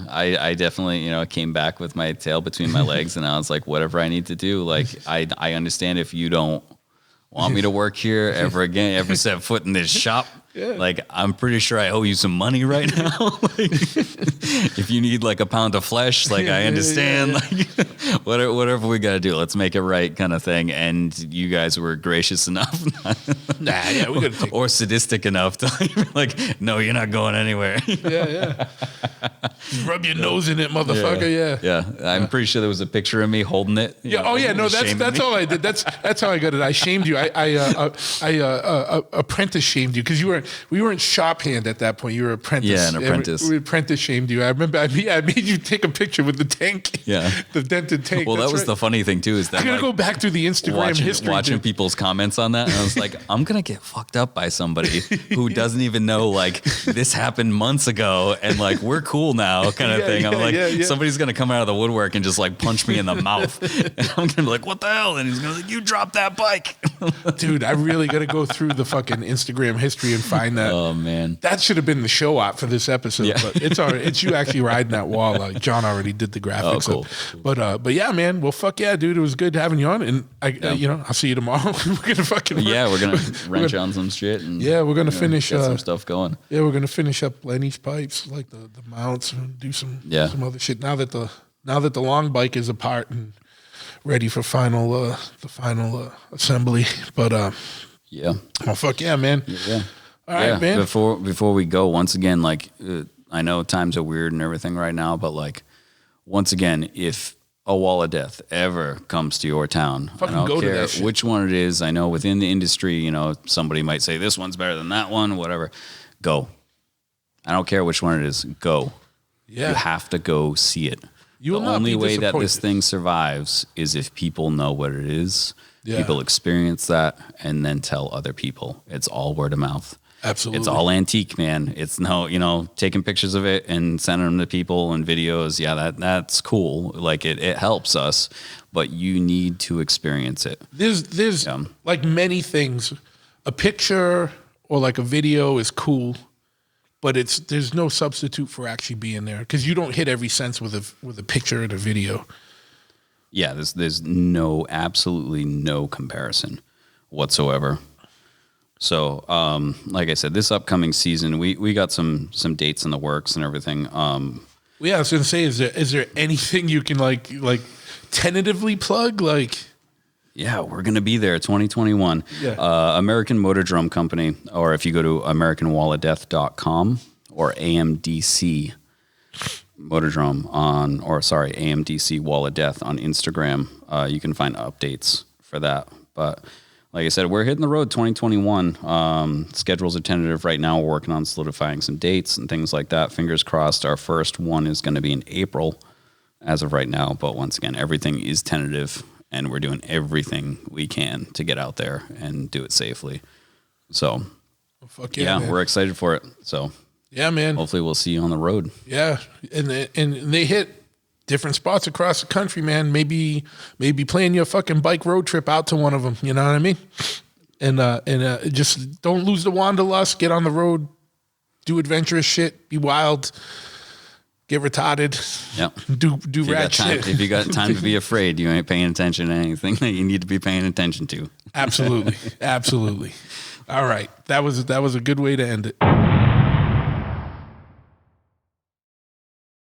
I definitely came back with my tail between my legs, and I was like, whatever I need to do. Like I understand if you don't want me to work here ever again, ever set foot in this shop. Like, I'm pretty sure I owe you some money right now. Like, if you need like a pound of flesh, like I understand, like whatever we got to do, let's make it right kind of thing. And you guys were gracious enough, we got to or sadistic enough to like, no, you're not going anywhere. Rub your nose in it, motherfucker. Yeah. I'm pretty sure there was a picture of me holding it. No, that's all I did. That's how I got it. I shamed you. I apprentice shamed you because we weren't shop hand at that point. You were apprentice. Yeah, an apprentice. We apprentice shamed you. I remember I made you take a picture with the tank. Yeah. The dented tank. Well, that was the funny thing too, is that I'm gonna go back through the Instagram history. Watching people's comments on that, and I was like, I'm gonna get fucked up by somebody who doesn't even know like this happened months ago, and like we're cool now, kind of thing. I'm like, somebody's gonna come out of the woodwork and just like punch me in the mouth, and I'm gonna be like, what the hell? And he's gonna be like, you dropped that bike, dude. I really gotta go through the fucking Instagram history and find that. Oh man, that should have been the show op for this episode. But it's all right. It's you actually riding that wall. Like John already did the graphics. Oh, cool. But yeah, man. Well, fuck yeah, dude. It was good having you on, and I'll see you tomorrow. We're gonna fucking we're gonna wrench on some shit, and we're gonna finish get some stuff going. Yeah, we're gonna finish up Lenny's pipes, like the mounts, and do some other shit. Now that the long bike is apart and ready for final assembly, but oh fuck yeah, man. Yeah. All right, man. Before we go, once again, like I know times are weird and everything right now, but like once again, if a wall of death ever comes to your town, I don't care which one it is. I know within the industry, somebody might say this one's better than that one, whatever. Go. I don't care which one it is. Go. Yeah. You have to go see it. The only way that this thing survives is if people know what it is. Yeah. People experience that and then tell other people. It's all word of mouth. Absolutely. It's all antique, man. It's taking pictures of it and sending them to people and videos. Yeah, that's cool. Like it helps us, but you need to experience it. There's like many things. A picture or like a video is cool, but there's no substitute for actually being there because you don't hit every sense with a picture and a video. Yeah, there's absolutely no comparison whatsoever. So, like I said, this upcoming season, we got some dates in the works and everything. I was gonna say, is there anything you can like tentatively plug? Like, yeah, we're gonna be there, 2021. Yeah. American Motor Drum Company, or if you go to AmericanWallOfDeath.com or AMDC Motor Drum AMDC Wall of Death on Instagram, you can find updates for that. But like I said, we're hitting the road 2021. Schedules are tentative right now. We're working on solidifying some dates and things like that. Fingers crossed. Our first one is going to be in April as of right now. But once again, everything is tentative, and we're doing everything we can to get out there and do it safely. So, we're excited for it. So, yeah, man. Hopefully we'll see you on the road. Yeah, and they hit different spots across the country, man. Maybe plan your fucking bike road trip out to one of them. You know what I mean? And just don't lose the wanderlust. Get on the road, do adventurous shit, be wild, get retarded. Yeah, do rat shit. If you got time to be afraid, you ain't paying attention to anything that you need to be paying attention to. Absolutely. All right, that was a good way to end it.